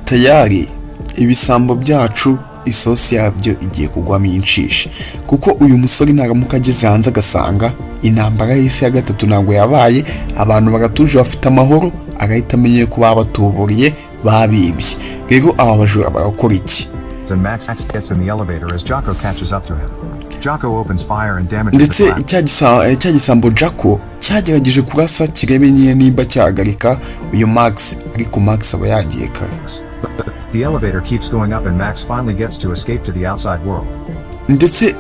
Tayari ibisambo byacu isosi yabyo igiye kugwamo inshishi, kuko uyu musore naramuka ageze hanze agasanga intambara y'isi ya gatatu ntabwo yabaye, abantu bagatuje bafite amahoro, agahita amenye ko babatuburiye babibye. Rero aba bajura barakora iki? And Max gets in the elevator as Jocko catches up to him. Jocko opens fire and damages the glass. Ndetse cya gisambo Jocko cyagerageje kurasa kirebe nimba cyahagarika uyu Max, ariko Max aba yagiye kare. The elevator keeps going up and Max finally gets to escape to the outside world. Ndetse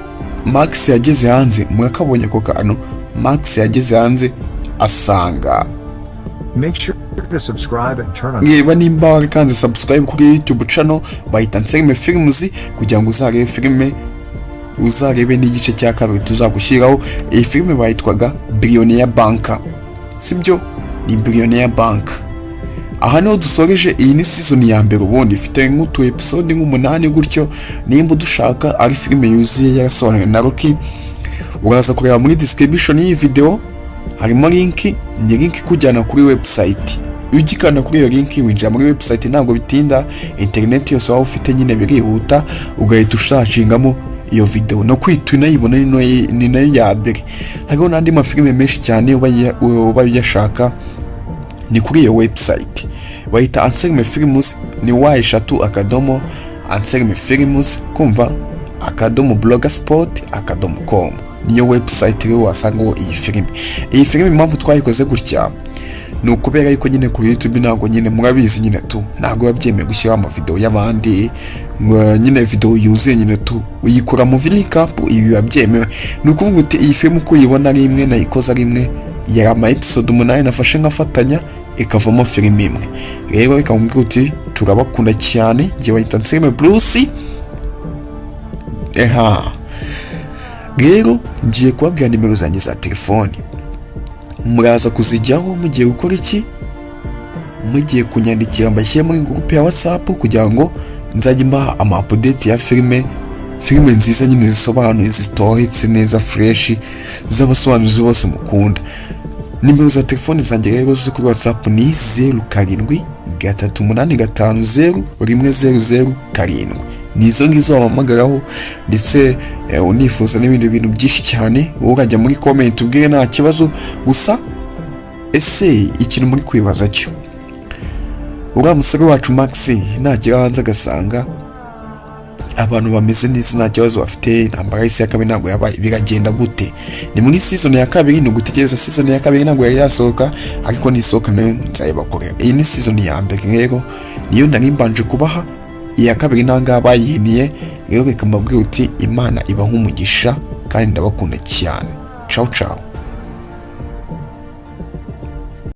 Max yageze hanze, mwakabonye ko kantu Max yageze hanze asanga. Make sure to subscribe and turn on. Niba nimba warikanze subscribe kuri YouTube channel bayita Anselme Films kugira ngo uzarebe filme, uzarebe n'igice cya kabiri tuzagushyiraho. Iyi filme bayitwaga Billionaire Bank, sibyo? Ni Billionaire Bank. Aha niho dusoreje iyi ni season ya mbere, ubundi ifite nk'utu episode nk'umunani gutyo. Nimba dushaka ari filme yuzuye yarasobanuwe na Rocky, uraza kureba muri description y'iyi video, harimo link, ni link kujyana kuri website. Ugikanda kuri iyo link winjira muri website, ntabwo bitinda, internet yose waba ufite nyine birihuta, ugahita ushakingamo iyo video no kwita unayibona ni nayo ya mbere. Hariho n'andi mafilime menshi cyane uba yashaka, ni kuri iyo website bayita Anselme Films, ni /akadomo Anselme Films kumva /blogspot.com. niyo website rero wasangaho iyi filime. Iyi filime impamvu twayikoze gutya ni ukubera yuko nyine kuri YouTube ntabwo nyine murabizi nyine tu ntabwo yabyemeye gushyira ama video y'abandi, nyine video yuzuye nyine tu uyikora mu recap, ibi yabyemewe. Ni ukuvuga uti iyi filime uko uyibona ari imwe nayikoze ari imwe ya ama episode 8 nafashe nkafatanya ikavamo filime imwe. Rero reka mubwire uti turabakunda cyane, giye bayita Anselme Bruce. Rero ngiye kubabwira nimero zanjye za telefoni, muraza kuzijyaho mugiye gukora iki? Mugiye kunyandikira mbashyire muri groupe ya WhatsApp kugira ngo nzajye mbaha ama update ya filime nziza nyine zisobanuye, zitohetse neza, fresh, z'abasobanuzi bose mukunda. Nimero za telefoni zanjye rero zo kuri WhatsApp ni 0738501007. Nizo ngizo wamamagaraho, ndetse unifuza n'ibindi bintu byinshi cyane urajya muri comment ubwire nta kibazo. Gusa ese ikintu muri kwibaza cyo, uriya musore wacu Max nagera hanze agasanga abantu bameze neza nta kibazo bafite, intambara y'isi ya kabiri ntabwo yabaye, biragenda gute? Ni muri season ya kabiri, ni gutegereza season ya kabiri ntabwo yari yasohoka, ariko nisohoka nayo nzayibakorera. Iyi ni season ya mbere rero niyo nari mbanje kubaha, iya kabiri nanga bayihiniye. Rero reka mbabwire uti Imana ibaha umugisha kandi ndabakunda cyane. Ciao ciao.